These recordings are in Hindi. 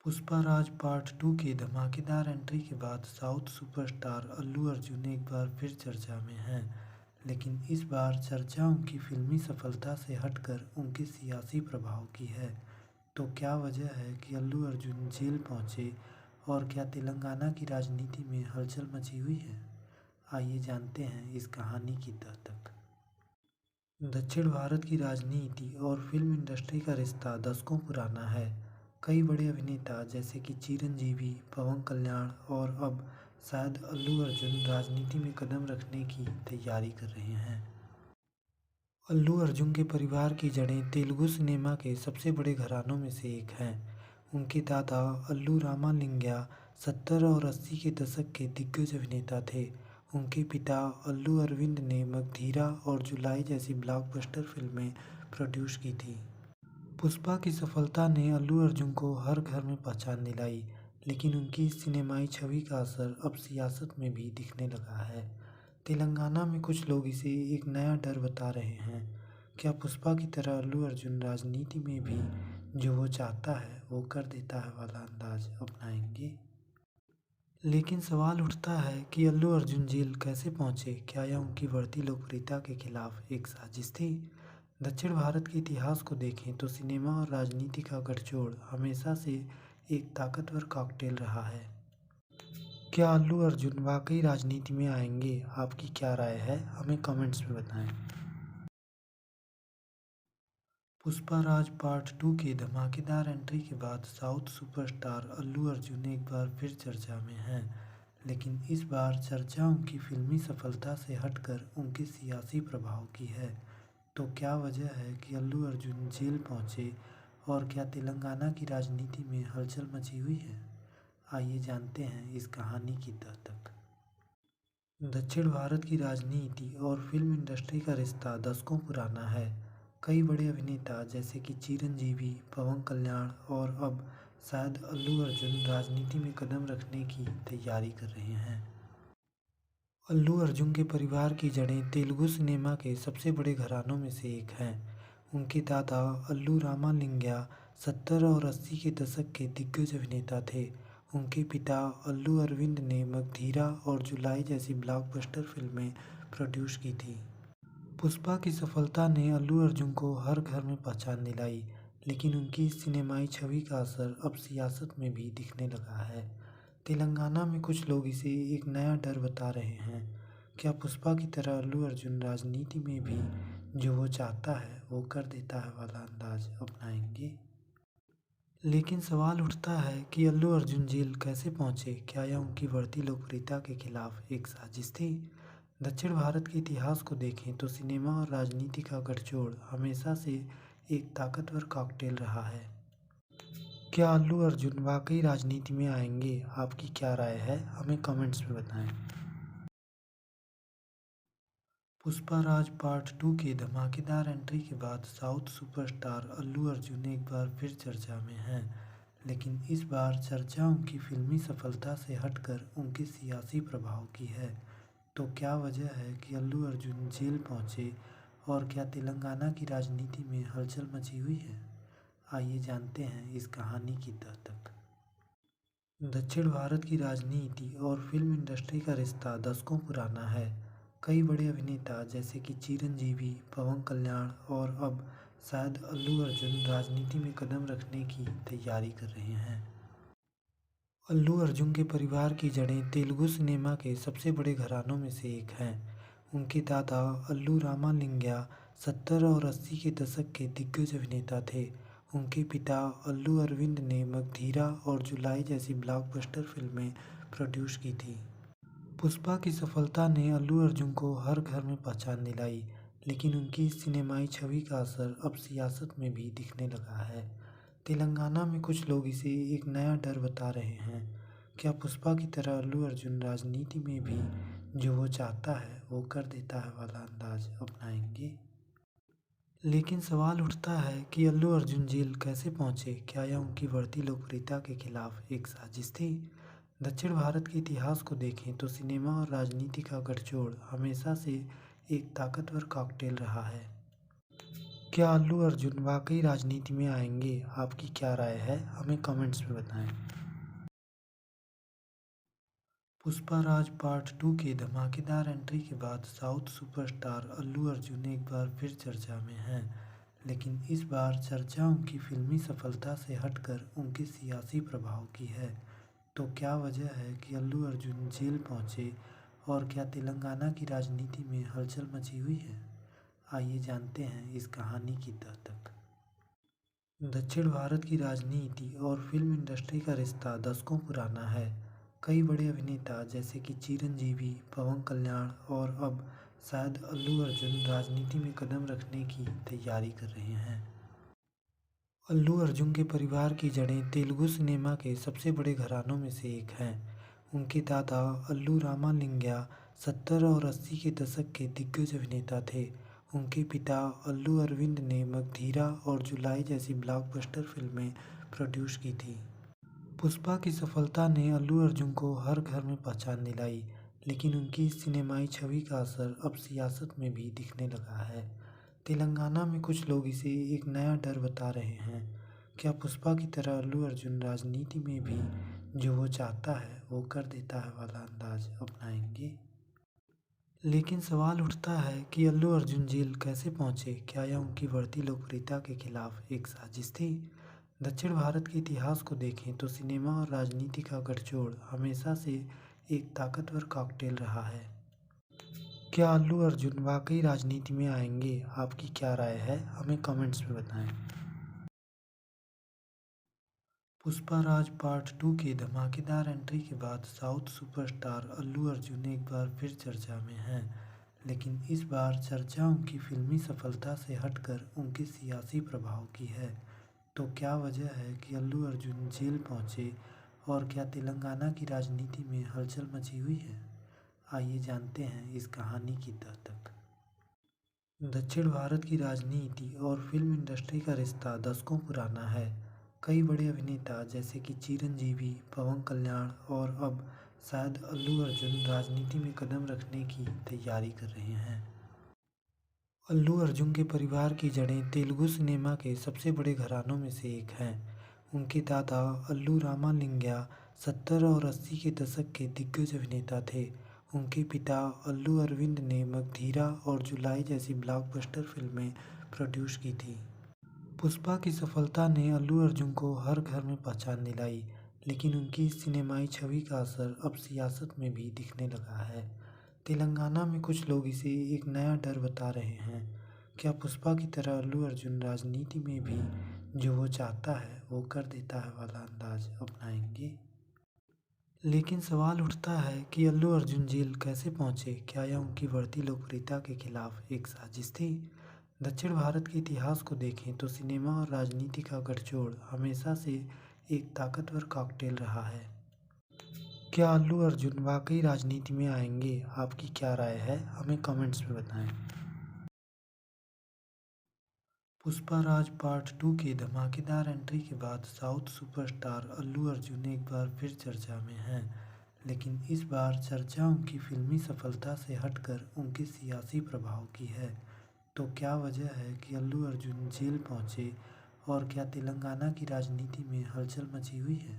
पुष्पाराज पार्ट 2 की धमाकेदार एंट्री के बाद साउथ सुपरस्टार अल्लू अर्जुन एक बार फिर चर्चा में हैं। लेकिन इस बार चर्चा उनकी फिल्मी सफलता से हटकर उनके सियासी प्रभाव की है। तो क्या वजह है कि अल्लू अर्जुन जेल पहुंचे और क्या तेलंगाना की राजनीति में हलचल मची हुई है? आइए जानते हैं इस कहानी की तह तक। दक्षिण भारत की राजनीति और फिल्म इंडस्ट्री का रिश्ता दशकों पुराना है। कई बड़े अभिनेता जैसे कि चिरंजीवी, पवन कल्याण और अब शायद अल्लू अर्जुन राजनीति में कदम रखने की तैयारी कर रहे हैं। अल्लू अर्जुन के परिवार की जड़ें तेलुगु सिनेमा के सबसे बड़े घरानों में से एक हैं। उनके दादा अल्लू रामालिंगय्या 70 और 80 के दशक के दिग्गज अभिनेता थे। उनके पिता अल्लू अरविंद ने मगधीरा और जुलाई जैसी ब्लॉकबस्टर फिल्में प्रोड्यूस की थी। पुष्पा की सफलता ने अल्लू अर्जुन को हर घर में पहचान दिलाई, लेकिन उनकी इस सिनेमाई छवि का असर अब सियासत में भी दिखने लगा है। तेलंगाना में कुछ लोग इसे एक नया डर बता रहे हैं। क्या पुष्पा की तरह अल्लू अर्जुन राजनीति में भी जो वो चाहता है वो कर देता है वाला अंदाज अपनाएंगे? लेकिन सवाल उठता है कि अल्लू अर्जुन जेल कैसे पहुंचे? क्या यह उनकी बढ़ती लोकप्रियता के खिलाफ एक साजिश थी? दक्षिण भारत के इतिहास को देखें तो सिनेमा और राजनीति का गठजोड़ हमेशा से एक ताकतवर कॉकटेल रहा है। क्या अल्लू अर्जुन वाकई राजनीति में आएंगे? आपकी क्या राय है? हमें कमेंट्स में बताएं। पुष्पाराज पार्ट 2 की धमाकेदार एंट्री के बाद साउथ सुपरस्टार अल्लू अर्जुन एक बार फिर चर्चा में हैं। लेकिन इस बार चर्चा उनकी फिल्मी सफलता से हटकर उनके सियासी प्रभाव की है। तो क्या वजह है कि अल्लू अर्जुन जेल पहुंचे और क्या तेलंगाना की राजनीति में हलचल मची हुई है? आइए जानते हैं इस कहानी की तह तक। दक्षिण भारत की राजनीति और फिल्म इंडस्ट्री का रिश्ता दशकों पुराना है। कई बड़े अभिनेता जैसे कि चिरंजीवी, पवन कल्याण और अब शायद अल्लू अर्जुन राजनीति में कदम रखने की तैयारी कर रहे हैं। अल्लू अर्जुन के परिवार की जड़ें तेलुगु सिनेमा के सबसे बड़े घरानों में से एक हैं। उनके दादा अल्लू रामालिंगय्या 70 और 80 के दशक के दिग्गज अभिनेता थे। उनके पिता अल्लू अरविंद ने मगधीरा और जुलाई जैसी ब्लॉकबस्टर फिल्में प्रोड्यूस की थी। पुष्पा की सफलता ने अल्लू अर्जुन को हर घर में पहचान दिलाई, लेकिन उनकी इस सिनेमाई छवि का असर अब सियासत में भी दिखने लगा है। तेलंगाना में कुछ लोग इसे एक नया डर बता रहे हैं। क्या पुष्पा की तरह अल्लू अर्जुन राजनीति में भी जो वो चाहता है वो कर देता है वाला अंदाज अपनाएंगे? लेकिन सवाल उठता है कि अल्लू अर्जुन जेल कैसे पहुंचे? क्या यह उनकी बढ़ती लोकप्रियता के खिलाफ एक साजिश थी? दक्षिण भारत के इतिहास को देखें तो सिनेमा और राजनीति का गठजोड़ हमेशा से एक ताकतवर कॉकटेल रहा है। क्या अल्लू अर्जुन वाकई राजनीति में आएंगे? आपकी क्या राय है? हमें कमेंट्स में बताएं। पुष्पाराज पार्ट 2 की धमाकेदार एंट्री के बाद साउथ सुपरस्टार अल्लू अर्जुन एक बार फिर चर्चा में हैं। लेकिन इस बार चर्चा उनकी फिल्मी सफलता से हटकर उनके सियासी प्रभाव की है। तो क्या वजह है कि अल्लू अर्जुन जेल पहुंचे और क्या तेलंगाना की राजनीति में हलचल मची हुई है? आइए जानते हैं इस कहानी की तह तक। दक्षिण भारत की राजनीति और फिल्म इंडस्ट्री का रिश्ता दशकों पुराना है। कई बड़े अभिनेता जैसे कि चिरंजीवी, पवन कल्याण और अब शायद अल्लू अर्जुन राजनीति में कदम रखने की तैयारी कर रहे हैं। अल्लू अर्जुन के परिवार की जड़ें तेलुगु सिनेमा के सबसे बड़े घरानों में से एक हैं। उनके दादा अल्लू रामालिंगय्या 70 और 80 के दशक के दिग्गज अभिनेता थे। उनके पिता अल्लू अरविंद ने मगधीरा और जुलाई जैसी ब्लॉकबस्टर फिल्में प्रोड्यूस की थी। पुष्पा की सफलता ने अल्लू अर्जुन को हर घर में पहचान दिलाई, लेकिन उनकी इस सिनेमाई छवि का असर अब सियासत में भी दिखने लगा है। तेलंगाना में कुछ लोग इसे एक नया डर बता रहे हैं। क्या पुष्पा की तरह अल्लू अर्जुन राजनीति में भी जो वो चाहता है वो कर देता है वाला अंदाज अपनाएंगे? लेकिन सवाल उठता है कि अल्लू अर्जुन जेल कैसे पहुंचे? क्या यह उनकी बढ़ती लोकप्रियता के खिलाफ एक साजिश थी? दक्षिण भारत के इतिहास को देखें तो सिनेमा और राजनीति का गठजोड़ हमेशा से एक ताकतवर कॉकटेल रहा है। क्या अल्लू अर्जुन वाकई राजनीति में आएंगे? आपकी क्या राय है? हमें कमेंट्स में बताएं। पुष्पाराज पार्ट 2 की धमाकेदार एंट्री के बाद साउथ सुपरस्टार अल्लू अर्जुन एक बार फिर चर्चा में हैं। लेकिन इस बार चर्चा उनकी फिल्मी सफलता से हटकर उनके सियासी प्रभाव की है। तो क्या वजह है कि अल्लू अर्जुन जेल पहुंचे और क्या तेलंगाना की राजनीति में हलचल मची हुई है? आइए जानते हैं इस कहानी की तह तक। दक्षिण भारत की राजनीति और फिल्म इंडस्ट्री का रिश्ता दशकों पुराना है। कई बड़े अभिनेता जैसे कि चिरंजीवी, पवन कल्याण और अब शायद अल्लू अर्जुन राजनीति में कदम रखने की तैयारी कर रहे हैं। अल्लू अर्जुन के परिवार की जड़ें तेलुगु सिनेमा के सबसे बड़े घरानों में से एक हैं। उनके दादा अल्लू रामालिंगय्या 70 और 80 के दशक के दिग्गज अभिनेता थे। उनके पिता अल्लू अरविंद ने मगधीरा और जुलाई जैसी ब्लॉकबस्टर फिल्में प्रोड्यूस की थी। पुष्पा की सफलता ने अल्लू अर्जुन को हर घर में पहचान दिलाई, लेकिन उनकी इस सिनेमाई छवि का असर अब सियासत में भी दिखने लगा है। तेलंगाना में कुछ लोग इसे एक नया डर बता रहे हैं। क्या पुष्पा की तरह अल्लू अर्जुन राजनीति में भी जो वो चाहता है वो कर देता है वाला अंदाज अपनाएंगे? लेकिन सवाल उठता है कि अल्लू अर्जुन जेल कैसे पहुंचे? क्या यह उनकी बढ़ती लोकप्रियता के खिलाफ एक साजिश थी? दक्षिण भारत के इतिहास को देखें तो सिनेमा और राजनीति का गठजोड़ हमेशा से एक ताकतवर कॉकटेल रहा है। क्या अल्लू अर्जुन वाकई राजनीति में आएंगे? आपकी क्या राय है? हमें कमेंट्स में बताएं। पुष्पाराज पार्ट 2 की धमाकेदार एंट्री के बाद साउथ सुपरस्टार अल्लू अर्जुन एक बार फिर चर्चा में हैं। लेकिन इस बार चर्चा उनकी फिल्मी सफलता से हटकर उनके सियासी प्रभाव की है। तो क्या वजह है कि अल्लू अर्जुन जेल पहुंचे और क्या तेलंगाना की राजनीति में हलचल मची हुई है? आइए जानते हैं इस कहानी की तह तक। दक्षिण भारत की राजनीति और फिल्म इंडस्ट्री का रिश्ता दशकों पुराना है। कई बड़े अभिनेता जैसे कि चिरंजीवी, पवन कल्याण और अब शायद अल्लू अर्जुन राजनीति में कदम रखने की तैयारी कर रहे हैं। अल्लू अर्जुन के परिवार की जड़ें तेलुगु सिनेमा के सबसे बड़े घरानों में से एक हैं। उनके दादा अल्लू रामालिंगय्या 70 और 80 के दशक के दिग्गज अभिनेता थे। उनके पिता अल्लू अरविंद ने मगधीरा और जुलाई जैसी ब्लॉकबस्टर फिल्में प्रोड्यूस की थी। पुष्पा की सफलता ने अल्लू अर्जुन को हर घर में पहचान दिलाई, लेकिन उनकी इस सिनेमाई छवि का असर अब सियासत में भी दिखने लगा है। तेलंगाना में कुछ लोग इसे एक नया डर बता रहे हैं। क्या पुष्पा की तरह अल्लू अर्जुन राजनीति में भी जो वो चाहता है वो कर देता है वाला अंदाज अपनाएंगे? लेकिन सवाल उठता है कि अल्लू अर्जुन जेल कैसे पहुंचे? क्या यह उनकी बढ़ती लोकप्रियता के खिलाफ एक साजिश थी? दक्षिण भारत के इतिहास को देखें तो सिनेमा और राजनीति का गठजोड़ हमेशा से एक ताकतवर कॉकटेल रहा है। क्या अल्लू अर्जुन वाकई राजनीति में आएंगे? आपकी क्या राय है? हमें कमेंट्स में बताएं। पुष्पाराज पार्ट 2 की धमाकेदार एंट्री के बाद साउथ सुपरस्टार अल्लू अर्जुन एक बार फिर चर्चा में हैं। लेकिन इस बार चर्चा उनकी फिल्मी सफलता से हटकर उनके सियासी प्रभाव की है। तो क्या वजह है कि अल्लू अर्जुन जेल पहुंचे और क्या तेलंगाना की राजनीति में हलचल मची हुई है?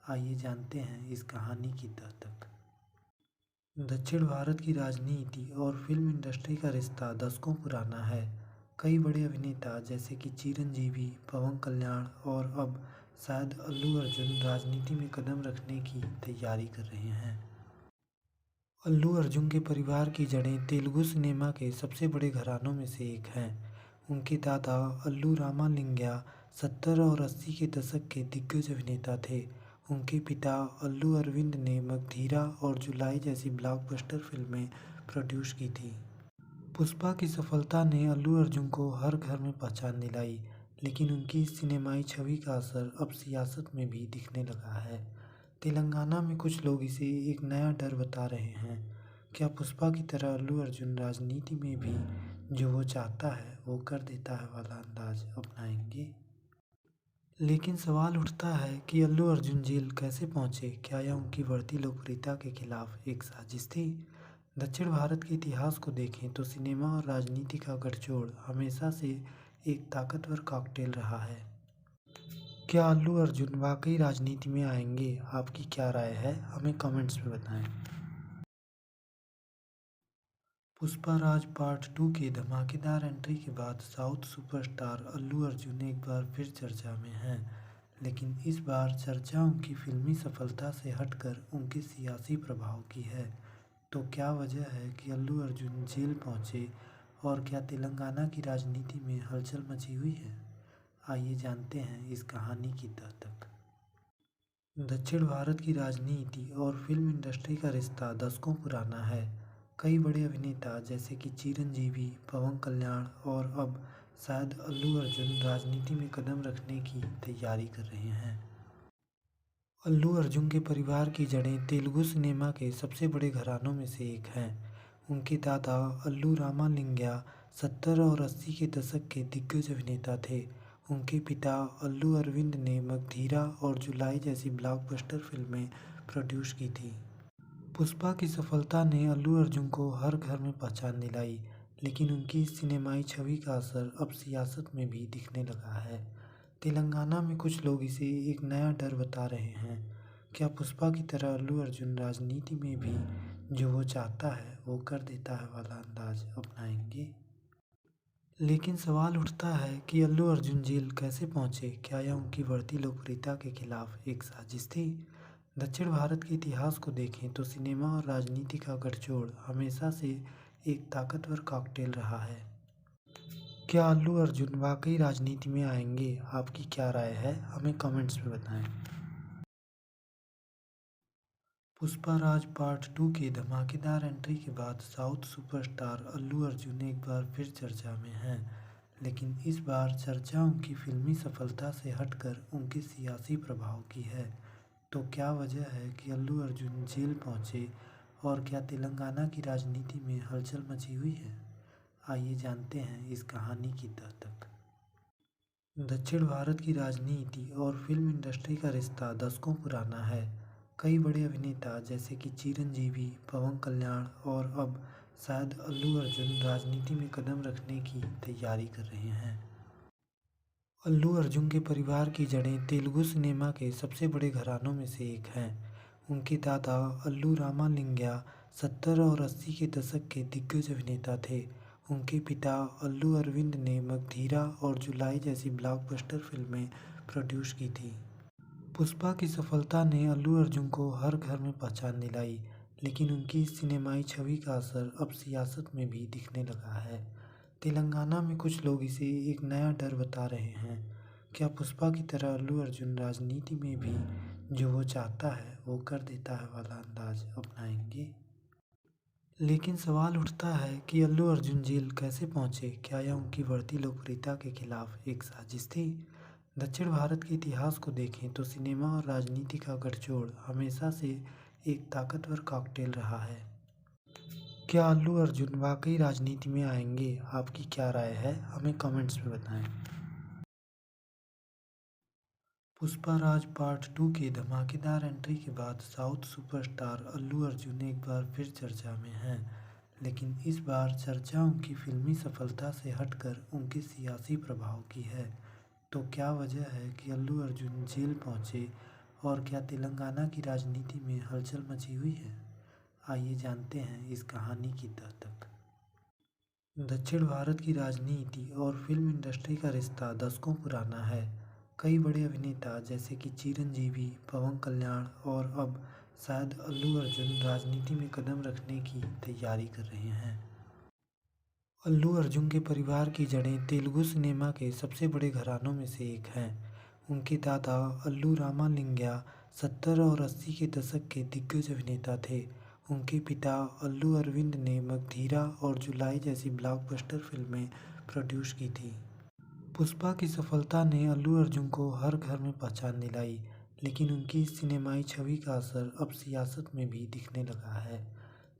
आइए जानते हैं इस कहानी की तह तक। दक्षिण भारत की राजनीति और फिल्म इंडस्ट्री का रिश्ता दशकों पुराना है। कई बड़े अभिनेता जैसे कि चिरंजीवी, पवन कल्याण और अब शायद अल्लू अर्जुन राजनीति में कदम रखने की तैयारी कर रहे हैं। अल्लू अर्जुन के परिवार की जड़ें तेलुगु सिनेमा के सबसे बड़े घरानों में से एक हैं। उनके दादा अल्लू रामालिंगय्या 70 और 80 के दशक के दिग्गज अभिनेता थे। उनके पिता अल्लू अरविंद ने मगधीरा और जुलाई जैसी ब्लॉकबस्टर फिल्में प्रोड्यूस की थी। पुष्पा की सफलता ने अल्लू अर्जुन को हर घर में पहचान दिलाई, लेकिन उनकी इस सिनेमाई छवि का असर अब सियासत में भी दिखने लगा है। तेलंगाना में कुछ लोग इसे एक नया डर बता रहे हैं। क्या पुष्पा की तरह अल्लू अर्जुन राजनीति में भी जो वो चाहता है वो कर देता है वाला अंदाज अपनाएंगे? लेकिन सवाल उठता है कि अल्लू अर्जुन जेल कैसे पहुंचे? क्या यह उनकी बढ़ती लोकप्रियता के खिलाफ एक साजिश थी? दक्षिण भारत के इतिहास को देखें तो सिनेमा और राजनीति का गठजोड़ हमेशा से एक ताकतवर कॉकटेल रहा है। क्या अल्लू अर्जुन वाकई राजनीति में आएंगे? आपकी क्या राय है? हमें कमेंट्स में बताएं। पुष्पाराज पार्ट 2 की धमाकेदार एंट्री के बाद साउथ सुपरस्टार अल्लू अर्जुन एक बार फिर चर्चा में हैं, लेकिन इस बार चर्चा उनकी फिल्मी सफलता से हटकर उनके सियासी प्रभाव की है। तो क्या वजह है कि अल्लू अर्जुन जेल पहुंचे और क्या तेलंगाना की राजनीति में हलचल मची हुई है? आइए जानते हैं इस कहानी की तह तक। दक्षिण भारत की राजनीति और फिल्म इंडस्ट्री का रिश्ता दशकों पुराना है। कई बड़े अभिनेता जैसे कि चिरंजीवी, पवन कल्याण और अब शायद अल्लू अर्जुन राजनीति में कदम रखने की तैयारी कर रहे हैं। अल्लू अर्जुन के परिवार की जड़ें तेलुगु सिनेमा के सबसे बड़े घरानों में से एक हैं। उनके दादा अल्लू रामालिंगय्या 70 और 80 के दशक के दिग्गज अभिनेता थे। उनके पिता अल्लू अरविंद ने मगधीरा और जुलाई जैसी ब्लॉकबस्टर फिल्में प्रोड्यूस की थी। पुष्पा की सफलता ने अल्लू अर्जुन को हर घर में पहचान दिलाई, लेकिन उनकी इस सिनेमाई छवि का असर अब सियासत में भी दिखने लगा है। तेलंगाना में कुछ लोग इसे एक नया डर बता रहे हैं। क्या पुष्पा की तरह अल्लू अर्जुन राजनीति में भी जो वो चाहता है वो कर देता है वाला अंदाज अपनाएंगे? लेकिन सवाल उठता है कि अल्लू अर्जुन जेल कैसे पहुंचे? क्या यह उनकी बढ़ती लोकप्रियता के खिलाफ एक साजिश थी? दक्षिण भारत के इतिहास को देखें तो सिनेमा और राजनीति का गठजोड़ हमेशा से एक ताकतवर कॉकटेल रहा है। क्या अल्लू अर्जुन वाकई राजनीति में आएंगे? आपकी क्या राय है? हमें कमेंट्स में बताएं। पुष्पाराज पार्ट 2 की धमाकेदार एंट्री के बाद साउथ सुपरस्टार अल्लू अर्जुन एक बार फिर चर्चा में हैं, लेकिन इस बार चर्चा उनकी फिल्मी सफलता से हटकर उनके सियासी प्रभाव की है। तो क्या वजह है कि अल्लू अर्जुन जेल पहुंचे और क्या तेलंगाना की राजनीति में हलचल मची हुई है? आइए जानते हैं इस कहानी की तह तक। दक्षिण भारत की राजनीति और फिल्म इंडस्ट्री का रिश्ता दशकों पुराना है। कई बड़े अभिनेता जैसे कि चिरंजीवी, पवन कल्याण और अब शायद अल्लू अर्जुन राजनीति में कदम रखने की तैयारी कर रहे हैं। अल्लू अर्जुन के परिवार की जड़ें तेलुगु सिनेमा के सबसे बड़े घरानों में से एक हैं। उनके दादा अल्लू रामालिंगय्या 70 और 80 के दशक के दिग्गज अभिनेता थे। उनके पिता अल्लू अरविंद ने मगधीरा और जुलाई जैसी ब्लॉकबस्टर फिल्में प्रोड्यूस की थी। पुष्पा की सफलता ने अल्लू अर्जुन को हर घर में पहचान दिलाई, लेकिन उनकी इस सिनेमाई छवि का असर अब सियासत में भी दिखने लगा है। तेलंगाना में कुछ लोग इसे एक नया डर बता रहे हैं। क्या पुष्पा की तरह अल्लू अर्जुन राजनीति में भी जो वो चाहता है वो कर देता है वाला अंदाज अपनाएंगे? लेकिन सवाल उठता है कि अल्लू अर्जुन जेल कैसे पहुंचे? क्या यह उनकी बढ़ती लोकप्रियता के खिलाफ एक साजिश थी? दक्षिण भारत के इतिहास को देखें तो सिनेमा और राजनीति का गठजोड़ हमेशा से एक ताकतवर कॉकटेल रहा है। क्या अल्लू अर्जुन वाकई राजनीति में आएंगे? आपकी क्या राय है? हमें कमेंट्स में बताएं। पुष्पाराज पार्ट 2 की धमाकेदार एंट्री के बाद साउथ सुपरस्टार अल्लू अर्जुन एक बार फिर चर्चा में हैं, लेकिन इस बार चर्चा उनकी फिल्मी सफलता से हटकर उनके सियासी प्रभाव की है। तो क्या वजह है कि अल्लू अर्जुन जेल पहुंचे और क्या तेलंगाना की राजनीति में हलचल मची हुई है? आइए जानते हैं इस कहानी की तह तक। दक्षिण भारत की राजनीति और फिल्म इंडस्ट्री का रिश्ता दशकों पुराना है। कई बड़े अभिनेता जैसे कि चिरंजीवी, पवन कल्याण और अब शायद अल्लू अर्जुन राजनीति में कदम रखने की तैयारी कर रहे हैं। अल्लू अर्जुन के परिवार की जड़ें तेलुगु सिनेमा के सबसे बड़े घरानों में से एक हैं। उनके दादा अल्लू रामालिंगय्या 70 और 80 के दशक के दिग्गज अभिनेता थे। उनके पिता अल्लू अरविंद ने मगधीरा और जुलाई जैसी ब्लॉकबस्टर फिल्में प्रोड्यूस की थी। पुष्पा की सफलता ने अल्लू अर्जुन को हर घर में पहचान दिलाई, लेकिन उनकी इस सिनेमाई छवि का असर अब सियासत में भी दिखने लगा है।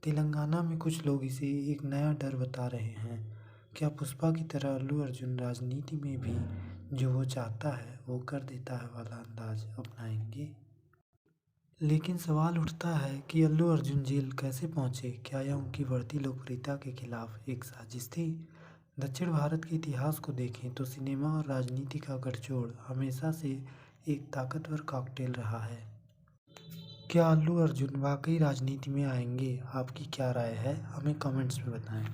तेलंगाना में कुछ लोग इसे एक नया डर बता रहे हैं। क्या पुष्पा की तरह अल्लू अर्जुन राजनीति में भी जो वो चाहता है वो कर देता है वाला अंदाज अपनाएंगे? लेकिन सवाल उठता है कि अल्लू अर्जुन जेल कैसे पहुंचे? क्या यह उनकी बढ़ती लोकप्रियता के खिलाफ एक साजिश थी? दक्षिण भारत के इतिहास को देखें तो सिनेमा और राजनीति का गठजोड़ हमेशा से एक ताकतवर कॉकटेल रहा है। क्या अल्लू अर्जुन वाकई राजनीति में आएंगे? आपकी क्या राय है? हमें कमेंट्स में बताएं।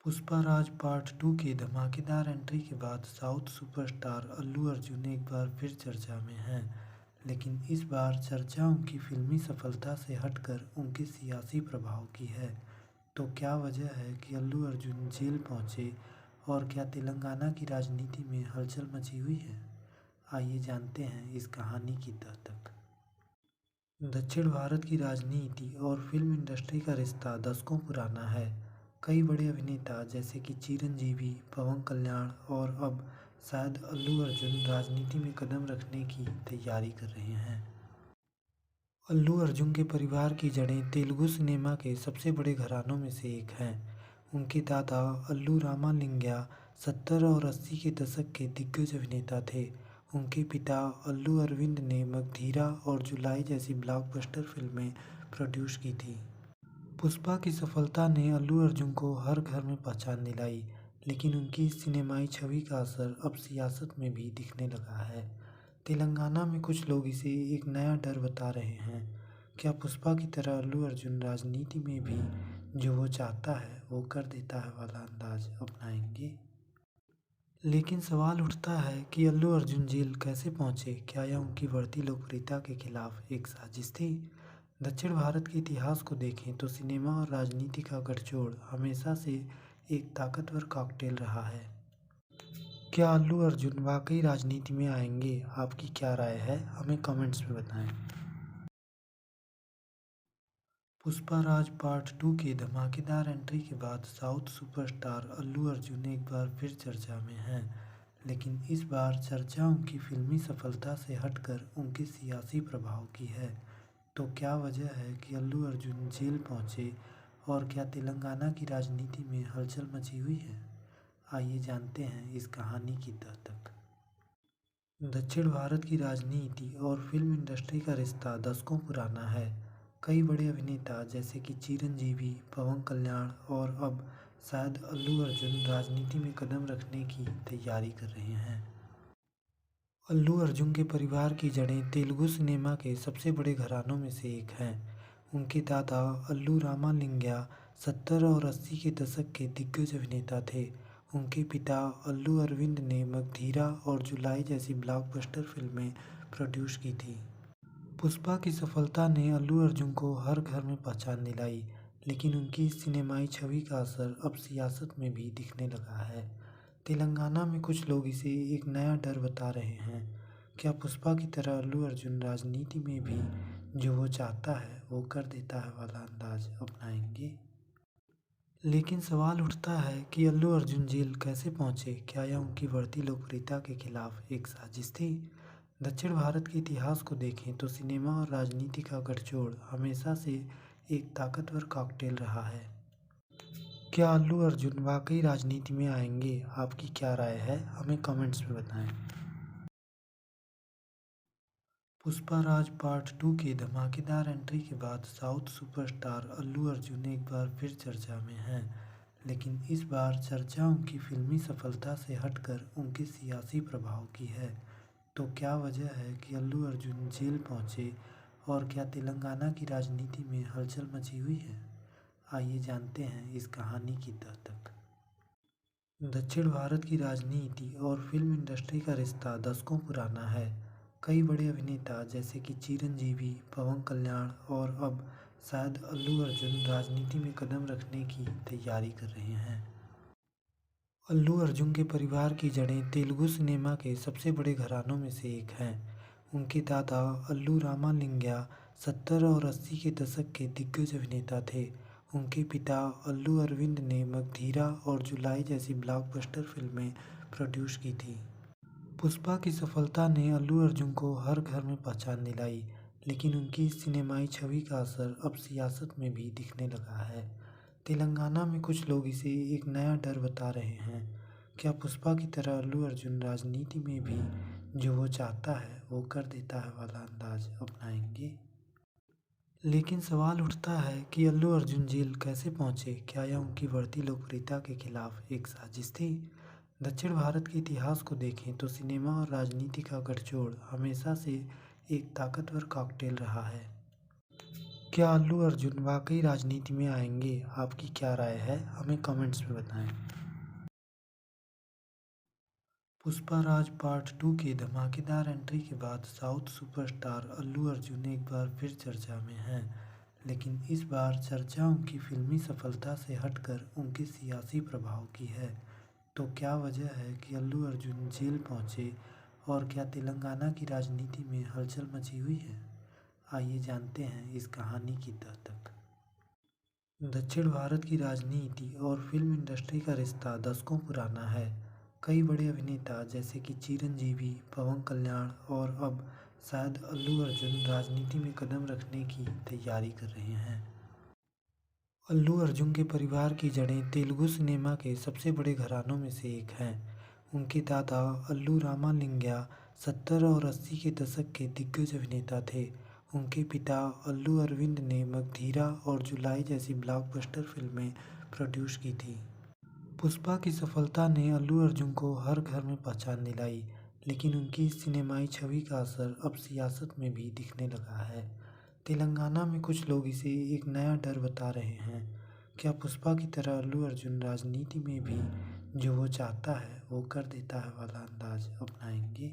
पुष्पा राज पार्ट 2 की धमाकेदार एंट्री के बाद साउथ सुपरस्टार अल्लू अर्जुन एक बार फिर चर्चा में हैं। लेकिन इस बार चर्चा उनकी फिल्मी सफलता से हटकर उनके सियासी प्रभाव की है। तो क्या वजह है कि अल्लू अर्जुन जेल पहुंचे और क्या तेलंगाना की राजनीति में हलचल मची हुई है? आइए जानते हैं इस कहानी की तह तक। दक्षिण भारत की राजनीति और फिल्म इंडस्ट्री का रिश्ता दशकों पुराना है। कई बड़े अभिनेता जैसे कि चिरंजीवी, पवन कल्याण और अब शायद अल्लू अर्जुन राजनीति में कदम रखने की तैयारी कर रहे हैं। अल्लू अर्जुन के परिवार की जड़ें तेलुगु सिनेमा के सबसे बड़े घरानों में से एक हैं। उनके दादा अल्लू रामालिंगय्या 70 और 80 के दशक के दिग्गज अभिनेता थे। उनके पिता अल्लू अरविंद ने मगधीरा और जुलाई जैसी ब्लॉकबस्टर फिल्में प्रोड्यूस की थी। पुष्पा की सफलता ने अल्लू अर्जुन को हर घर में पहचान दिलाई, लेकिन उनकी इस सिनेमाई छवि का असर अब सियासत में भी दिखने लगा है। तेलंगाना में कुछ लोग इसे एक नया डर बता रहे हैं। क्या पुष्पा की तरह अल्लू अर्जुन राजनीति में भी जो वो चाहता है वो कर देता है वाला अंदाज अपनाएंगे? लेकिन सवाल उठता है कि अल्लू अर्जुन जेल कैसे पहुंचे? क्या यह उनकी बढ़ती लोकप्रियता के खिलाफ एक साजिश थी? दक्षिण भारत के इतिहास को देखें तो सिनेमा और राजनीति का गठजोड़ हमेशा से एक ताकतवर कॉकटेल रहा है। क्या अल्लू अर्जुन वाकई राजनीति में आएंगे? आपकी क्या राय है? हमें कमेंट्स में बताएं। पुष्पा राज पार्ट 2 की धमाकेदार एंट्री के बाद साउथ सुपरस्टार अल्लू अर्जुन एक बार फिर चर्चा में हैं। लेकिन इस बार चर्चा उनकी फिल्मी सफलता से हटकर उनके सियासी प्रभाव की है। तो क्या वजह है कि अल्लू अर्जुन जेल पहुंचे और क्या तेलंगाना की राजनीति में हलचल मची हुई है? आइए जानते हैं इस कहानी की तह तक। दक्षिण भारत की राजनीति और फिल्म इंडस्ट्री का रिश्ता दशकों पुराना है। कई बड़े अभिनेता जैसे कि चिरंजीवी, पवन कल्याण और अब शायद अल्लू अर्जुन राजनीति में कदम रखने की तैयारी कर रहे हैं। अल्लू अर्जुन के परिवार की जड़ें तेलुगु सिनेमा के सबसे बड़े घरानों में से एक हैं। उनके दादा अल्लू रामालिंगय्या 70 और 80 के दशक के दिग्गज अभिनेता थे। उनके पिता अल्लू अरविंद ने मगधीरा और जुलाई जैसी ब्लॉकबस्टर फिल्में प्रोड्यूस की थी। पुष्पा की सफलता ने अल्लू अर्जुन को हर घर में पहचान दिलाई, लेकिन उनकी इस सिनेमाई छवि का असर अब सियासत में भी दिखने लगा है। तेलंगाना में कुछ लोग इसे एक नया डर बता रहे हैं। क्या पुष्पा की तरह अल्लू अर्जुन राजनीति में भी जो वो चाहता है वो कर देता है वाला अंदाज अपनाएंगे? लेकिन सवाल उठता है कि अल्लू अर्जुन जेल कैसे पहुंचे? क्या यह उनकी बढ़ती लोकप्रियता के खिलाफ एक साजिश थी? दक्षिण भारत के इतिहास को देखें तो सिनेमा और राजनीति का गठजोड़ हमेशा से एक ताकतवर कॉकटेल रहा है। क्या अल्लू अर्जुन वाकई राजनीति में आएंगे? आपकी क्या राय है? हमें कमेंट्स में बताएं। पुष्पा राज पार्ट 2 की धमाकेदार एंट्री के बाद साउथ सुपरस्टार अल्लू अर्जुन एक बार फिर चर्चा में हैं। लेकिन इस बार चर्चा उनकी फिल्मी सफलता से हटकर उनके सियासी प्रभाव की है। तो क्या वजह है कि अल्लू अर्जुन जेल पहुंचे और क्या तेलंगाना की राजनीति में हलचल मची हुई है? आइए जानते हैं इस कहानी की तह तक। दक्षिण भारत की राजनीति और फिल्म इंडस्ट्री का रिश्ता दशकों पुराना है। कई बड़े अभिनेता जैसे कि चिरंजीवी, पवन कल्याण और अब शायद अल्लू अर्जुन राजनीति में कदम रखने की तैयारी कर रहे हैं। अल्लू अर्जुन के परिवार की जड़ें तेलुगु सिनेमा के सबसे बड़े घरानों में से एक हैं। उनके दादा अल्लू रामालिंगय्या 70 और 80 के दशक के दिग्गज अभिनेता थे। उनके पिता अल्लू अरविंद ने मगधीरा और जुलाई जैसी ब्लॉकबस्टर फिल्में प्रोड्यूस की थी। पुष्पा की सफलता ने अल्लू अर्जुन को हर घर में पहचान दिलाई, लेकिन उनकी इस सिनेमाई छवि का असर अब सियासत में भी दिखने लगा है। तेलंगाना में कुछ लोग इसे एक नया डर बता रहे हैं। क्या पुष्पा की तरह अल्लू अर्जुन राजनीति में भी जो वो चाहता है वो कर देता है वाला अंदाज अपनाएंगे? लेकिन सवाल उठता है कि अल्लू अर्जुन जेल कैसे पहुंचे? क्या यह उनकी बढ़ती लोकप्रियता के खिलाफ एक साजिश थी? दक्षिण भारत के इतिहास को देखें तो सिनेमा और राजनीति का गठजोड़ हमेशा से एक ताकतवर कॉकटेल रहा है। क्या अल्लू अर्जुन वाकई राजनीति में आएंगे? आपकी क्या राय है? हमें कमेंट्स में बताएं। पुष्पा राज पार्ट 2 की धमाकेदार एंट्री के बाद साउथ सुपरस्टार अल्लू अर्जुन एक बार फिर चर्चा में हैं। लेकिन इस बार चर्चा उनकी फिल्मी सफलता से हटकर उनके सियासी प्रभाव की है। तो क्या वजह है कि अल्लू अर्जुन जेल पहुंचे और क्या तेलंगाना की राजनीति में हलचल मची हुई है? आइए जानते हैं इस कहानी की तह तक। दक्षिण भारत की राजनीति और फिल्म इंडस्ट्री का रिश्ता दशकों पुराना है। कई बड़े अभिनेता जैसे कि चिरंजीवी, पवन कल्याण और अब शायद अल्लू अर्जुन राजनीति में कदम रखने की तैयारी कर रहे हैं। अल्लू अर्जुन के परिवार की जड़ें तेलुगु सिनेमा के सबसे बड़े घरानों में से एक हैं। उनके दादा अल्लू रामालिंगय्या 70 और 80 के दशक के दिग्गज अभिनेता थे। उनके पिता अल्लू अरविंद ने मगधीरा और जुलाई जैसी ब्लॉकबस्टर फिल्में प्रोड्यूस की थी। पुष्पा की सफलता ने अल्लू अर्जुन को हर घर में पहचान दिलाई, लेकिन उनकी इस सिनेमाई छवि का असर अब सियासत में भी दिखने लगा है। तेलंगाना में कुछ लोग इसे एक नया डर बता रहे हैं। क्या पुष्पा की तरह अल्लू अर्जुन राजनीति में भी जो वो चाहता है वो कर देता है वाला अंदाज अपनाएंगे?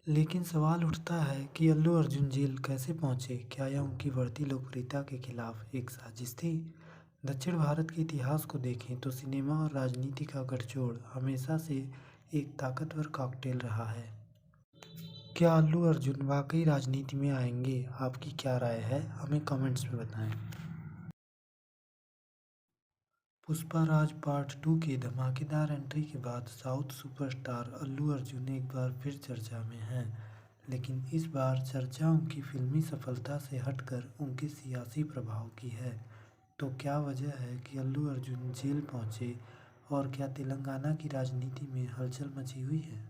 लेकिन सवाल उठता है कि अल्लू अर्जुन जेल कैसे पहुंचे? क्या यह उनकी बढ़ती लोकप्रियता के खिलाफ एक साजिश थी? दक्षिण भारत के इतिहास को देखें तो सिनेमा और राजनीति का गठजोड़ हमेशा से एक ताकतवर कॉकटेल रहा है। क्या अल्लू अर्जुन वाकई राजनीति में आएंगे? आपकी क्या राय है? हमें कमेंट्स में बताएं। पुष्पा राज पार्ट 2 की धमाकेदार एंट्री के बाद साउथ सुपरस्टार अल्लू अर्जुन एक बार फिर चर्चा में हैं। लेकिन इस बार चर्चा उनकी फिल्मी सफलता से हटकर उनके सियासी प्रभाव की है। तो क्या वजह है कि अल्लू अर्जुन जेल पहुंचे और क्या तेलंगाना की राजनीति में हलचल मची हुई है?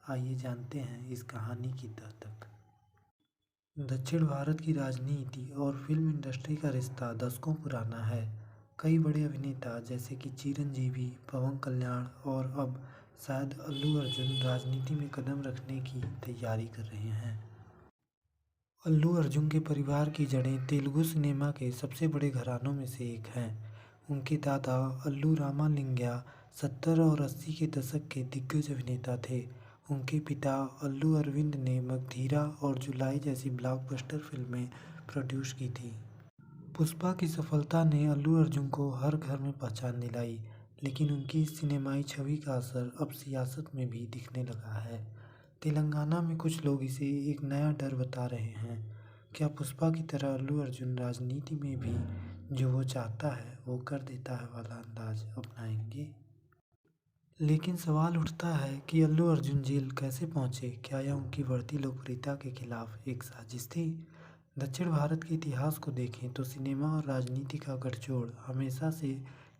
आइए जानते हैं इस कहानी की तह तक। दक्षिण भारत की राजनीति और फिल्म इंडस्ट्री का रिश्ता दशकों पुराना है। कई बड़े अभिनेता जैसे कि चिरंजीवी, पवन कल्याण और अब शायद अल्लू अर्जुन राजनीति में कदम रखने की तैयारी कर रहे हैं। अल्लू अर्जुन के परिवार की जड़ें तेलुगु सिनेमा के सबसे बड़े घरानों में से एक हैं। उनके दादा अल्लू रामालिंगय्या 70 और 80 के दशक के दिग्गज अभिनेता थे। उनके पिता अल्लू अरविंद ने मगधीरा और जुलाई जैसी ब्लॉकबस्टर फिल्में प्रोड्यूस की थी। पुष्पा की सफलता ने अल्लू अर्जुन को हर घर में पहचान दिलाई, लेकिन उनकी इस सिनेमाई छवि का असर अब सियासत में भी दिखने लगा है। तेलंगाना में कुछ लोग इसे एक नया डर बता रहे हैं। क्या पुष्पा की तरह अल्लू अर्जुन राजनीति में भी जो वो चाहता है वो कर देता है वाला अंदाज अपनाएंगे? लेकिन सवाल उठता है कि अल्लू अर्जुन जेल कैसे पहुंचे? क्या यह उनकी बढ़ती लोकप्रियता के खिलाफ एक साजिश थी? दक्षिण भारत के इतिहास को देखें तो सिनेमा और राजनीति का गठजोड़ हमेशा से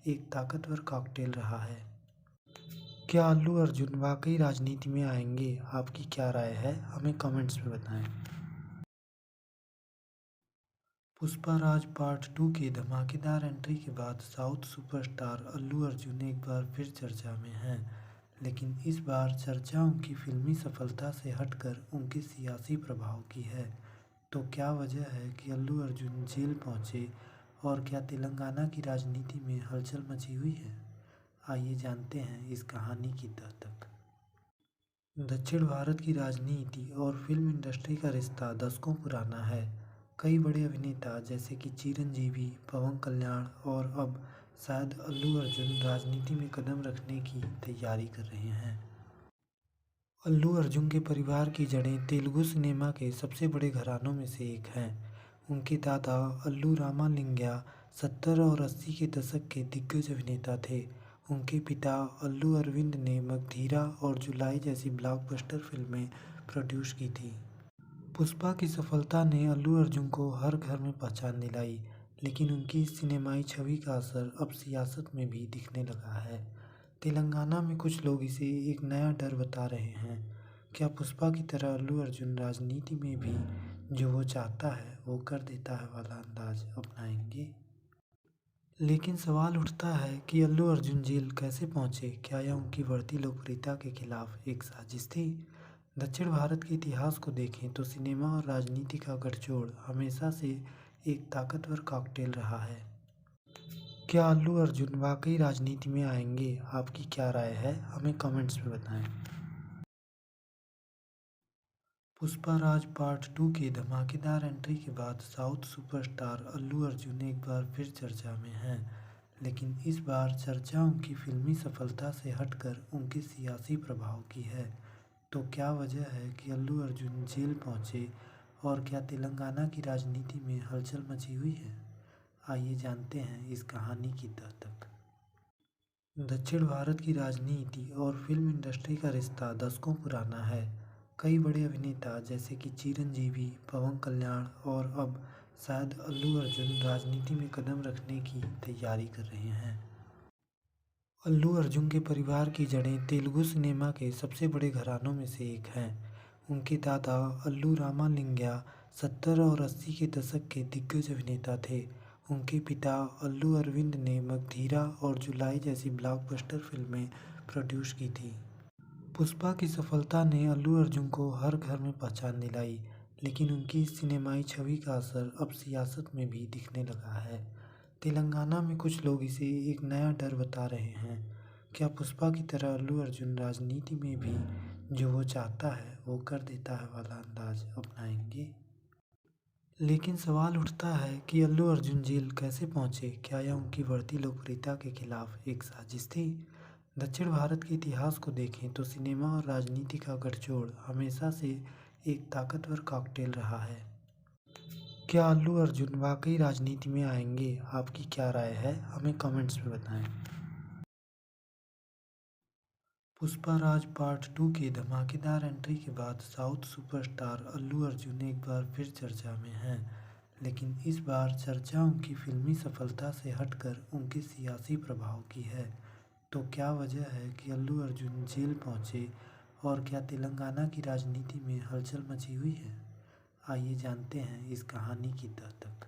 एक ताकतवर कॉकटेल रहा है। क्या अल्लू अर्जुन वाकई राजनीति में आएंगे? आपकी क्या राय है? हमें कमेंट्स में बताएं। पुष्पा राज पार्ट 2 की धमाकेदार एंट्री के बाद साउथ सुपरस्टार अल्लू अर्जुन एक बार फिर चर्चा में हैं। लेकिन इस बार चर्चा उनकी फिल्मी सफलता से हटकर उनके सियासी प्रभाव की है। तो क्या वजह है कि अल्लू अर्जुन जेल पहुंचे और क्या तेलंगाना की राजनीति में हलचल मची हुई है? आइए जानते हैं इस कहानी की तह तक। दक्षिण भारत की राजनीति और फिल्म इंडस्ट्री का रिश्ता दशकों पुराना है। कई बड़े अभिनेता जैसे कि चिरंजीवी, पवन कल्याण और अब शायद अल्लू अर्जुन राजनीति में कदम रखने की तैयारी कर रहे हैं। अल्लू अर्जुन के परिवार की जड़ें तेलुगु सिनेमा के सबसे बड़े घरानों में से एक हैं। उनके दादा अल्लू रामालिंगय्या 70 और 80 के दशक के दिग्गज अभिनेता थे। उनके पिता अल्लू अरविंद ने मगधीरा और जुलाई जैसी ब्लॉकबस्टर फिल्में प्रोड्यूस की थी। पुष्पा की सफलता ने अल्लू अर्जुन को हर घर में पहचान दिलाई, लेकिन उनकी इस सिनेमाई छवि का असर अब सियासत में भी दिखने लगा है। तेलंगाना में कुछ लोग इसे एक नया डर बता रहे हैं। क्या पुष्पा की तरह अल्लू अर्जुन राजनीति में भी जो वो चाहता है वो कर देता है वाला अंदाज अपनाएंगे। लेकिन सवाल उठता है कि अल्लू अर्जुन जेल कैसे पहुंचे? क्या यह उनकी बढ़ती लोकप्रियता के खिलाफ एक साजिश थी? दक्षिण भारत के इतिहास को देखें तो सिनेमा और राजनीति का गठजोड़ हमेशा से एक ताकतवर कॉकटेल रहा है। क्या अल्लू अर्जुन वाकई राजनीति में आएंगे? आपकी क्या राय है? हमें कमेंट्स में बताएं। पुष्पा राज पार्ट 2 की धमाकेदार एंट्री के बाद साउथ सुपरस्टार अल्लू अर्जुन एक बार फिर चर्चा में हैं। लेकिन इस बार चर्चा उनकी फिल्मी सफलता से हटकर उनके सियासी प्रभाव की है। तो क्या वजह है कि अल्लू अर्जुन जेल पहुंचे और क्या तेलंगाना की राजनीति में हलचल मची हुई है? आइए जानते हैं इस कहानी की तह तक। दक्षिण भारत की राजनीति और फिल्म इंडस्ट्री का रिश्ता दशकों पुराना है। कई बड़े अभिनेता जैसे कि चिरंजीवी, पवन कल्याण और अब शायद अल्लू अर्जुन राजनीति में कदम रखने की तैयारी कर रहे हैं। अल्लू अर्जुन के परिवार की जड़ें तेलुगु सिनेमा के सबसे बड़े घरानों में से एक हैं। उनके दादा अल्लू रामालिंगय्या 70 और 80 के दशक के दिग्गज अभिनेता थे। उनके पिता अल्लू अरविंद ने मगधीरा और जुलाई जैसी ब्लॉकबस्टर फिल्में प्रोड्यूस की थी। पुष्पा की सफलता ने अल्लू अर्जुन को हर घर में पहचान दिलाई, लेकिन उनकी इस सिनेमाई छवि का असर अब सियासत में भी दिखने लगा है। तेलंगाना में कुछ लोग इसे एक नया डर बता रहे हैं। क्या पुष्पा की तरह अल्लू अर्जुन राजनीति में भी जो वो चाहता है वो कर देता है वाला अंदाज अपनाएंगे? लेकिन सवाल उठता है कि अल्लू अर्जुन जेल कैसे पहुंचे? क्या यह उनकी बढ़ती लोकप्रियता के खिलाफ एक साजिश थी? दक्षिण भारत के इतिहास को देखें तो सिनेमा और राजनीति का गठजोड़ हमेशा से एक ताकतवर कॉकटेल रहा है। क्या अल्लू अर्जुन वाकई राजनीति में आएंगे? आपकी क्या राय है? हमें कमेंट्स में बताएं। पुष्पा राज पार्ट 2 की धमाकेदार एंट्री के बाद साउथ सुपरस्टार अल्लू अर्जुन एक बार फिर चर्चा में हैं। लेकिन इस बार चर्चा उनकी फिल्मी सफलता से हटकर उनके सियासी प्रभाव की है। तो क्या वजह है कि अल्लू अर्जुन जेल पहुंचे और क्या तेलंगाना की राजनीति में हलचल मची हुई है? आइए जानते हैं इस कहानी की तह तक।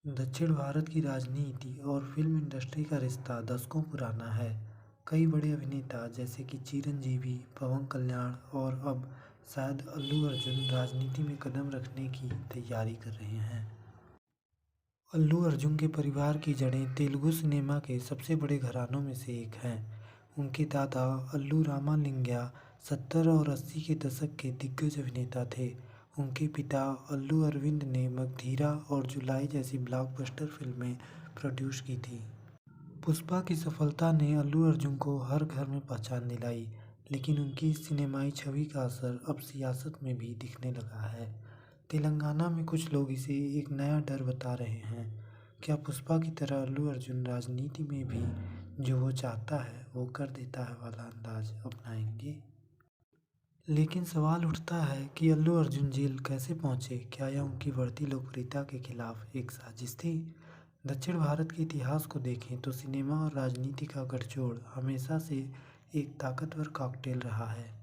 दक्षिण भारत की राजनीति और फिल्म इंडस्ट्री का रिश्ता दशकों पुराना है। कई बड़े अभिनेता जैसे कि चिरंजीवी, पवन कल्याण और अब शायद अल्लू अर्जुन राजनीति में कदम रखने की तैयारी कर रहे हैं। अल्लू अर्जुन के परिवार की जड़ें तेलुगु सिनेमा के सबसे बड़े घरानों में से एक हैं। उनके दादा अल्लू रामालिंगय्या 70 और 80 के दशक के दिग्गज अभिनेता थे। उनके पिता अल्लू अरविंद ने मगधीरा और जुलाई जैसी ब्लॉकबस्टर फिल्में प्रोड्यूस की थी। पुष्पा की सफलता ने अल्लू अर्जुन को हर घर में पहचान दिलाई, लेकिन उनकी इस सिनेमाई छवि का असर अब सियासत में भी दिखने लगा है। तेलंगाना में कुछ लोग इसे एक नया डर बता रहे हैं। क्या पुष्पा की तरह अल्लू अर्जुन राजनीति में भी जो वो चाहता है वो कर देता है वाला अंदाज अपनाएंगे? लेकिन सवाल उठता है कि अल्लू अर्जुन जेल कैसे पहुंचे? क्या यह उनकी बढ़ती लोकप्रियता के खिलाफ एक साजिश थी? दक्षिण भारत के इतिहास को देखें तो सिनेमा और राजनीति का गठजोड़ हमेशा से एक ताकतवर कॉकटेल रहा है।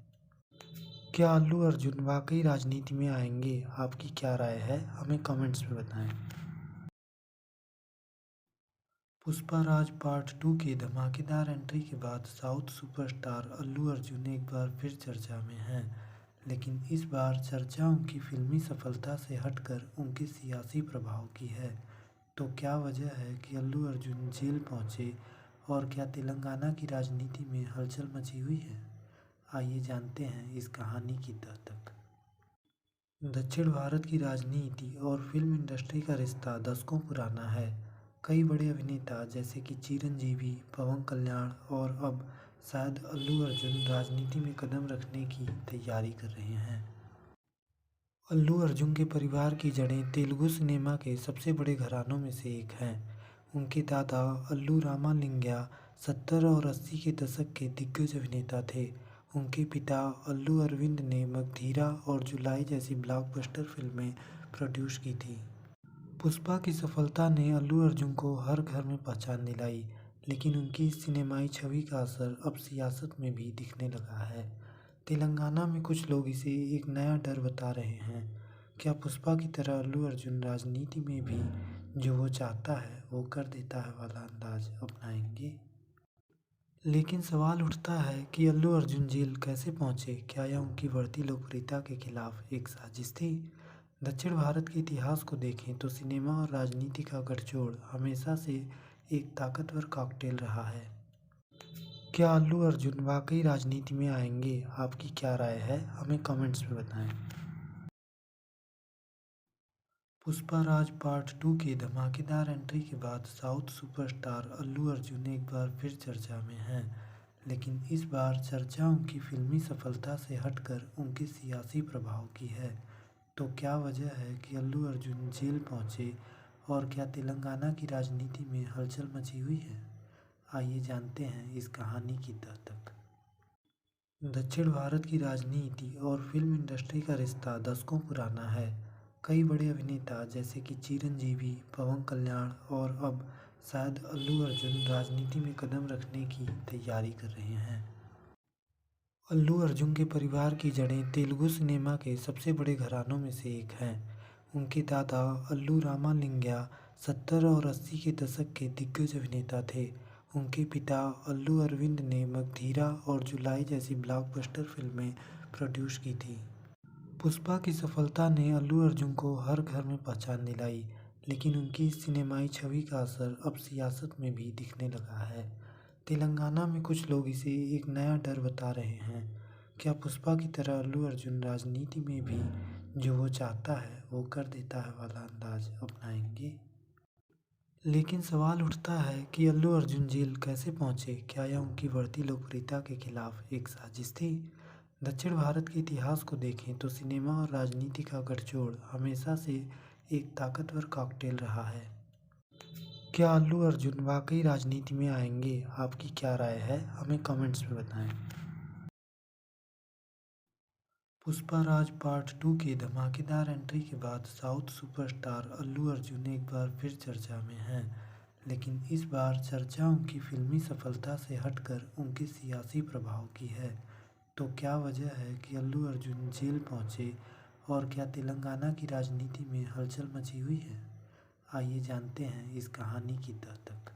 क्या अल्लू अर्जुन वाकई राजनीति में आएंगे? आपकी क्या राय है? हमें कमेंट्स में बताएं। पुष्पा राज पार्ट 2 की धमाकेदार एंट्री के बाद साउथ सुपरस्टार अल्लू अर्जुन एक बार फिर चर्चा में हैं। लेकिन इस बार चर्चा उनकी फिल्मी सफलता से हटकर उनके सियासी प्रभाव की है। तो क्या वजह है कि अल्लू अर्जुन जेल पहुंचे और क्या तेलंगाना की राजनीति में हलचल मची हुई है? आइए जानते हैं इस कहानी की तह तक। दक्षिण भारत की राजनीति और फिल्म इंडस्ट्री का रिश्ता दशकों पुराना है। कई बड़े अभिनेता जैसे कि चिरंजीवी, पवन कल्याण और अब शायद अल्लू अर्जुन राजनीति में कदम रखने की तैयारी कर रहे हैं। अल्लू अर्जुन के परिवार की जड़ें तेलुगु सिनेमा के सबसे बड़े घरानों में से एक हैं। उनके दादा अल्लू रामालिंगय्या 70 और 80 के दशक के दिग्गज अभिनेता थे। उनके पिता अल्लू अरविंद ने मगधीरा और जुलाई जैसी ब्लॉकबस्टर फिल्में प्रोड्यूस की थी। पुष्पा की सफलता ने अल्लू अर्जुन को हर घर में पहचान दिलाई, लेकिन उनकी इस सिनेमाई छवि का असर अब सियासत में भी दिखने लगा है। तेलंगाना में कुछ लोग इसे एक नया डर बता रहे हैं। क्या पुष्पा की तरह अल्लू अर्जुन राजनीति में भी जो वो चाहता है वो कर देता है वाला अंदाज अपनाएंगे? लेकिन सवाल उठता है कि अल्लू अर्जुन जेल कैसे पहुंचे? क्या यह उनकी बढ़ती लोकप्रियता के खिलाफ एक साजिश थी? दक्षिण भारत के इतिहास को देखें तो सिनेमा और राजनीति का गठजोड़ हमेशा से एक ताकतवर कॉकटेल रहा है। क्या अल्लू अर्जुन वाकई राजनीति में आएंगे? आपकी क्या राय है? हमें कमेंट्स में बताएं। पुष्पा राज पार्ट 2 की धमाकेदार एंट्री के बाद साउथ सुपरस्टार अल्लू अर्जुन एक बार फिर चर्चा में हैं, लेकिन इस बार चर्चा उनकी फिल्मी सफलता से हटकर उनके सियासी प्रभाव की है। तो क्या वजह है कि अल्लू अर्जुन जेल पहुंचे और क्या तेलंगाना की राजनीति में हलचल मची हुई है? आइए जानते हैं इस कहानी की तह तक। दक्षिण भारत की राजनीति और फिल्म इंडस्ट्री का रिश्ता दशकों पुराना है। कई बड़े अभिनेता जैसे कि चिरंजीवी, पवन कल्याण और अब शायद अल्लू अर्जुन राजनीति में कदम रखने की तैयारी कर रहे हैं। अल्लू अर्जुन के परिवार की जड़ें तेलुगु सिनेमा के सबसे बड़े घरानों में से एक हैं। उनके दादा अल्लू रामालिंगय्या 70 और 80 के दशक के दिग्गज अभिनेता थे। उनके पिता अल्लू अरविंद ने मगधीरा और जुलाई जैसी ब्लॉकबस्टर फिल्में प्रोड्यूस की थी। पुष्पा की सफलता ने अल्लू अर्जुन को हर घर में पहचान दिलाई, लेकिन उनकी इस सिनेमाई छवि का असर अब सियासत में भी दिखने लगा है। तेलंगाना में कुछ लोग इसे एक नया डर बता रहे हैं। क्या पुष्पा की तरह अल्लू अर्जुन राजनीति में भी जो वो चाहता है वो कर देता है वाला अंदाज अपनाएंगे? लेकिन सवाल उठता है कि अल्लू अर्जुन जेल कैसे पहुंचे? क्या यह उनकी बढ़ती लोकप्रियता के खिलाफ एक साजिश थी? दक्षिण भारत के इतिहास को देखें तो सिनेमा और राजनीति का गठजोड़ हमेशा से एक ताकतवर कॉकटेल रहा है। क्या अल्लू अर्जुन वाकई राजनीति में आएंगे? आपकी क्या राय है? हमें कमेंट्स में बताएं। पुष्पा राज पार्ट 2 की धमाकेदार एंट्री के बाद साउथ सुपरस्टार अल्लू अर्जुन एक बार फिर चर्चा में हैं, लेकिन इस बार चर्चा उनकी फिल्मी सफलता से हटकर उनके सियासी प्रभाव की है। तो क्या वजह है कि अल्लू अर्जुन जेल पहुंचे और क्या तेलंगाना की राजनीति में हलचल मची हुई है? आइए जानते हैं इस कहानी की तह तक।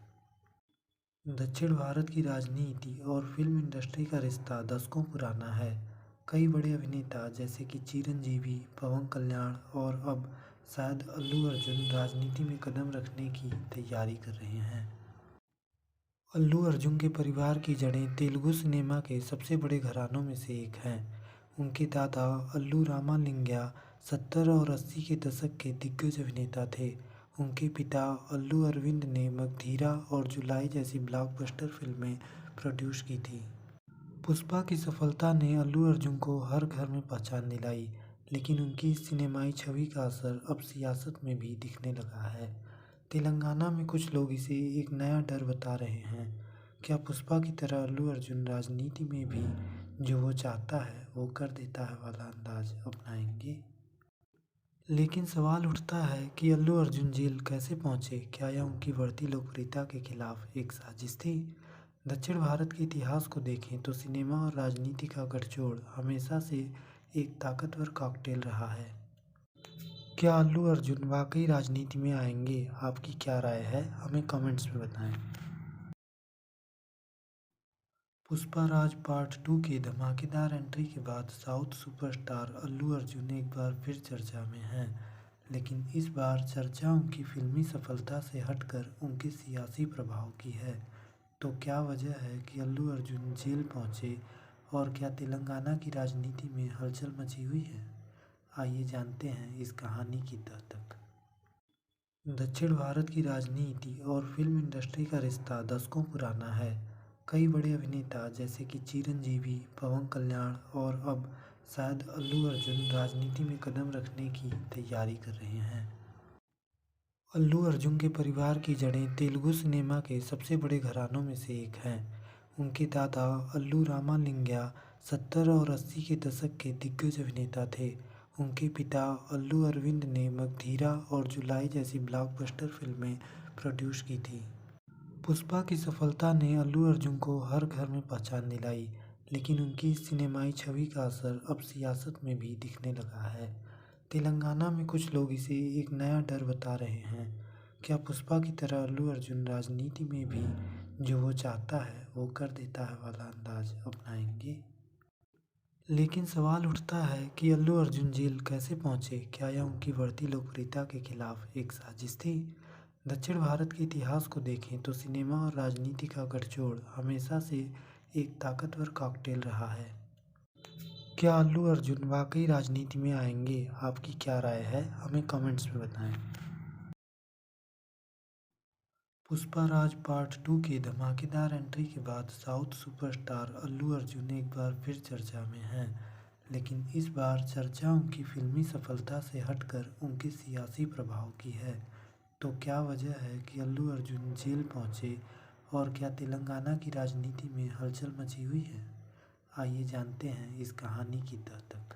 दक्षिण भारत की राजनीति और फिल्म इंडस्ट्री का रिश्ता दशकों पुराना है। कई बड़े अभिनेता जैसे कि चिरंजीवी, पवन कल्याण और अब शायद अल्लू अर्जुन राजनीति में कदम रखने की तैयारी कर रहे हैं। अल्लू अर्जुन के परिवार की जड़ें तेलुगु सिनेमा के सबसे बड़े घरानों में से एक हैं। उनके दादा अल्लू रामालिंगय्या 70 और 80 के दशक के दिग्गज अभिनेता थे। उनके पिता अल्लू अरविंद ने मगधीरा और जुलाई जैसी ब्लॉकबस्टर फिल्में प्रोड्यूस की थी। पुष्पा की सफलता ने अल्लू अर्जुन को हर घर में पहचान दिलाई, लेकिन उनकी इस सिनेमाई छवि का असर अब सियासत में भी दिखने लगा है। तेलंगाना में कुछ लोग इसे एक नया डर बता रहे हैं। क्या पुष्पा की तरह अल्लू अर्जुन राजनीति में भी जो वो चाहता है वो कर देता है वाला अंदाज अपनाएंगे? लेकिन सवाल उठता है कि अल्लू अर्जुन जेल कैसे पहुंचे? क्या यह उनकी बढ़ती लोकप्रियता के खिलाफ एक साजिश थी? दक्षिण भारत के इतिहास को देखें तो सिनेमा और राजनीति का गठजोड़ हमेशा से एक ताकतवर कॉकटेल रहा है। क्या अल्लू अर्जुन वाकई राजनीति में आएंगे? आपकी क्या राय है? हमें कमेंट्स में बताएं। पुष्पा राज पार्ट 2 की धमाकेदार एंट्री के बाद साउथ सुपरस्टार अल्लू अर्जुन एक बार फिर चर्चा में हैं, लेकिन इस बार चर्चा उनकी फिल्मी सफलता से हटकर उनके सियासी प्रभाव की है। तो क्या वजह है कि अल्लू अर्जुन जेल पहुंचे और क्या तेलंगाना की राजनीति में हलचल मची हुई है? आइए जानते हैं इस कहानी की तह तक। दक्षिण भारत की राजनीति और फिल्म इंडस्ट्री का रिश्ता दशकों पुराना है। कई बड़े अभिनेता जैसे कि चिरंजीवी, पवन कल्याण और अब शायद अल्लू अर्जुन राजनीति में कदम रखने की तैयारी कर रहे हैं। अल्लू अर्जुन के परिवार की जड़ें तेलुगु सिनेमा के सबसे बड़े घरानों में से एक हैं। उनके दादा अल्लू रामालिंगय्या 70 और 80 के दशक के दिग्गज अभिनेता थे। उनके पिता अल्लू अरविंद ने मगधीरा और जुलाई जैसी ब्लॉकबस्टर फिल्में प्रोड्यूस की थी। पुष्पा की सफलता ने अल्लू अर्जुन को हर घर में पहचान दिलाई, लेकिन उनकी इस सिनेमाई छवि का असर अब सियासत में भी दिखने लगा है। तेलंगाना में कुछ लोग इसे एक नया डर बता रहे हैं। क्या पुष्पा की तरह अल्लू अर्जुन राजनीति में भी जो वो चाहता है वो कर देता है वाला अंदाज अपनाएंगे? लेकिन सवाल उठता है कि अल्लू अर्जुन जेल कैसे पहुंचे? क्या यह उनकी बढ़ती लोकप्रियता के खिलाफ एक साजिश थी? दक्षिण भारत के इतिहास को देखें तो सिनेमा और राजनीति का गठजोड़ हमेशा से एक ताकतवर कॉकटेल रहा है। क्या अल्लू अर्जुन वाकई राजनीति में आएंगे? आपकी क्या राय है? हमें कमेंट्स में बताएं। पुष्पा राज पार्ट 2 की धमाकेदार एंट्री के बाद साउथ सुपरस्टार अल्लू अर्जुन एक बार फिर चर्चा में हैं। लेकिन इस बार चर्चा उनकी फिल्मी सफलता से हटकर उनके सियासी प्रभाव की है। तो क्या वजह है कि अल्लू अर्जुन जेल पहुंचे और क्या तेलंगाना की राजनीति में हलचल मची हुई है? आइए जानते हैं इस कहानी की तह तक।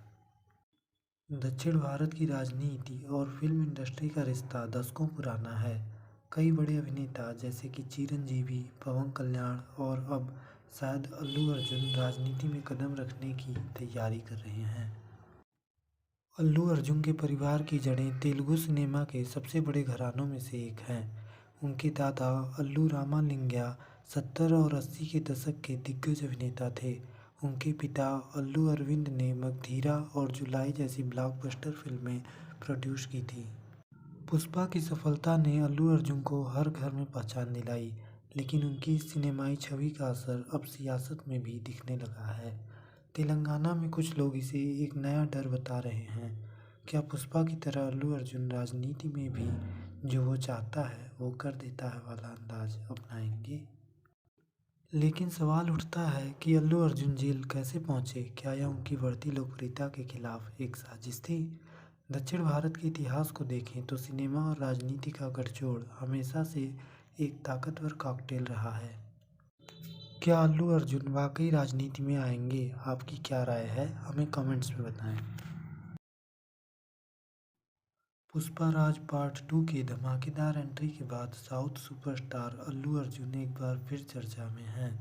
दक्षिण भारत की राजनीति और फिल्म इंडस्ट्री का रिश्ता दशकों पुराना है। कई बड़े अभिनेता जैसे कि चिरंजीवी, पवन कल्याण और अब शायद अल्लू अर्जुन राजनीति में कदम रखने की तैयारी कर रहे हैं। अल्लू अर्जुन के परिवार की जड़ें तेलुगु सिनेमा के सबसे बड़े घरानों में से एक हैं। उनके दादा अल्लू रामालिंगय्या 70 और 80 के दशक के दिग्गज अभिनेता थे। उनके पिता अल्लू अरविंद ने मगधीरा और जुलाई जैसी ब्लॉकबस्टर फिल्में प्रोड्यूस की थी। पुष्पा की सफलता ने अल्लू अर्जुन को हर घर में पहचान दिलाई, लेकिन उनकी इस सिनेमाई छवि का असर अब सियासत में भी दिखने लगा है। तेलंगाना में कुछ लोग इसे एक नया डर बता रहे हैं। क्या पुष्पा की तरह अल्लू अर्जुन राजनीति में भी जो वो चाहता है वो कर देता है वाला अंदाज अपनाएंगे? लेकिन सवाल उठता है कि अल्लू अर्जुन जेल कैसे पहुंचे? क्या यह उनकी बढ़ती लोकप्रियता के खिलाफ एक साजिश थी? दक्षिण भारत के इतिहास को देखें तो सिनेमा और राजनीति का गठजोड़ हमेशा से एक ताकतवर कॉकटेल रहा है। क्या अल्लू अर्जुन वाकई राजनीति में आएंगे? आपकी क्या राय है? हमें कमेंट्स में बताएं। पुष्पा राज पार्ट 2 की धमाकेदार एंट्री के बाद साउथ सुपरस्टार अल्लू अर्जुन एक बार फिर चर्चा में हैं।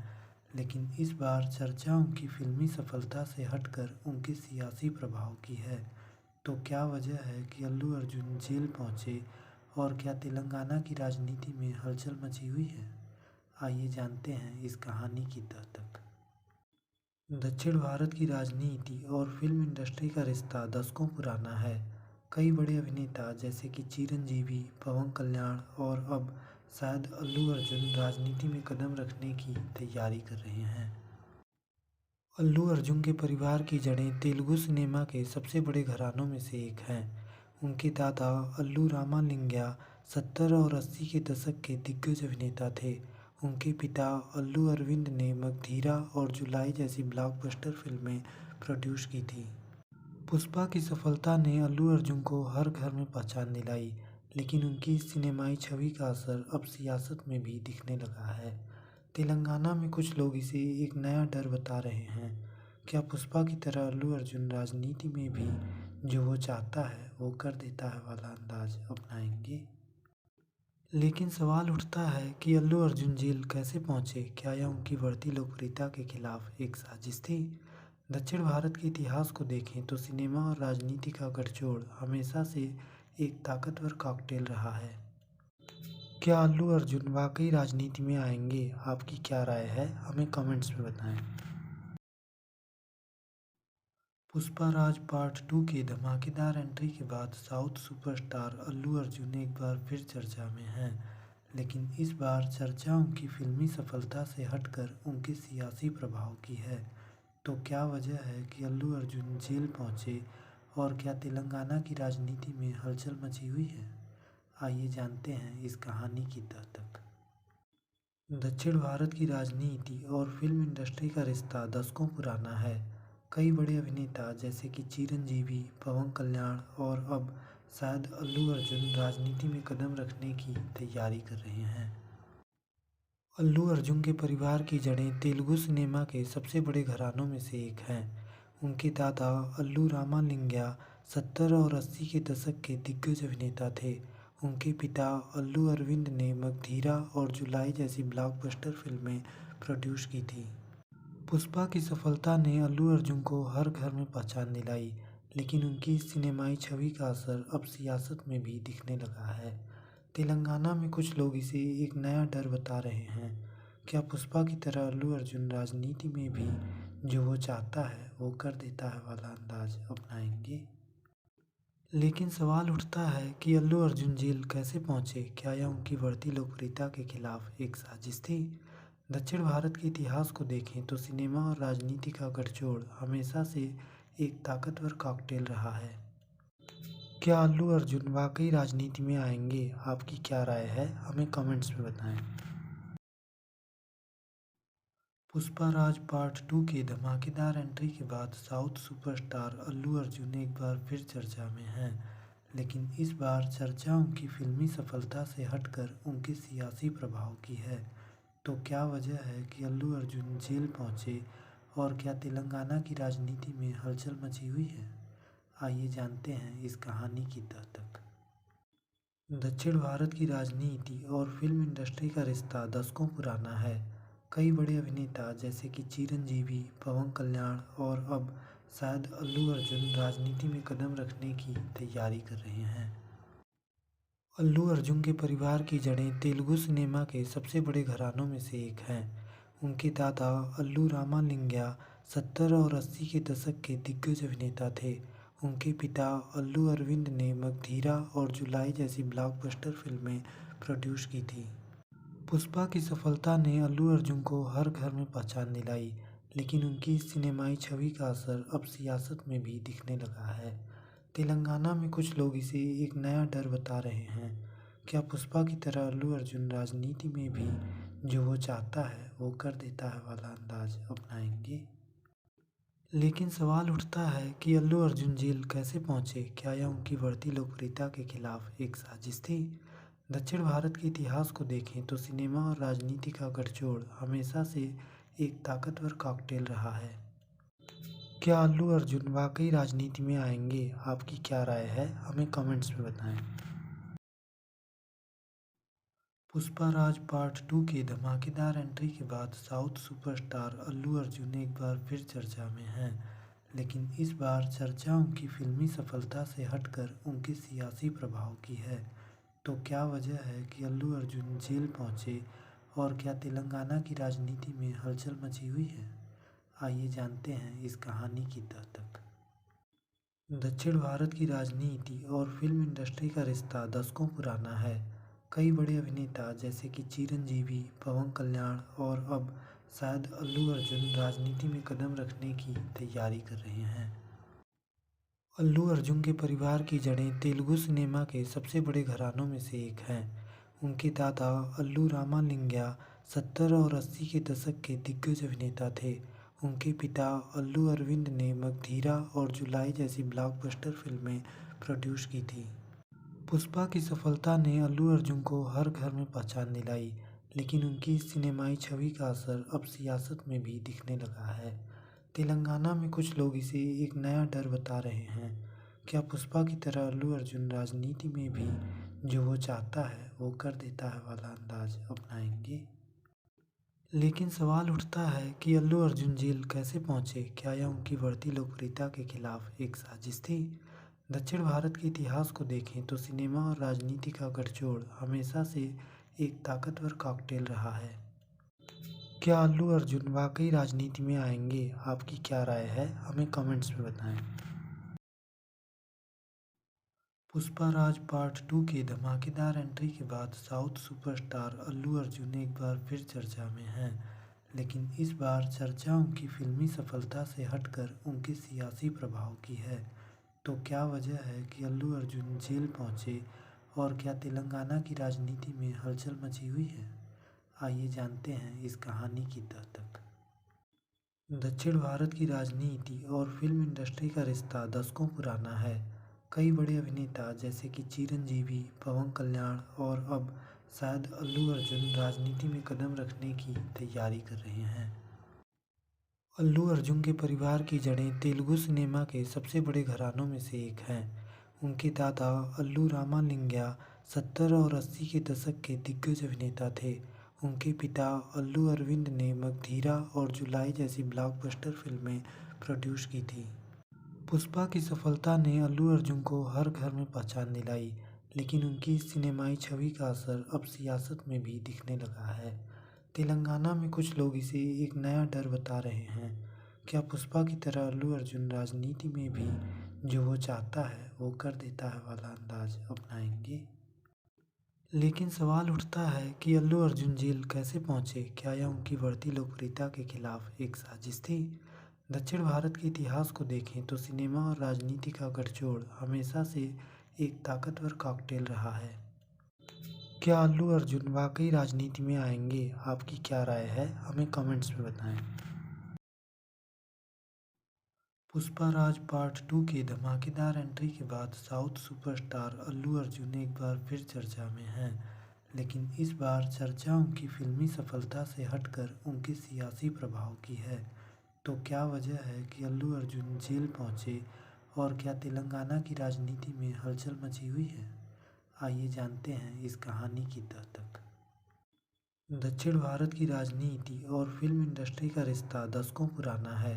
लेकिन इस बार चर्चा उनकी फिल्मी सफलता से हटकर उनके सियासी प्रभाव की है। तो क्या वजह है कि अल्लू अर्जुन जेल पहुंचे और क्या तेलंगाना की राजनीति में हलचल मची हुई है? आइए जानते हैं इस कहानी की तह तक। दक्षिण भारत की राजनीति और फिल्म इंडस्ट्री का रिश्ता दशकों पुराना है। कई बड़े अभिनेता जैसे कि चिरंजीवी, पवन कल्याण और अब शायद अल्लू अर्जुन राजनीति में कदम रखने की तैयारी कर रहे हैं। अल्लू अर्जुन के परिवार की जड़ें तेलुगु सिनेमा के सबसे बड़े घरानों में से एक हैं। उनके दादा अल्लू रामालिंगय्या 70 और 80 के दशक के दिग्गज अभिनेता थे। उनके पिता अल्लू अरविंद ने मगधीरा और जुलाई जैसी ब्लॉकबस्टर फिल्में प्रोड्यूस की थी। पुष्पा की सफलता ने अल्लू अर्जुन को हर घर में पहचान दिलाई, लेकिन उनकी इस सिनेमाई छवि का असर अब सियासत में भी दिखने लगा है। तेलंगाना में कुछ लोग इसे एक नया डर बता रहे हैं। क्या पुष्पा की तरह अल्लू अर्जुन राजनीति में भी जो वो चाहता है वो कर देता है वाला अंदाज अपनाएंगे? लेकिन सवाल उठता है कि अल्लू अर्जुन जेल कैसे पहुंचे? क्या यह उनकी बढ़ती लोकप्रियता के खिलाफ एक साजिश थी? दक्षिण भारत के इतिहास को देखें तो सिनेमा और राजनीति का गठजोड़ हमेशा से एक ताकतवर कॉकटेल रहा है। क्या अल्लू अर्जुन वाकई राजनीति में आएंगे? आपकी क्या राय है? हमें कमेंट्स में बताएं। पुष्पा राज पार्ट 2 की धमाकेदार एंट्री के बाद साउथ सुपरस्टार अल्लू अर्जुन एक बार फिर चर्चा में हैं। लेकिन इस बार चर्चा उनकी फिल्मी सफलता से हटकर उनके सियासी प्रभाव की है। तो क्या वजह है कि अल्लू अर्जुन जेल पहुंचे और क्या तेलंगाना की राजनीति में हलचल मची हुई है? आइए जानते हैं इस कहानी की तह तक। दक्षिण भारत की राजनीति और फिल्म इंडस्ट्री का रिश्ता दशकों पुराना है। कई बड़े अभिनेता जैसे कि चिरंजीवी, पवन कल्याण और अब शायद अल्लू अर्जुन राजनीति में कदम रखने की तैयारी कर रहे हैं। अल्लू अर्जुन के परिवार की जड़ें तेलुगु सिनेमा के सबसे बड़े घरानों में से एक हैं। उनके दादा अल्लू रामालिंगय्या 70 और 80 के दशक के दिग्गज अभिनेता थे। उनके पिता अल्लू अरविंद ने मगधीरा और जुलाई जैसी ब्लॉकबस्टर फिल्में प्रोड्यूस की थी। पुष्पा की सफलता ने अल्लू अर्जुन को हर घर में पहचान दिलाई, लेकिन उनकी इस सिनेमाई छवि का असर अब सियासत में भी दिखने लगा है। तेलंगाना में कुछ लोग इसे एक नया डर बता रहे हैं। क्या पुष्पा की तरह अल्लू अर्जुन राजनीति में भी जो वो चाहता है वो कर देता है वाला अंदाज अपनाएंगे? लेकिन सवाल उठता है कि अल्लू अर्जुन जेल कैसे पहुंचे? क्या यह उनकी बढ़ती लोकप्रियता के खिलाफ एक साजिश थी? दक्षिण भारत के इतिहास को देखें तो सिनेमा और राजनीति का गठजोड़ हमेशा से एक ताकतवर कॉकटेल रहा है। क्या अल्लू अर्जुन वाकई राजनीति में आएंगे? आपकी क्या राय है? हमें कमेंट्स में बताएं। पुष्पा राज पार्ट 2 की धमाकेदार एंट्री के बाद साउथ सुपरस्टार अल्लू अर्जुन एक बार फिर चर्चा में हैं। लेकिन इस बार चर्चा उनकी फिल्मी सफलता से हटकर उनके सियासी प्रभाव की है। तो क्या वजह है कि अल्लू अर्जुन जेल पहुंचे और क्या तेलंगाना की राजनीति में हलचल मची हुई है? आइए जानते हैं इस कहानी की तह तक। दक्षिण भारत की राजनीति और फिल्म इंडस्ट्री का रिश्ता दशकों पुराना है। कई बड़े अभिनेता जैसे कि चिरंजीवी, पवन कल्याण और अब शायद अल्लू अर्जुन राजनीति में कदम रखने की तैयारी कर रहे हैं। अल्लू अर्जुन के परिवार की जड़ें तेलुगु सिनेमा के सबसे बड़े घरानों में से एक हैं। उनके दादा अल्लू रामालिंगय्या 70 और 80 के दशक के दिग्गज अभिनेता थे। उनके पिता अल्लू अरविंद ने मगधीरा और जुलाई जैसी ब्लॉकबस्टर फिल्में प्रोड्यूस की थी। पुष्पा की सफलता ने अल्लू अर्जुन को हर घर में पहचान दिलाई, लेकिन उनकी इस सिनेमाई छवि का असर अब सियासत में भी दिखने लगा है। तेलंगाना में कुछ लोग इसे एक नया डर बता रहे हैं। क्या पुष्पा की तरह अल्लू अर्जुन राजनीति में भी जो वो चाहता है वो कर देता है वाला अंदाज अपनाएंगे? लेकिन सवाल उठता है कि अल्लू अर्जुन जेल कैसे पहुंचे? क्या यह उनकी बढ़ती लोकप्रियता के खिलाफ एक साजिश थी? दक्षिण भारत के इतिहास को देखें तो सिनेमा और राजनीति का गठजोड़ हमेशा से एक ताकतवर कॉकटेल रहा है। क्या अल्लू अर्जुन वाकई राजनीति में आएंगे? आपकी क्या राय है? हमें कमेंट्स में बताएं। पुष्पा राज पार्ट 2 की धमाकेदार एंट्री के बाद साउथ सुपरस्टार अल्लू अर्जुन एक बार फिर चर्चा में हैं। लेकिन इस बार चर्चा उनकी फिल्मी सफलता से हटकर उनके सियासी प्रभाव की है। तो क्या वजह है कि अल्लू अर्जुन जेल पहुंचे और क्या तेलंगाना की राजनीति में हलचल मची हुई है? आइए जानते हैं इस कहानी की तह तक। दक्षिण भारत की राजनीति और फिल्म इंडस्ट्री का रिश्ता दशकों पुराना है। कई बड़े अभिनेता जैसे कि चिरंजीवी, पवन कल्याण और अब शायद अल्लू अर्जुन राजनीति में कदम रखने की तैयारी कर रहे हैं। अल्लू अर्जुन के परिवार की जड़ें तेलुगु सिनेमा के सबसे बड़े घरानों में से एक हैं। उनके दादा अल्लू रामालिंगय्या 70 और 80 के दशक के दिग्गज अभिनेता थे। उनके पिता अल्लू अरविंद ने मगधीरा और जुलाई जैसी ब्लॉकबस्टर फिल्में प्रोड्यूस की थी। पुष्पा की सफलता ने अल्लू अर्जुन को हर घर में पहचान दिलाई, लेकिन उनकी इस सिनेमाई छवि का असर अब सियासत में भी दिखने लगा है। तेलंगाना में कुछ लोग इसे एक नया डर बता रहे हैं। क्या पुष्पा की तरह अल्लू अर्जुन राजनीति में भी जो वो चाहता है वो कर देता है वाला अंदाज अपनाएंगे? लेकिन सवाल उठता है कि अल्लू अर्जुन जेल कैसे पहुंचे? क्या यह उनकी बढ़ती लोकप्रियता के खिलाफ एक साजिश थी? दक्षिण भारत के इतिहास को देखें तो सिनेमा और राजनीति का गठजोड़ हमेशा से एक ताकतवर कॉकटेल रहा है। क्या अल्लू अर्जुन वाकई राजनीति में आएंगे? आपकी क्या राय है? हमें कमेंट्स में बताएं। पुष्पा राज पार्ट 2 की धमाकेदार एंट्री के बाद साउथ सुपरस्टार अल्लू अर्जुन एक बार फिर चर्चा में हैं। लेकिन इस बार चर्चा उनकी फिल्मी सफलता से हटकर उनके सियासी प्रभाव की है। तो क्या वजह है कि अल्लू अर्जुन जेल पहुंचे और क्या तेलंगाना की राजनीति में हलचल मची हुई है? आइए जानते हैं इस कहानी की तह तक। दक्षिण भारत की राजनीति और फिल्म इंडस्ट्री का रिश्ता दशकों पुराना है। कई बड़े अभिनेता जैसे कि चिरंजीवी, पवन कल्याण और अब शायद अल्लू अर्जुन राजनीति में कदम रखने की तैयारी कर रहे हैं। अल्लू अर्जुन के परिवार की जड़ें तेलुगु सिनेमा के सबसे बड़े घरानों में से एक हैं। उनके दादा अल्लू रामालिंगय्या 70 और 80 के दशक के दिग्गज अभिनेता थे। उनके पिता अल्लू अरविंद ने मगधीरा और जुलाई जैसी ब्लॉकबस्टर फिल्में प्रोड्यूस की थी। पुष्पा की सफलता ने अल्लू अर्जुन को हर घर में पहचान दिलाई, लेकिन उनकी इस सिनेमाई छवि का असर अब सियासत में भी दिखने लगा है। तेलंगाना में कुछ लोग इसे एक नया डर बता रहे हैं। क्या पुष्पा की तरह अल्लू अर्जुन राजनीति में भी जो वो चाहता है वो कर देता है वाला अंदाज अपनाएंगे? लेकिन सवाल उठता है कि अल्लू अर्जुन जेल कैसे पहुंचे? क्या यह उनकी बढ़ती लोकप्रियता के खिलाफ एक साजिश थी? दक्षिण भारत के इतिहास को देखें तो सिनेमा और राजनीति का गठजोड़ हमेशा से एक ताकतवर कॉकटेल रहा है। क्या अल्लू अर्जुन वाकई राजनीति में आएंगे? आपकी क्या राय है? हमें कमेंट्स में बताएं। पुष्पा राज पार्ट 2 की धमाकेदार एंट्री के बाद साउथ सुपरस्टार अल्लू अर्जुन एक बार फिर चर्चा में हैं, लेकिन इस बार चर्चा उनकी फिल्मी सफलता से हटकर उनके सियासी प्रभाव की है। तो क्या वजह है कि अल्लू अर्जुन जेल पहुंचे और क्या तेलंगाना की राजनीति में हलचल मची हुई है? आइए जानते हैं इस कहानी की तह तक। दक्षिण भारत की राजनीति और फिल्म इंडस्ट्री का रिश्ता दशकों पुराना है।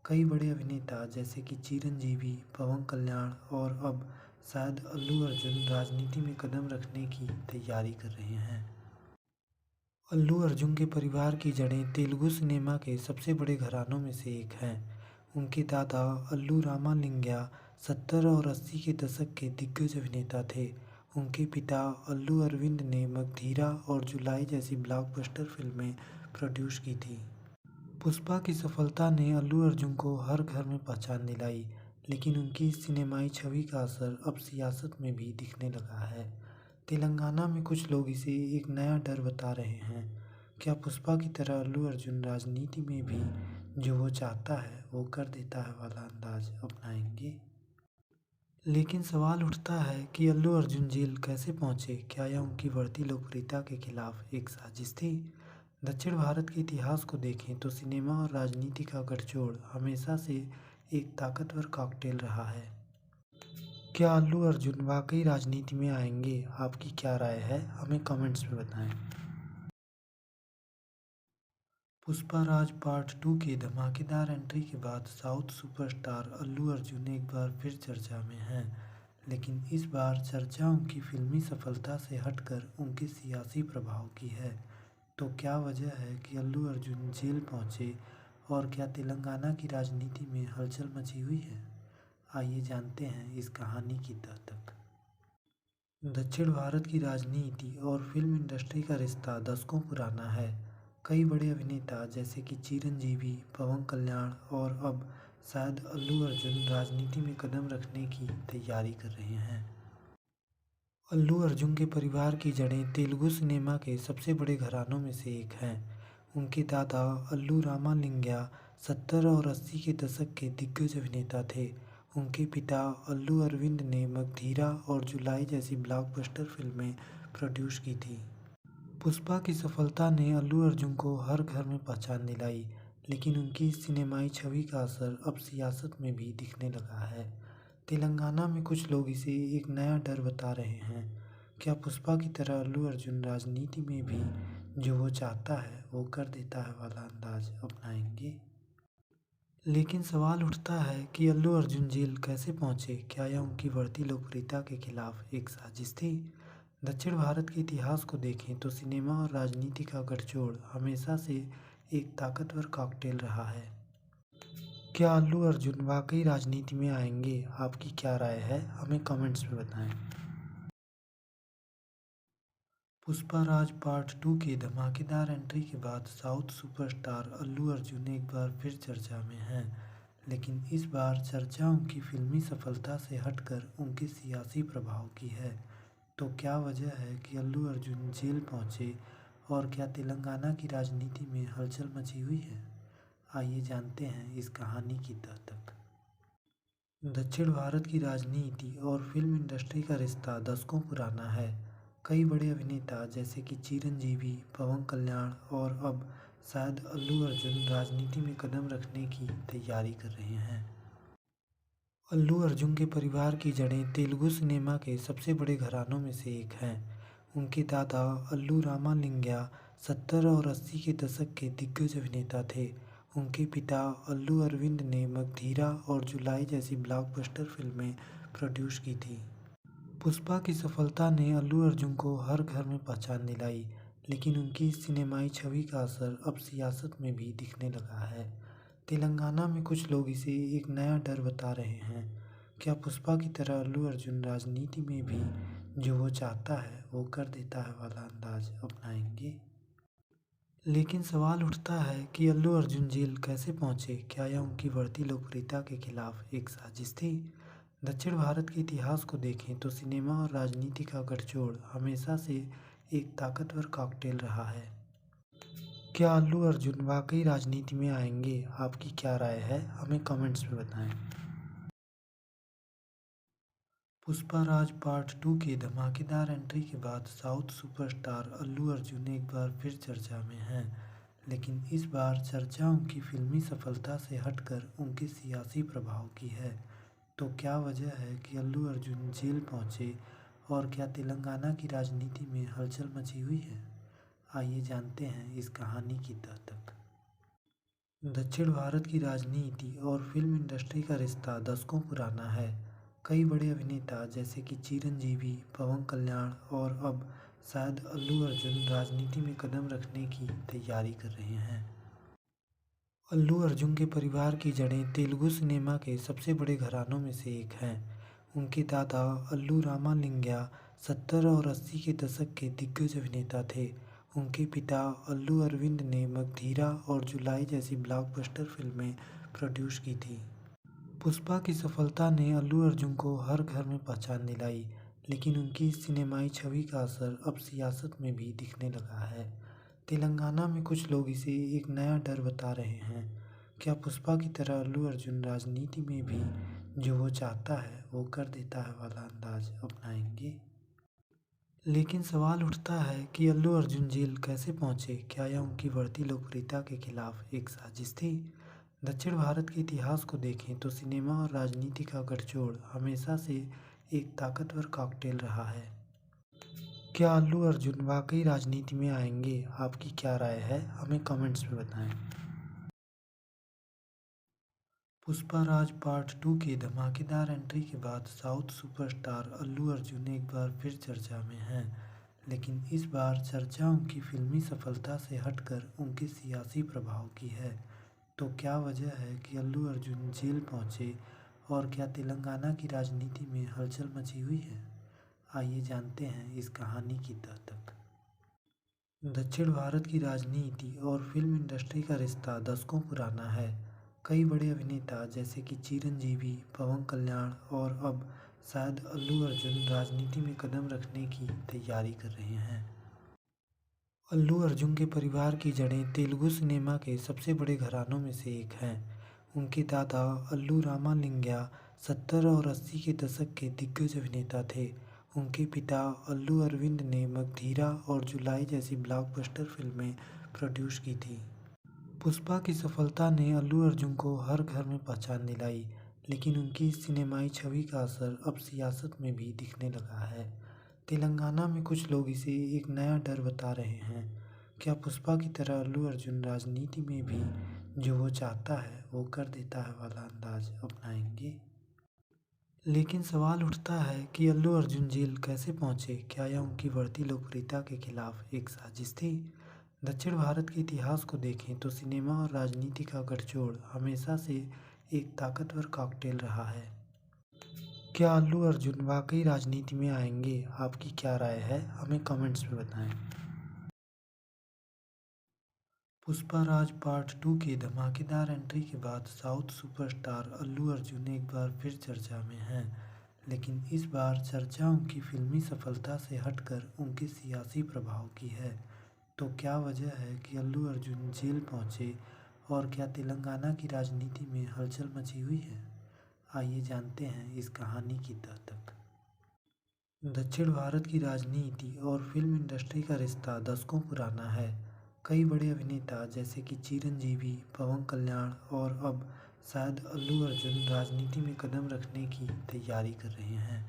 कई बड़े अभिनेता जैसे कि चिरंजीवी, पवन कल्याण और अब शायद अल्लू अर्जुन राजनीति में कदम रखने की तैयारी कर रहे हैं। अल्लू अर्जुन के परिवार की जड़ें तेलुगु सिनेमा के सबसे बड़े घरानों में से एक हैं। उनके दादा अल्लू रामालिंगय्या 70 और 80 के दशक के दिग्गज अभिनेता थे। उनके पिता अल्लू अरविंद ने मगधीरा और जुलाई जैसी ब्लॉकबस्टर फिल्में प्रोड्यूस की थी। पुष्पा की सफलता ने अल्लू अर्जुन को हर घर में पहचान दिलाई, लेकिन उनकी इस सिनेमाई छवि का असर अब सियासत में भी दिखने लगा है। तेलंगाना में कुछ लोग इसे एक नया डर बता रहे हैं। क्या पुष्पा की तरह अल्लू अर्जुन राजनीति में भी जो वो चाहता है वो कर देता है वाला अंदाज अपनाएंगे? लेकिन सवाल उठता है कि अल्लू अर्जुन जेल कैसे पहुंचे? क्या यह उनकी बढ़ती लोकप्रियता के खिलाफ एक साजिश थी? दक्षिण भारत के इतिहास को देखें तो सिनेमा और राजनीति का गठजोड़ हमेशा से एक ताकतवर कॉकटेल रहा है। क्या अल्लू अर्जुन वाकई राजनीति में आएंगे? आपकी क्या राय है? हमें कमेंट्स में बताएं। पुष्पा राज पार्ट 2 की धमाकेदार एंट्री के बाद साउथ सुपरस्टार अल्लू अर्जुन एक बार फिर चर्चा में हैं, लेकिन इस बार चर्चा उनकी फिल्मी सफलता से हटकर उनके सियासी प्रभाव की है। तो क्या वजह है कि अल्लू अर्जुन जेल पहुंचे और क्या तेलंगाना की राजनीति में हलचल मची हुई है? आइए जानते हैं इस कहानी की तह तक। दक्षिण भारत की राजनीति और फिल्म इंडस्ट्री का रिश्ता दशकों पुराना है। कई बड़े अभिनेता जैसे कि चिरंजीवी, पवन कल्याण और अब शायद अल्लू अर्जुन राजनीति में कदम रखने की तैयारी कर रहे हैं। अल्लू अर्जुन के परिवार की जड़ें तेलुगु सिनेमा के सबसे बड़े घरानों में से एक हैं। उनके दादा अल्लू रामालिंगय्या 70 और 80 के दशक के दिग्गज अभिनेता थे। उनके पिता अल्लू अरविंद ने मगधीरा और जुलाई जैसी ब्लॉकबस्टर फिल्में प्रोड्यूस की थी। पुष्पा की सफलता ने अल्लू अर्जुन को हर घर में पहचान दिलाई, लेकिन उनकी इस सिनेमाई छवि का असर अब सियासत में भी दिखने लगा है। तेलंगाना में कुछ लोग इसे एक नया डर बता रहे हैं। क्या पुष्पा की तरह अल्लू अर्जुन राजनीति में भी जो वो चाहता है वो कर देता है वाला अंदाज अपनाएंगे? लेकिन सवाल उठता है कि अल्लू अर्जुन जेल कैसे पहुंचे? क्या यह उनकी बढ़ती लोकप्रियता के खिलाफ एक साजिश थी? दक्षिण भारत के इतिहास को देखें तो सिनेमा और राजनीति का गठजोड़ हमेशा से एक ताकतवर कॉकटेल रहा है। क्या अल्लू अर्जुन वाकई राजनीति में आएंगे? आपकी क्या राय है? हमें कमेंट्स में बताएं। पुष्पा राज पार्ट 2 की धमाकेदार एंट्री के बाद साउथ सुपरस्टार अल्लू अर्जुन एक बार फिर चर्चा में हैं, लेकिन इस बार चर्चा उनकी फिल्मी सफलता से हटकर उनके सियासी प्रभाव की है। तो क्या वजह है कि अल्लू अर्जुन जेल पहुंचे और क्या तेलंगाना की राजनीति में हलचल मची हुई है? आइए जानते हैं इस कहानी की तह तक। दक्षिण भारत की राजनीति और फिल्म इंडस्ट्री का रिश्ता दशकों पुराना है। कई बड़े अभिनेता जैसे कि चिरंजीवी, पवन कल्याण और अब शायद अल्लू अर्जुन राजनीति में कदम रखने की तैयारी कर रहे हैं। अल्लू अर्जुन के परिवार की जड़ें तेलुगु सिनेमा के सबसे बड़े घरानों में से एक हैं। उनके दादा अल्लू रामालिंगय्या 70 और 80 के दशक के दिग्गज अभिनेता थे। उनके पिता अल्लू अरविंद ने मगधीरा और जुलाई जैसी ब्लॉकबस्टर फिल्में प्रोड्यूस की थी। पुष्पा की सफलता ने अल्लू अर्जुन को हर घर में पहचान दिलाई, लेकिन उनकी इस सिनेमाई छवि का असर अब सियासत में भी दिखने लगा है। तेलंगाना में कुछ लोग इसे एक नया डर बता रहे हैं। क्या पुष्पा की तरह अल्लू अर्जुन राजनीति में भी जो वो चाहता है वो कर देता है वाला अंदाज अपनाएंगे? लेकिन सवाल उठता है कि अल्लू अर्जुन जेल कैसे पहुंचे? क्या यह उनकी बढ़ती लोकप्रियता के खिलाफ एक साजिश थी? दक्षिण भारत के इतिहास को देखें तो सिनेमा और राजनीति का गठजोड़ हमेशा से एक ताकतवर कॉकटेल रहा है। क्या अल्लू अर्जुन वाकई राजनीति में आएंगे? आपकी क्या राय है? हमें कमेंट्स में बताएं। पुष्पा राज पार्ट 2 की धमाकेदार एंट्री के बाद साउथ सुपरस्टार अल्लू अर्जुन एक बार फिर चर्चा में हैं, लेकिन इस बार चर्चा उनकी फिल्मी सफलता से हटकर उनके सियासी प्रभाव की है। तो क्या वजह है कि अल्लू अर्जुन जेल पहुंचे और क्या तेलंगाना की राजनीति में हलचल मची हुई है? आइए जानते हैं इस कहानी की तह तक। दक्षिण भारत की राजनीति और फिल्म इंडस्ट्री का रिश्ता दशकों पुराना है। कई बड़े अभिनेता जैसे कि चिरंजीवी, पवन कल्याण और अब शायद अल्लू अर्जुन राजनीति में कदम रखने की तैयारी कर रहे हैं। अल्लू अर्जुन के परिवार की जड़ें तेलुगु सिनेमा के सबसे बड़े घरानों में से एक हैं। उनके दादा अल्लू रामालिंगय्या 70 और 80 के दशक के दिग्गज अभिनेता थे। उनके पिता अल्लू अरविंद ने मगधीरा और जुलाई जैसी ब्लॉकबस्टर फिल्में प्रोड्यूस की थी। पुष्पा की सफलता ने अल्लू अर्जुन को हर घर में पहचान दिलाई, लेकिन उनकी इस सिनेमाई छवि का असर अब सियासत में भी दिखने लगा है। तेलंगाना में कुछ लोग इसे एक नया डर बता रहे हैं। क्या पुष्पा की तरह अल्लू अर्जुन राजनीति में भी जो वो चाहता है वो कर देता है वाला अंदाज अपनाएंगे? लेकिन सवाल उठता है कि अल्लू अर्जुन जेल कैसे पहुंचे? क्या यह उनकी बढ़ती लोकप्रियता के खिलाफ एक साजिश थी? दक्षिण भारत के इतिहास को देखें तो सिनेमा और राजनीति का गठजोड़ हमेशा से एक ताकतवर कॉकटेल रहा है। क्या अल्लू अर्जुन वाकई राजनीति में आएंगे? आपकी क्या राय है? हमें कमेंट्स में बताएं। पुष्पा राज पार्ट 2 की धमाकेदार एंट्री के बाद साउथ सुपरस्टार अल्लू अर्जुन एक बार फिर चर्चा में हैं, लेकिन इस बार चर्चा उनकी फिल्मी सफलता से हटकर उनके सियासी प्रभाव की है। तो क्या वजह है कि अल्लू अर्जुन जेल पहुंचे और क्या तेलंगाना की राजनीति में हलचल मची हुई है? आइए जानते हैं इस कहानी की तह तक। दक्षिण भारत की राजनीति और फिल्म इंडस्ट्री का रिश्ता दशकों पुराना है। कई बड़े अभिनेता जैसे कि चिरंजीवी, पवन कल्याण और अब शायद अल्लू अर्जुन राजनीति में कदम रखने की तैयारी कर रहे हैं। अल्लू अर्जुन के परिवार की जड़ें तेलुगु सिनेमा के सबसे बड़े घरानों में से एक हैं। उनके दादा अल्लू रामालिंगय्या 70 और 80 के दशक के दिग्गज अभिनेता थे। उनके पिता अल्लू अरविंद ने मगधीरा और जुलाई जैसी ब्लॉकबस्टर फिल्में प्रोड्यूस की थी। पुष्पा की सफलता ने अल्लू अर्जुन को हर घर में पहचान दिलाई, लेकिन उनकी इस सिनेमाई छवि का असर अब सियासत में भी दिखने लगा है। तेलंगाना में कुछ लोग इसे एक नया डर बता रहे हैं। क्या पुष्पा की तरह अल्लू अर्जुन राजनीति में भी जो वो चाहता है वो कर देता है वाला अंदाज अपनाएंगे? लेकिन सवाल उठता है कि अल्लू अर्जुन जेल कैसे पहुंचे? क्या यह उनकी बढ़ती लोकप्रियता के खिलाफ एक साजिश थी? दक्षिण भारत के इतिहास को देखें तो सिनेमा और राजनीति का गठजोड़ हमेशा से एक ताकतवर कॉकटेल रहा है। क्या अल्लू अर्जुन वाकई राजनीति में आएंगे? आपकी क्या राय है? हमें कमेंट्स में बताएं। पुष्पा राज पार्ट 2 की धमाकेदार एंट्री के बाद साउथ सुपरस्टार अल्लू अर्जुन एक बार फिर चर्चा में हैं, लेकिन इस बार चर्चा उनकी फिल्मी सफलता से हटकर उनके सियासी प्रभाव की है। तो क्या वजह है कि अल्लू अर्जुन जेल पहुंचे और क्या तेलंगाना की राजनीति में हलचल मची हुई है? आइए जानते हैं इस कहानी की तह तक। दक्षिण भारत की राजनीति और फिल्म इंडस्ट्री का रिश्ता दशकों पुराना है। कई बड़े अभिनेता जैसे कि चिरंजीवी, पवन कल्याण और अब शायद अल्लू अर्जुन राजनीति में कदम रखने की तैयारी कर रहे हैं।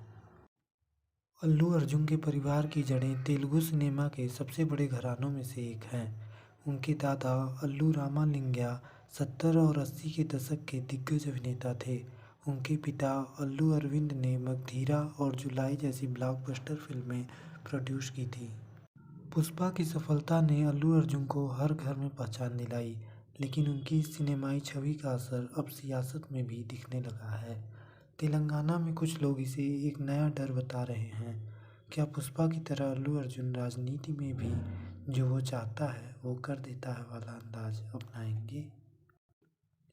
अल्लू अर्जुन के परिवार की जड़ें तेलुगु सिनेमा के सबसे बड़े घरानों में से एक हैं। उनके दादा अल्लू रामालिंगय्या 70 और 80 के दशक के दिग्गज अभिनेता थे। उनके पिता अल्लू अरविंद ने मगधीरा और जुलाई जैसी ब्लॉकबस्टर फिल्में प्रोड्यूस की थी। पुष्पा की सफलता ने अल्लू अर्जुन को हर घर में पहचान दिलाई, लेकिन उनकी इस सिनेमाई छवि का असर अब सियासत में भी दिखने लगा है। तेलंगाना में कुछ लोग इसे एक नया डर बता रहे हैं। क्या पुष्पा की तरह अल्लू अर्जुन राजनीति में भी जो वो चाहता है वो कर देता है वाला अंदाज अपनाएंगे?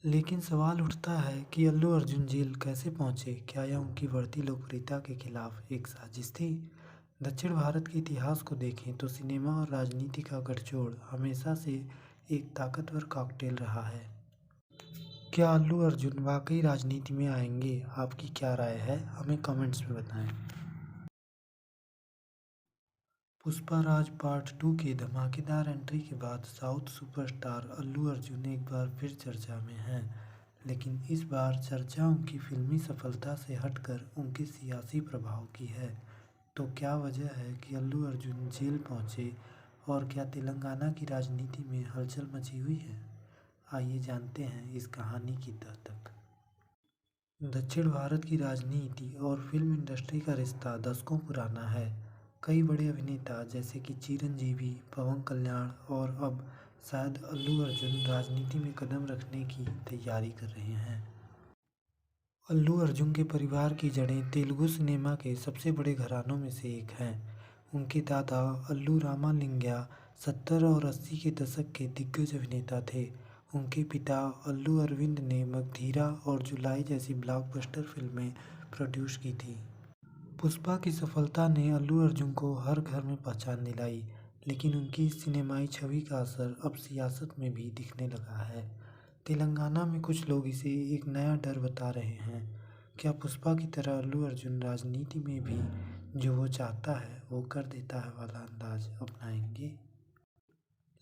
लेकिन सवाल उठता है कि अल्लू अर्जुन जेल कैसे पहुंचे? क्या यह उनकी बढ़ती लोकप्रियता के खिलाफ एक साजिश थी? दक्षिण भारत के इतिहास को देखें तो सिनेमा और राजनीति का गठजोड़ हमेशा से एक ताकतवर कॉकटेल रहा है। क्या अल्लू अर्जुन वाकई राजनीति में आएंगे? आपकी क्या राय है? हमें कमेंट्स में बताएं। पुष्पा राज पार्ट 2 की धमाकेदार एंट्री के बाद साउथ सुपरस्टार अल्लू अर्जुन एक बार फिर चर्चा में हैं, लेकिन इस बार चर्चा उनकी फिल्मी सफलता से हटकर उनके सियासी प्रभाव की है। तो क्या वजह है कि अल्लू अर्जुन जेल पहुंचे और क्या तेलंगाना की राजनीति में हलचल मची हुई है? आइए जानते हैं इस कहानी की तह तक। दक्षिण भारत की राजनीति और फिल्म इंडस्ट्री का रिश्ता दशकों पुराना है। कई बड़े अभिनेता जैसे कि चिरंजीवी, पवन कल्याण और अब शायद अल्लू अर्जुन राजनीति में कदम रखने की तैयारी कर रहे हैं। अल्लू अर्जुन के परिवार की जड़ें तेलुगु सिनेमा के सबसे बड़े घरानों में से एक हैं। उनके दादा अल्लू रामालिंगय्या 70 और 80 के दशक के दिग्गज अभिनेता थे। उनके पिता अल्लू अरविंद ने मगधीरा और जुलाई जैसी ब्लॉकबस्टर फिल्में प्रोड्यूस की थी। पुष्पा की सफलता ने अल्लू अर्जुन को हर घर में पहचान दिलाई, लेकिन उनकी इस सिनेमाई छवि का असर अब सियासत में भी दिखने लगा है। तेलंगाना में कुछ लोग इसे एक नया डर बता रहे हैं। क्या पुष्पा की तरह अल्लू अर्जुन राजनीति में भी जो वो चाहता है वो कर देता है वाला अंदाज अपनाएंगे?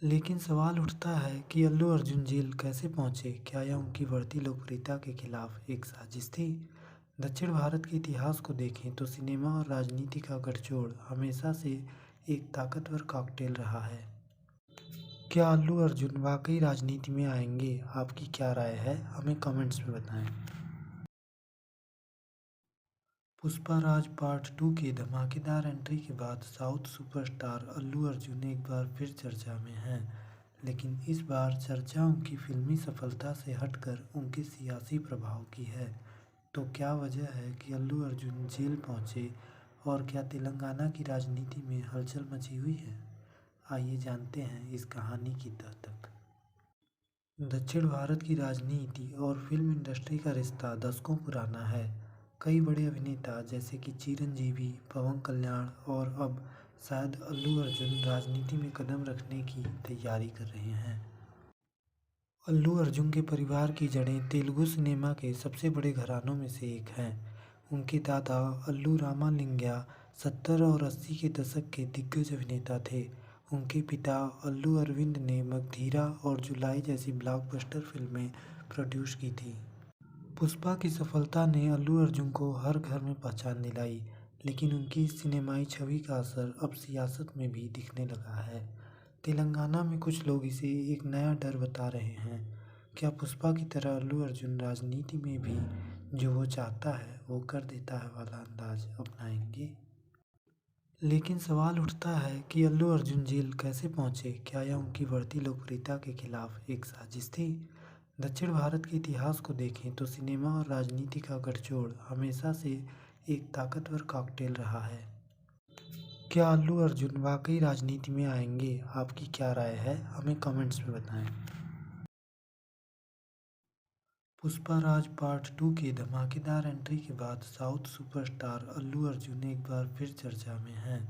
लेकिन सवाल उठता है कि अल्लू अर्जुन जेल कैसे पहुंचे? क्या यह उनकी बढ़ती लोकप्रियता के खिलाफ एक साजिश थी? दक्षिण भारत के इतिहास को देखें तो सिनेमा और राजनीति का गठजोड़ हमेशा से एक ताकतवर कॉकटेल रहा है। क्या अल्लू अर्जुन वाकई राजनीति में आएंगे? आपकी क्या राय है? हमें कमेंट्स में बताएं। पुष्पा राज पार्ट 2 की धमाकेदार एंट्री के बाद साउथ सुपरस्टार अल्लू अर्जुन एक बार फिर चर्चा में हैं, लेकिन इस बार चर्चा उनकी फिल्मी सफलता से हटकर उनके सियासी प्रभाव की है। तो क्या वजह है कि अल्लू अर्जुन जेल पहुंचे और क्या तेलंगाना की राजनीति में हलचल मची हुई है? आइए जानते हैं इस कहानी की तह तक। दक्षिण भारत की राजनीति और फिल्म इंडस्ट्री का रिश्ता दशकों पुराना है। कई बड़े अभिनेता जैसे कि चिरंजीवी, पवन कल्याण और अब शायद अल्लू अर्जुन राजनीति में कदम रखने की तैयारी कर रहे हैं। अल्लू अर्जुन के परिवार की जड़ें तेलुगु सिनेमा के सबसे बड़े घरानों में से एक हैं। उनके दादा अल्लू रामालिंगय्या 70 और 80 के दशक के दिग्गज अभिनेता थे। उनके पिता अल्लू अरविंद ने मगधीरा और जुलाई जैसी ब्लॉकबस्टर फिल्में प्रोड्यूस की थी। पुष्पा की सफलता ने अल्लू अर्जुन को हर घर में पहचान दिलाई, लेकिन उनकी इस सिनेमाई छवि का असर अब सियासत में भी दिखने लगा है। तेलंगाना में कुछ लोग इसे एक नया डर बता रहे हैं। क्या पुष्पा की तरह अल्लू अर्जुन राजनीति में भी जो वो चाहता है वो कर देता है वाला अंदाज अपनाएंगे? लेकिन सवाल उठता है कि अल्लू अर्जुन जेल कैसे पहुंचे? क्या यह उनकी बढ़ती लोकप्रियता के खिलाफ एक साजिश थी? दक्षिण भारत के इतिहास को देखें तो सिनेमा और राजनीति का गठजोड़ हमेशा से एक ताकतवर कॉकटेल रहा है। क्या अल्लू अर्जुन वाकई राजनीति में आएंगे? आपकी क्या राय है? हमें कमेंट्स में बताएं। पुष्पा राज पार्ट 2 की धमाकेदार एंट्री के बाद साउथ सुपरस्टार अल्लू अर्जुन एक बार फिर चर्चा में हैं,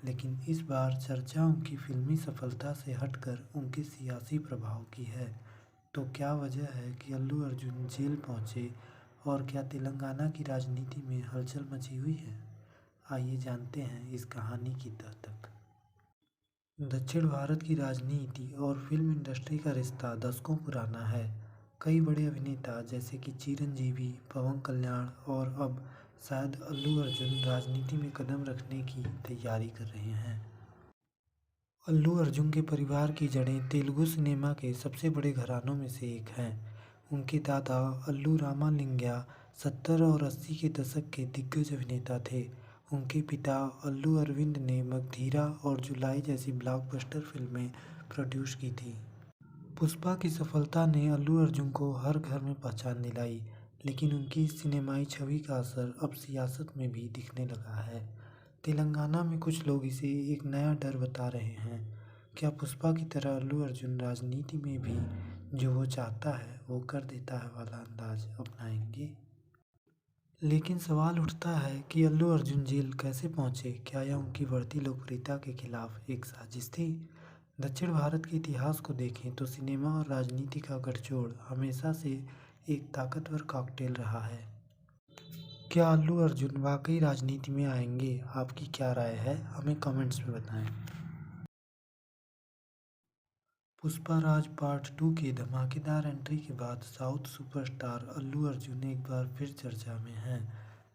लेकिन इस बार चर्चा उनकी फिल्मी सफलता से हटकर उनके सियासी प्रभाव की है। तो क्या वजह है कि अल्लू अर्जुन जेल पहुंचे और क्या तेलंगाना की राजनीति में हलचल मची हुई है? आइए जानते हैं इस कहानी की तह तक। दक्षिण भारत की राजनीति और फिल्म इंडस्ट्री का रिश्ता दशकों पुराना है। कई बड़े अभिनेता जैसे कि चिरंजीवी, पवन कल्याण और अब शायद अल्लू अर्जुन राजनीति में कदम रखने की तैयारी कर रहे हैं। अल्लू अर्जुन के परिवार की जड़ें तेलुगु सिनेमा के सबसे बड़े घरानों में से एक हैं। उनके दादा अल्लू रामालिंगय्या 70 और 80 के दशक के दिग्गज अभिनेता थे। उनके पिता अल्लू अरविंद ने मगधीरा और जुलाई जैसी ब्लॉकबस्टर फिल्में प्रोड्यूस की थी। पुष्पा की सफलता ने अल्लू अर्जुन को हर घर में पहचान दिलाई, लेकिन उनकी इस सिनेमाई छवि का असर अब सियासत में भी दिखने लगा है। तेलंगाना में कुछ लोग इसे एक नया डर बता रहे हैं। क्या पुष्पा की तरह अल्लू अर्जुन राजनीति में भी जो वो चाहता है वो कर देता है वाला अंदाज अपनाएंगे? लेकिन सवाल उठता है कि अल्लू अर्जुन जेल कैसे पहुंचे? क्या यह उनकी बढ़ती लोकप्रियता के खिलाफ एक साजिश थी? दक्षिण भारत के इतिहास को देखें तो सिनेमा और राजनीति का गठजोड़ हमेशा से एक ताकतवर कॉकटेल रहा है। क्या अल्लू अर्जुन वाकई राजनीति में आएंगे? आपकी क्या राय है? हमें कमेंट्स में बताएं। पुष्पा राज पार्ट 2 की धमाकेदार एंट्री के बाद साउथ सुपरस्टार अल्लू अर्जुन एक बार फिर चर्चा में हैं।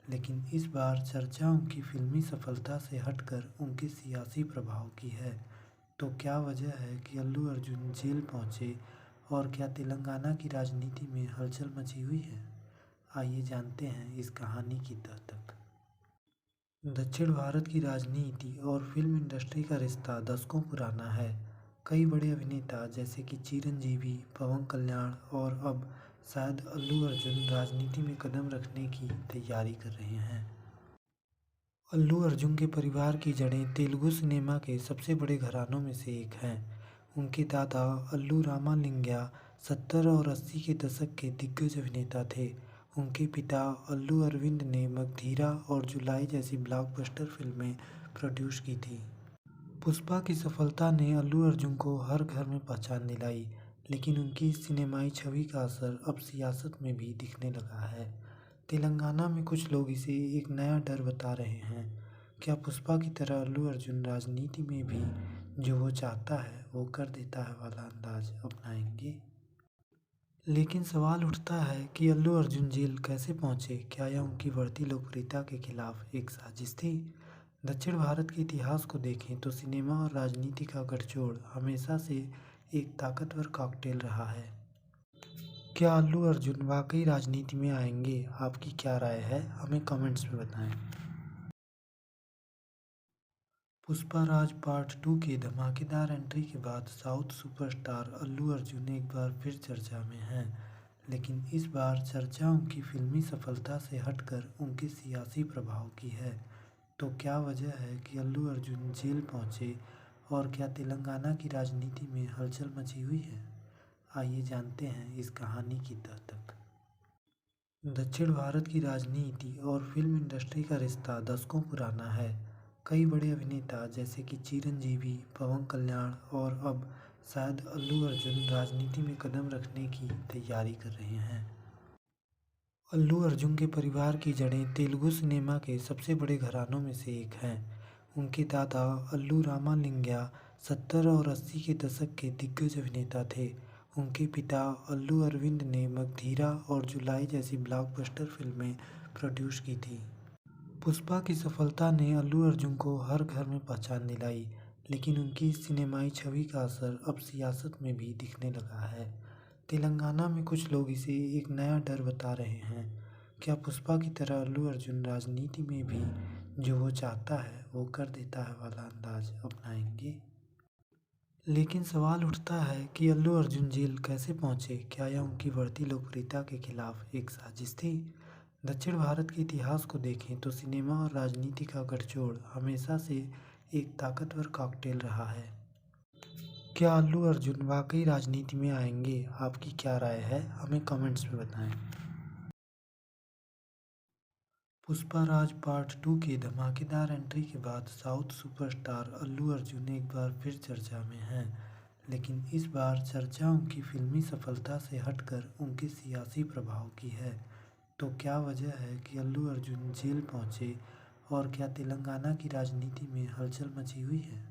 लेकिन इस बार चर्चा उनकी फिल्मी सफलता से हटकर उनके सियासी प्रभाव की है। तो क्या वजह है कि अल्लू अर्जुन जेल पहुंचे और क्या तेलंगाना की राजनीति में हलचल मची हुई है? आइए जानते हैं इस कहानी की तह तक। दक्षिण भारत की राजनीति और फिल्म इंडस्ट्री का रिश्ता दशकों पुराना है। कई बड़े अभिनेता जैसे कि चिरंजीवी, पवन कल्याण और अब शायद अल्लू अर्जुन राजनीति में कदम रखने की तैयारी कर रहे हैं। अल्लू अर्जुन के परिवार की जड़ें तेलुगु सिनेमा के सबसे बड़े घरानों में से एक हैं। उनके दादा अल्लू रामालिंगय्या 70 और 80 के दशक के दिग्गज अभिनेता थे। उनके पिता अल्लू अरविंद ने मगधीरा और जुलाई जैसी ब्लॉकबस्टर फिल्में प्रोड्यूस की थी। पुष्पा की सफलता ने अल्लू अर्जुन को हर घर में पहचान दिलाई, लेकिन उनकी इस सिनेमाई छवि का असर अब सियासत में भी दिखने लगा है। तेलंगाना में कुछ लोग इसे एक नया डर बता रहे हैं। क्या पुष्पा की तरह अल्लू अर्जुन राजनीति में भी जो वो चाहता है वो कर देता है वाला अंदाज अपनाएंगे? लेकिन सवाल उठता है कि अल्लू अर्जुन जेल कैसे पहुंचे? क्या यह उनकी बढ़ती लोकप्रियता के खिलाफ एक साजिश थी? दक्षिण भारत के इतिहास को देखें तो सिनेमा और राजनीति का गठजोड़ हमेशा से एक ताकतवर कॉकटेल रहा है। क्या अल्लू अर्जुन वाकई राजनीति में आएंगे? आपकी क्या राय है? हमें कमेंट्स में बताएं। पुष्पा राज पार्ट 2 की धमाकेदार एंट्री के बाद साउथ सुपरस्टार अल्लू अर्जुन एक बार फिर चर्चा में हैं। लेकिन इस बार चर्चा उनकी फिल्मी सफलता से हटकर उनके सियासी प्रभाव की है। तो क्या वजह है कि अल्लू अर्जुन जेल पहुंचे और क्या तेलंगाना की राजनीति में हलचल मची हुई है? आइए जानते हैं इस कहानी की तह तक। दक्षिण भारत की राजनीति और फिल्म इंडस्ट्री का रिश्ता दशकों पुराना है। कई बड़े अभिनेता जैसे कि चिरंजीवी, पवन कल्याण और अब शायद अल्लू अर्जुन राजनीति में कदम रखने की तैयारी कर रहे हैं। अल्लू अर्जुन के परिवार की जड़ें तेलुगु सिनेमा के सबसे बड़े घरानों में से एक हैं। उनके दादा अल्लू रामालिंगय्या 70 और 80 के दशक के दिग्गज अभिनेता थे। उनके पिता अल्लू अरविंद ने मगधीरा और जुलाई जैसी ब्लॉकबस्टर फिल्में प्रोड्यूस की थी। पुष्पा की सफलता ने अल्लू अर्जुन को हर घर में पहचान दिलाई, लेकिन उनकी इस सिनेमाई छवि का असर अब सियासत में भी दिखने लगा है। तेलंगाना में कुछ लोग इसे एक नया डर बता रहे हैं। क्या पुष्पा की तरह अल्लू अर्जुन राजनीति में भी जो वो चाहता है वो कर देता है वाला अंदाज अपनाएंगे? लेकिन सवाल उठता है कि अल्लू अर्जुन जेल कैसे पहुंचे? क्या यह उनकी बढ़ती लोकप्रियता के खिलाफ एक साजिश थी? दक्षिण भारत के इतिहास को देखें तो सिनेमा और राजनीति का गठजोड़ हमेशा से एक ताकतवर कॉकटेल रहा है। क्या अल्लू अर्जुन वाकई राजनीति में आएंगे? आपकी क्या राय है? हमें कमेंट्स में बताएं। पुष्पा राज पार्ट 2 की धमाकेदार एंट्री के बाद साउथ सुपरस्टार अल्लू अर्जुन एक बार फिर चर्चा में हैं। लेकिन इस बार चर्चा उनकी फिल्मी सफलता से हटकर उनके सियासी प्रभाव की है। तो क्या वजह है कि अल्लू अर्जुन जेल पहुंचे और क्या तेलंगाना की राजनीति में हलचल मची हुई है?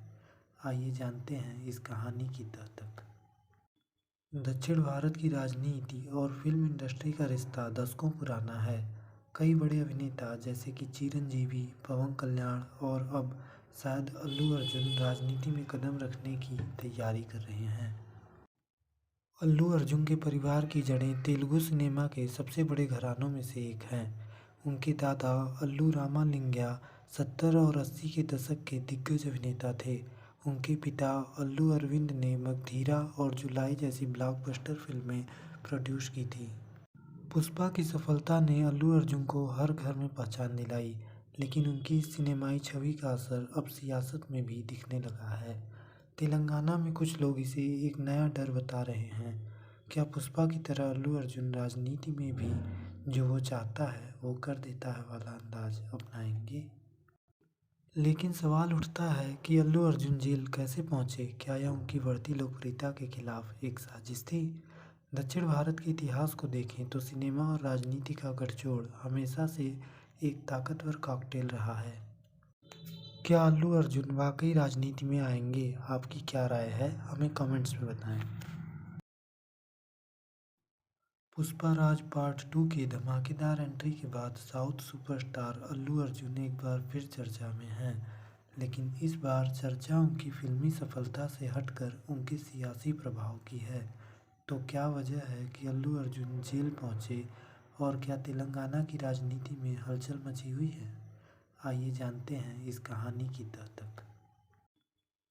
आइए जानते हैं इस कहानी की तह तक। दक्षिण भारत की राजनीति और फिल्म इंडस्ट्री का रिश्ता दशकों पुराना है। कई बड़े अभिनेता जैसे कि चिरंजीवी, पवन कल्याण और अब शायद अल्लू अर्जुन राजनीति में कदम रखने की तैयारी कर रहे हैं। अल्लू अर्जुन के परिवार की जड़ें तेलुगु सिनेमा के सबसे बड़े घरानों में से एक हैं। उनके दादा अल्लू रामालिंगय्या 70 और 80 के दशक के दिग्गज अभिनेता थे। उनके पिता अल्लू अरविंद ने मगधीरा और जुलाई जैसी ब्लॉकबस्टर फिल्में प्रोड्यूस की थी। पुष्पा की सफलता ने अल्लू अर्जुन को हर घर में पहचान दिलाई, लेकिन उनकी इस सिनेमाई छवि का असर अब सियासत में भी दिखने लगा है। तेलंगाना में कुछ लोग इसे एक नया डर बता रहे हैं। क्या पुष्पा की तरह अल्लू अर्जुन राजनीति में भी जो वो चाहता है वो कर देता है वाला अंदाज अपनाएंगे? लेकिन सवाल उठता है कि अल्लू अर्जुन जेल कैसे पहुंचे? क्या यह उनकी बढ़ती लोकप्रियता के खिलाफ एक साजिश थी? दक्षिण भारत के इतिहास को देखें तो सिनेमा और राजनीति का गठजोड़ हमेशा से एक ताकतवर कॉकटेल रहा है। क्या अल्लू अर्जुन वाकई राजनीति में आएंगे? आपकी क्या राय है? हमें कमेंट्स में बताएं। पुष्पा राज पार्ट 2 की धमाकेदार एंट्री के बाद साउथ सुपरस्टार अल्लू अर्जुन एक बार फिर चर्चा में हैं। लेकिन इस बार चर्चा उनकी फिल्मी सफलता से हटकर उनके सियासी प्रभाव की है। तो क्या वजह है कि अल्लू अर्जुन जेल पहुंचे और क्या तेलंगाना की राजनीति में हलचल मची हुई है? आइए जानते हैं इस कहानी की तह तक।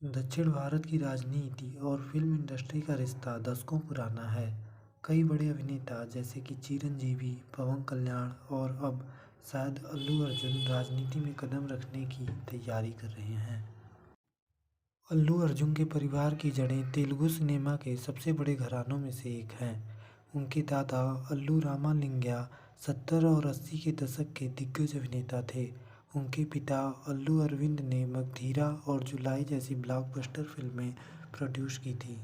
दक्षिण भारत की राजनीति और फिल्म इंडस्ट्री का रिश्ता दशकों पुराना है। कई बड़े अभिनेता जैसे कि चिरंजीवी, पवन कल्याण और अब शायद अल्लू अर्जुन राजनीति में कदम रखने की तैयारी कर रहे हैं। अल्लू अर्जुन के परिवार की जड़ें तेलुगु सिनेमा के सबसे बड़े घरानों में से एक हैं। उनके दादा अल्लू रामालिंगय्या 70 और 80 के दशक के दिग्गज अभिनेता थे। उनके पिता अल्लू अरविंद ने मगधीरा और जुलाई जैसी ब्लॉकबस्टर फिल्में प्रोड्यूस की थी।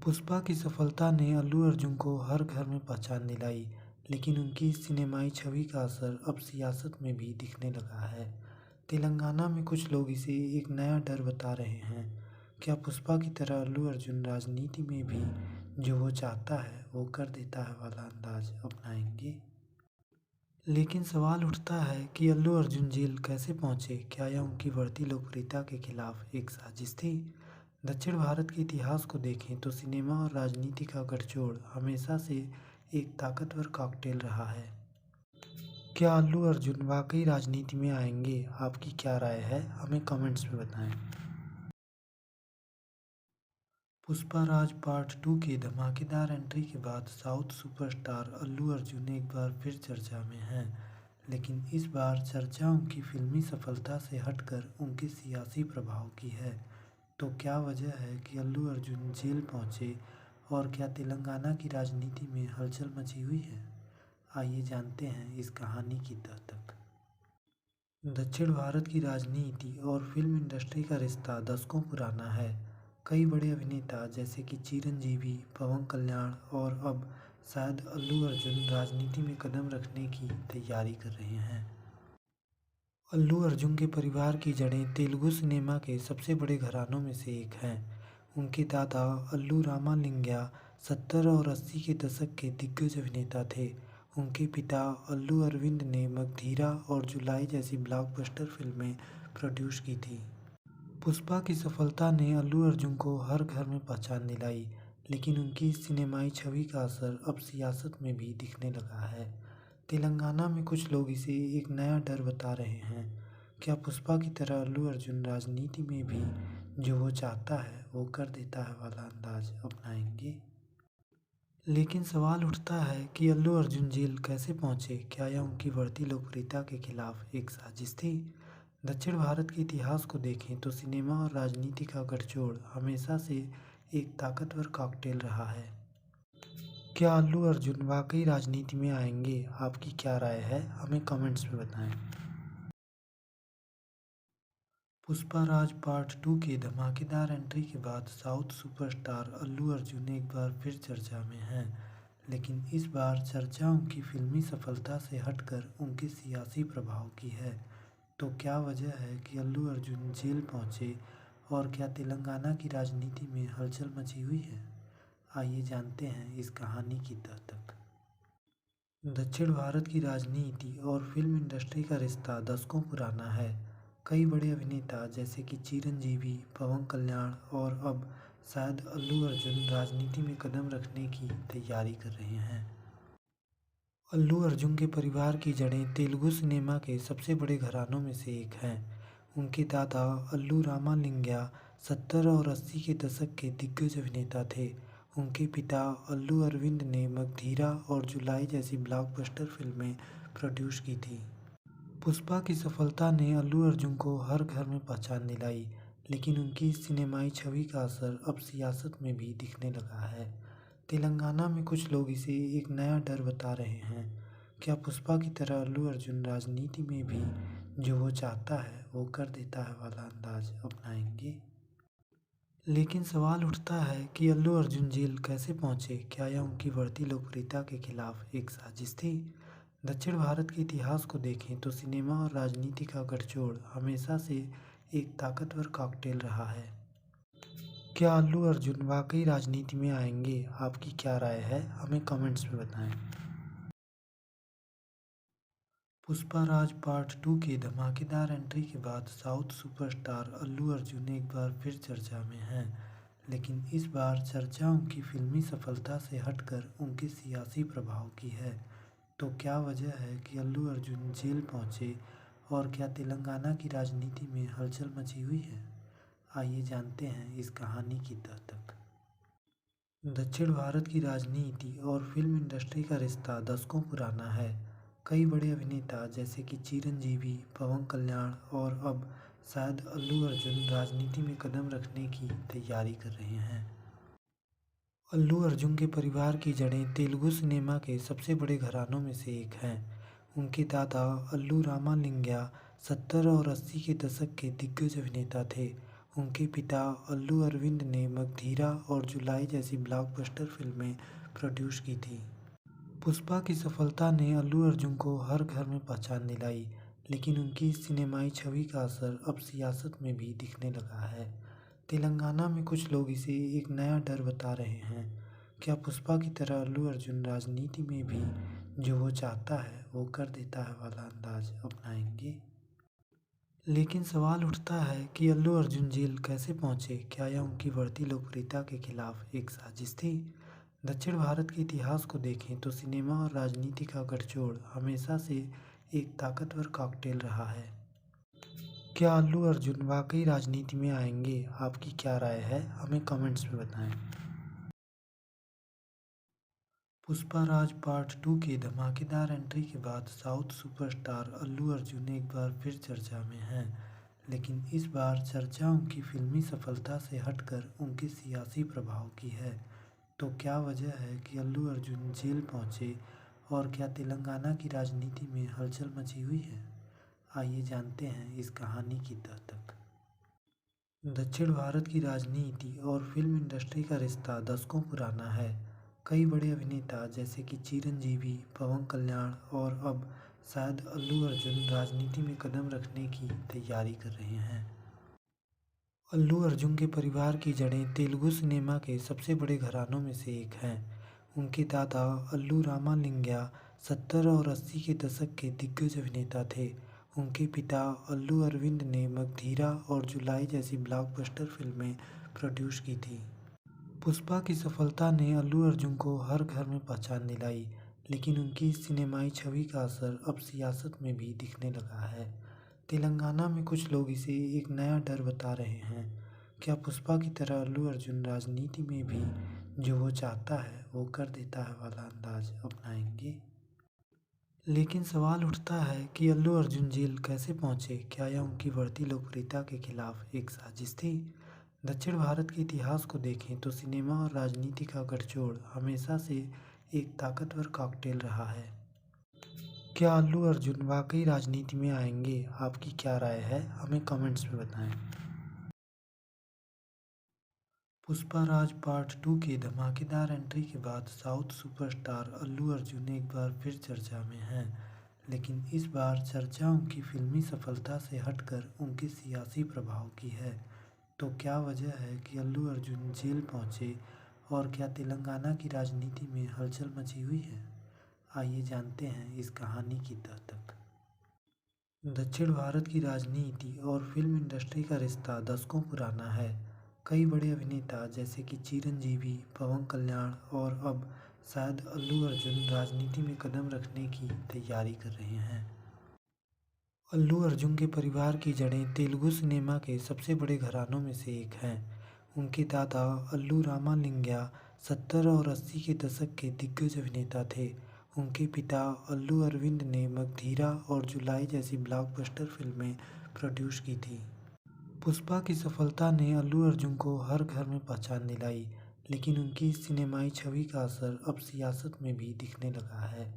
पुष्पा की सफलता ने अल्लू अर्जुन को हर घर में पहचान दिलाई, लेकिन उनकी इस सिनेमाई छवि का असर अब सियासत में भी दिखने लगा है। तेलंगाना में कुछ लोग इसे एक नया डर बता रहे हैं। क्या पुष्पा की तरह अल्लू अर्जुन राजनीति में भी जो वो चाहता है वो कर देता है वाला अंदाज अपनाएंगे? लेकिन सवाल उठता है कि अल्लू अर्जुन जेल कैसे पहुंचे? क्या यह उनकी बढ़ती लोकप्रियता के खिलाफ एक साजिश थी? दक्षिण भारत के इतिहास को देखें तो सिनेमा और राजनीति का गठजोड़ हमेशा से एक ताकतवर कॉकटेल रहा है। क्या अल्लू अर्जुन वाकई राजनीति में आएंगे? आपकी क्या राय है? हमें कमेंट्स में बताएं। पुष्पा राज पार्ट 2 की धमाकेदार एंट्री के बाद साउथ सुपरस्टार अल्लू अर्जुन एक बार फिर चर्चा में हैं। लेकिन इस बार चर्चा उनकी फिल्मी सफलता से हटकर उनके सियासी प्रभाव की है। तो क्या वजह है कि अल्लू अर्जुन जेल पहुंचे और क्या तेलंगाना की राजनीति में हलचल मची हुई है? आइए जानते हैं इस कहानी की तह तक। दक्षिण भारत की राजनीति और फिल्म इंडस्ट्री का रिश्ता दशकों पुराना है। कई बड़े अभिनेता जैसे कि चिरंजीवी, पवन कल्याण और अब शायद अल्लू अर्जुन राजनीति में कदम रखने की तैयारी कर रहे हैं। अल्लू अर्जुन के परिवार की जड़ें तेलुगु सिनेमा के सबसे बड़े घरानों में से एक हैं। उनके दादा अल्लू रामालिंगय्या 70 और 80 के दशक के दिग्गज अभिनेता थे। उनके पिता अल्लू अरविंद ने मगधीरा और जुलाई जैसी ब्लॉकबस्टर फिल्में प्रोड्यूस की थी। पुष्पा की सफलता ने अल्लू अर्जुन को हर घर में पहचान दिलाई, लेकिन उनकी इस सिनेमाई छवि का असर अब सियासत में भी दिखने लगा है। तेलंगाना में कुछ लोग इसे एक नया डर बता रहे हैं। क्या पुष्पा की तरह अल्लू अर्जुन राजनीति में भी जो वो चाहता है वो कर देता है वाला अंदाज अपनाएंगे? लेकिन सवाल उठता है कि अल्लू अर्जुन जेल कैसे पहुंचे? क्या यह उनकी बढ़ती लोकप्रियता के खिलाफ एक साजिश थी? दक्षिण भारत के इतिहास को देखें तो सिनेमा और राजनीति का गठजोड़ हमेशा से एक ताकतवर कॉकटेल रहा है। क्या अल्लू अर्जुन वाकई राजनीति में आएंगे? आपकी क्या राय है? हमें कमेंट्स में बताएं। पुष्पा राज पार्ट 2 की धमाकेदार एंट्री के बाद साउथ सुपरस्टार अल्लू अर्जुन एक बार फिर चर्चा में हैं। लेकिन इस बार चर्चा उनकी फिल्मी सफलता से हटकर उनके सियासी प्रभाव की है। तो क्या वजह है कि अल्लू अर्जुन जेल पहुंचे और क्या तेलंगाना की राजनीति में हलचल मची हुई है? आइए जानते हैं इस कहानी की तह तक। दक्षिण भारत की राजनीति और फिल्म इंडस्ट्री का रिश्ता दशकों पुराना है। कई बड़े अभिनेता जैसे कि चिरंजीवी, पवन कल्याण और अब शायद अल्लू अर्जुन राजनीति में कदम रखने की तैयारी कर रहे हैं। अल्लू अर्जुन के परिवार की जड़ें तेलुगु सिनेमा के सबसे बड़े घरानों में से एक हैं। उनके दादा अल्लू रामालिंगय्या 70 और 80 के दशक के दिग्गज अभिनेता थे। उनके पिता अल्लू अरविंद ने मगधीरा और जुलाई जैसी ब्लॉकबस्टर फिल्में प्रोड्यूस की थी। पुष्पा की सफलता ने अल्लू अर्जुन को हर घर में पहचान दिलाई, लेकिन उनकी इस सिनेमाई छवि का असर अब सियासत में भी दिखने लगा है। तेलंगाना में कुछ लोग इसे एक नया डर बता रहे हैं। क्या पुष्पा की तरह अल्लू अर्जुन राजनीति में भी जो वो चाहता है वो कर देता है वाला अंदाज अपनाएंगे? लेकिन सवाल उठता है कि अल्लू अर्जुन जेल कैसे पहुंचे? क्या यह उनकी बढ़ती लोकप्रियता के खिलाफ एक साजिश थी? दक्षिण भारत के इतिहास को देखें तो सिनेमा और राजनीति का गठजोड़ हमेशा से एक ताकतवर कॉकटेल रहा है। क्या अल्लू अर्जुन वाकई राजनीति में आएंगे? आपकी क्या राय है? हमें कमेंट्स में बताएं। पुष्पा राज पार्ट 2 की धमाकेदार एंट्री के बाद साउथ सुपरस्टार अल्लू अर्जुन एक बार फिर चर्चा में हैं। लेकिन इस बार चर्चा उनकी फिल्मी सफलता से हटकर उनके सियासी प्रभाव की है। तो क्या वजह है कि अल्लू अर्जुन जेल पहुंचे और क्या तेलंगाना की राजनीति में हलचल मची हुई है? आइए जानते हैं इस कहानी की तह तक। दक्षिण भारत की राजनीति और फिल्म इंडस्ट्री का रिश्ता दशकों पुराना है। कई बड़े अभिनेता जैसे कि चिरंजीवी, पवन कल्याण और अब शायद अल्लू अर्जुन राजनीति में कदम रखने की तैयारी कर रहे हैं। अल्लू अर्जुन के परिवार की जड़ें तेलुगु सिनेमा के सबसे बड़े घरानों में से एक हैं। उनके दादा अल्लू रामालिंगय्या 70 और 80 के दशक के दिग्गज अभिनेता थे। उनके पिता अल्लू अरविंद ने मगधीरा और जुलाई जैसी ब्लॉकबस्टर फिल्में प्रोड्यूस की थी। पुष्पा की सफलता ने अल्लू अर्जुन को हर घर में पहचान दिलाई, लेकिन उनकी इस सिनेमाई छवि का असर अब सियासत में भी दिखने लगा है। तेलंगाना में कुछ लोग इसे एक नया डर बता रहे हैं। क्या पुष्पा की तरह अल्लू अर्जुन राजनीति में भी जो वो चाहता है वो कर देता है वाला अंदाज अपनाएंगे? लेकिन सवाल उठता है कि अल्लू अर्जुन जेल कैसे पहुंचे? क्या यह उनकी बढ़ती लोकप्रियता के खिलाफ एक साजिश थी? दक्षिण भारत के इतिहास को देखें तो सिनेमा और राजनीति का गठजोड़ हमेशा से एक ताकतवर कॉकटेल रहा है। क्या अल्लू अर्जुन वाकई राजनीति में आएंगे? आपकी क्या राय है? हमें कमेंट्स में बताएं। पुष्पा राज पार्ट 2 की धमाकेदार एंट्री के बाद साउथ सुपरस्टार अल्लू अर्जुन एक बार फिर चर्चा में हैं। लेकिन इस बार चर्चा उनकी फिल्मी सफलता से हटकर उनके सियासी प्रभाव की है। तो क्या वजह है कि अल्लू अर्जुन जेल पहुंचे और क्या तेलंगाना की राजनीति में हलचल मची हुई है? आइए जानते हैं इस कहानी की तह तक। दक्षिण भारत की राजनीति और फिल्म इंडस्ट्री का रिश्ता दशकों पुराना है। कई बड़े अभिनेता जैसे कि चिरंजीवी, पवन कल्याण और अब शायद अल्लू अर्जुन राजनीति में कदम रखने की तैयारी कर रहे हैं। अल्लू अर्जुन के परिवार की जड़ें तेलुगु सिनेमा के सबसे बड़े घरानों में से एक हैं। उनके दादा अल्लू रामालिंगय्या 70 और 80 के दशक के दिग्गज अभिनेता थे। उनके पिता अल्लू अरविंद ने मगधीरा और जुलाई जैसी ब्लॉकबस्टर फिल्में प्रोड्यूस की थी। पुष्पा की सफलता ने अल्लू अर्जुन को हर घर में पहचान दिलाई, लेकिन उनकी इस सिनेमाई छवि का असर अब सियासत में भी दिखने लगा है। तेलंगाना में कुछ लोग इसे एक नया डर बता रहे हैं। क्या पुष्पा की तरह अल्लू अर्जुन राजनीति में भी जो वो चाहता है वो कर देता है वाला अंदाज अपनाएंगे? लेकिन सवाल उठता है कि अल्लू अर्जुन जेल कैसे पहुंचे? क्या यह उनकी बढ़ती लोकप्रियता के खिलाफ एक साजिश थी? दक्षिण भारत के इतिहास को देखें तो सिनेमा और राजनीति का गठजोड़ हमेशा से एक ताकतवर कॉकटेल रहा है। क्या अल्लू अर्जुन वाकई राजनीति में आएंगे? आपकी क्या राय है? हमें कमेंट्स में बताएं। पुष्पा राज पार्ट 2 की धमाकेदार एंट्री के बाद साउथ सुपरस्टार अल्लू अर्जुन एक बार फिर चर्चा में हैं। लेकिन इस बार चर्चा उनकी फिल्मी सफलता से हटकर उनके सियासी प्रभाव की है। तो क्या वजह है कि अल्लू अर्जुन जेल पहुंचे और क्या तेलंगाना की राजनीति में हलचल मची हुई है? आइए जानते हैं इस कहानी की तह तक। दक्षिण भारत की राजनीति और फिल्म इंडस्ट्री का रिश्ता दशकों पुराना है। कई बड़े अभिनेता जैसे कि चिरंजीवी, पवन कल्याण और अब शायद अल्लू अर्जुन राजनीति में कदम रखने की तैयारी कर रहे हैं। अल्लू अर्जुन के परिवार की जड़ें तेलुगु सिनेमा के सबसे बड़े घरानों में से एक हैं। उनके दादा अल्लू रामालिंगय्या 70 और 80 के दशक के दिग्गज अभिनेता थे। उनके पिता अल्लू अरविंद ने मगधीरा और जुलाई जैसी ब्लॉकबस्टर फिल्में प्रोड्यूस की थी। पुष्पा की सफलता ने अल्लू अर्जुन को हर घर में पहचान दिलाई, लेकिन उनकी इस सिनेमाई छवि का असर अब सियासत में भी दिखने लगा है।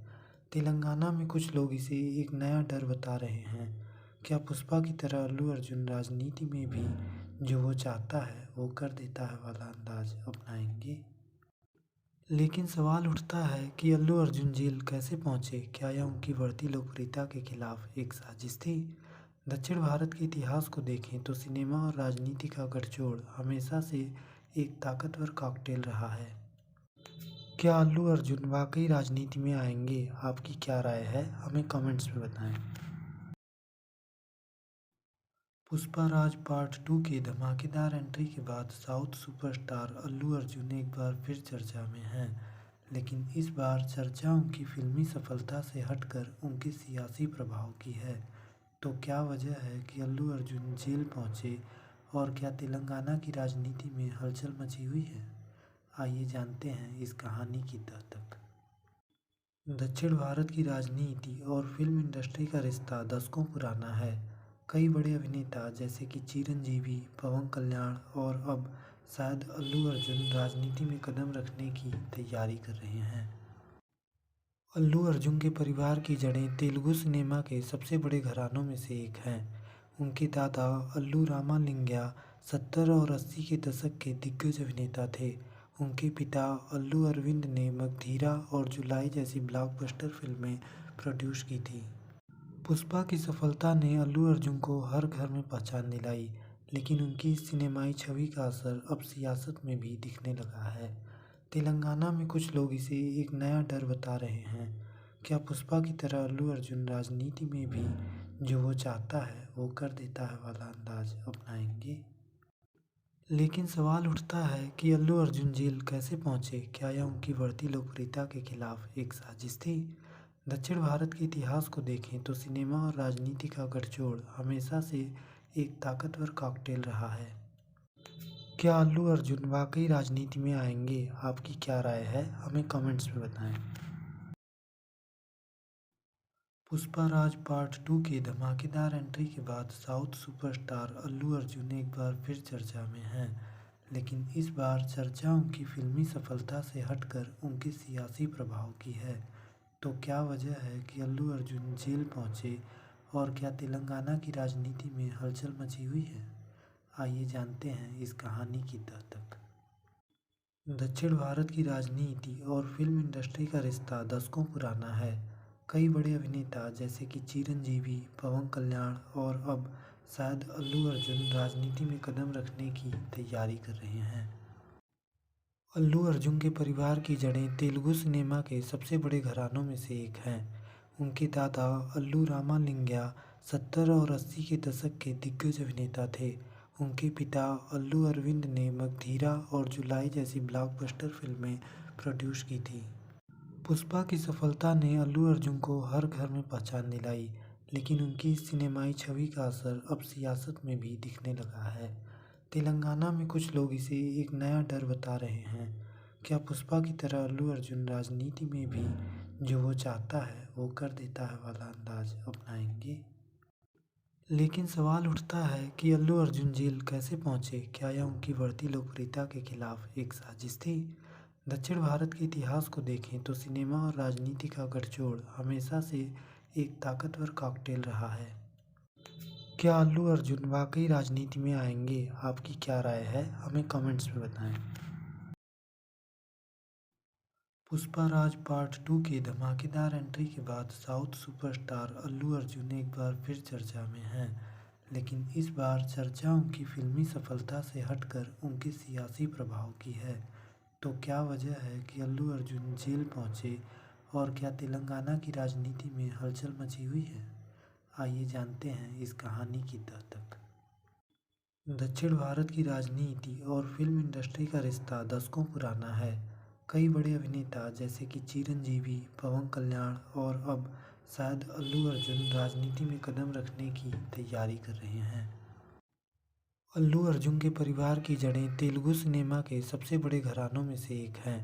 तेलंगाना में कुछ लोग इसे एक नया डर बता रहे हैं। क्या पुष्पा की तरह अल्लू अर्जुन राजनीति में भी जो वो चाहता है वो कर देता है वाला अंदाज अपनाएंगे? लेकिन सवाल उठता है कि अल्लू अर्जुन जेल कैसे पहुंचे? क्या यह उनकी बढ़ती लोकप्रियता के खिलाफ एक साजिश थी? दक्षिण भारत के इतिहास को देखें तो सिनेमा और राजनीति का गठजोड़ हमेशा से एक ताकतवर कॉकटेल रहा है। क्या अल्लू अर्जुन वाकई राजनीति में आएंगे? आपकी क्या राय है? हमें कमेंट्स में बताएं। पुष्पा राज पार्ट 2 की धमाकेदार एंट्री के बाद साउथ सुपरस्टार अल्लू अर्जुन एक बार फिर चर्चा में हैं। लेकिन इस बार चर्चा उनकी फिल्मी सफलता से हटकर उनके सियासी प्रभाव की है। तो क्या वजह है कि अल्लू अर्जुन जेल पहुंचे और क्या तेलंगाना की राजनीति में हलचल मची हुई है? आइए जानते हैं इस कहानी की तह तक। दक्षिण भारत की राजनीति और फिल्म इंडस्ट्री का रिश्ता दशकों पुराना है। कई बड़े अभिनेता जैसे कि चिरंजीवी, पवन कल्याण और अब शायद अल्लू अर्जुन राजनीति में कदम रखने की तैयारी कर रहे हैं। अल्लू अर्जुन के परिवार की जड़ें तेलुगु सिनेमा के सबसे बड़े घरानों में से एक हैं। उनके दादा अल्लू रामालिंगय्या 70 और 80 के दशक के दिग्गज अभिनेता थे। उनके पिता अल्लू अरविंद ने मगधीरा और जुलाई जैसी ब्लॉकबस्टर फिल्में प्रोड्यूस की थी। पुष्पा की सफलता ने अल्लू अर्जुन को हर घर में पहचान दिलाई, लेकिन उनकी इस सिनेमाई छवि का असर अब सियासत में भी दिखने लगा है। तेलंगाना में कुछ लोग इसे एक नया डर बता रहे हैं। क्या पुष्पा की तरह अल्लू अर्जुन राजनीति में भी जो वो चाहता है वो कर देता है वाला अंदाज अपनाएंगे? लेकिन सवाल उठता है कि अल्लू अर्जुन जेल कैसे पहुंचे? क्या यह उनकी बढ़ती लोकप्रियता के खिलाफ एक साजिश थी? दक्षिण भारत के इतिहास को देखें तो सिनेमा और राजनीति का गठजोड़ हमेशा से एक ताकतवर कॉकटेल रहा है। क्या अल्लू अर्जुन वाकई राजनीति में आएंगे? आपकी क्या राय है? हमें कमेंट्स में बताएं। पुष्पा राज पार्ट 2 की धमाकेदार एंट्री के बाद साउथ सुपरस्टार अल्लू अर्जुन एक बार फिर चर्चा में हैं। लेकिन इस बार चर्चा उनकी फिल्मी सफलता से हटकर उनके सियासी प्रभाव की है। तो क्या वजह है कि अल्लू अर्जुन जेल पहुंचे और क्या तेलंगाना की राजनीति में हलचल मची हुई है? आइए जानते हैं इस कहानी की तह तक। दक्षिण भारत की राजनीति और फिल्म इंडस्ट्री का रिश्ता दशकों पुराना है। कई बड़े अभिनेता जैसे कि चिरंजीवी, पवन कल्याण और अब शायद अल्लू अर्जुन राजनीति में कदम रखने की तैयारी कर रहे हैं। अल्लू अर्जुन के परिवार की जड़ें तेलुगु सिनेमा के सबसे बड़े घरानों में से एक हैं। उनके दादा अल्लू रामालिंगय्या 70 और 80 के दशक के दिग्गज अभिनेता थे। उनके पिता अल्लू अरविंद ने मगधीरा और जुलाई जैसी ब्लॉकबस्टर फिल्में प्रोड्यूस की थी। पुष्पा की सफलता ने अल्लू अर्जुन को हर घर में पहचान दिलाई, लेकिन उनकी इस सिनेमाई छवि का असर अब सियासत में भी दिखने लगा है। तेलंगाना में कुछ लोग इसे एक नया डर बता रहे हैं। क्या पुष्पा की तरह अल्लू अर्जुन राजनीति में भी जो वो चाहता है वो कर देता है वाला अंदाज अपनाएंगे? लेकिन सवाल उठता है कि अल्लू अर्जुन जेल कैसे पहुंचे? क्या यह उनकी बढ़ती लोकप्रियता के खिलाफ एक साजिश थी? दक्षिण भारत के इतिहास को देखें तो सिनेमा और राजनीति का गठजोड़ हमेशा से एक ताकतवर कॉकटेल रहा है। क्या अल्लू अर्जुन वाकई राजनीति में आएंगे? आपकी क्या राय है? हमें कमेंट्स में बताएं। पुष्पा राज पार्ट 2 की धमाकेदार एंट्री के बाद साउथ सुपरस्टार अल्लू अर्जुन एक बार फिर चर्चा में हैं। लेकिन इस बार चर्चा उनकी फिल्मी सफलता से हटकर उनके सियासी प्रभाव की है। तो क्या वजह है कि अल्लू अर्जुन जेल पहुंचे और क्या तेलंगाना की राजनीति में हलचल मची हुई है? आइए जानते हैं इस कहानी की तह तक। दक्षिण भारत की राजनीति और फिल्म इंडस्ट्री का रिश्ता दशकों पुराना है। कई बड़े अभिनेता जैसे कि चिरंजीवी, पवन कल्याण और अब शायद अल्लू अर्जुन राजनीति में कदम रखने की तैयारी कर रहे हैं। अल्लू अर्जुन के परिवार की जड़ें तेलुगु सिनेमा के सबसे बड़े घरानों में से एक हैं।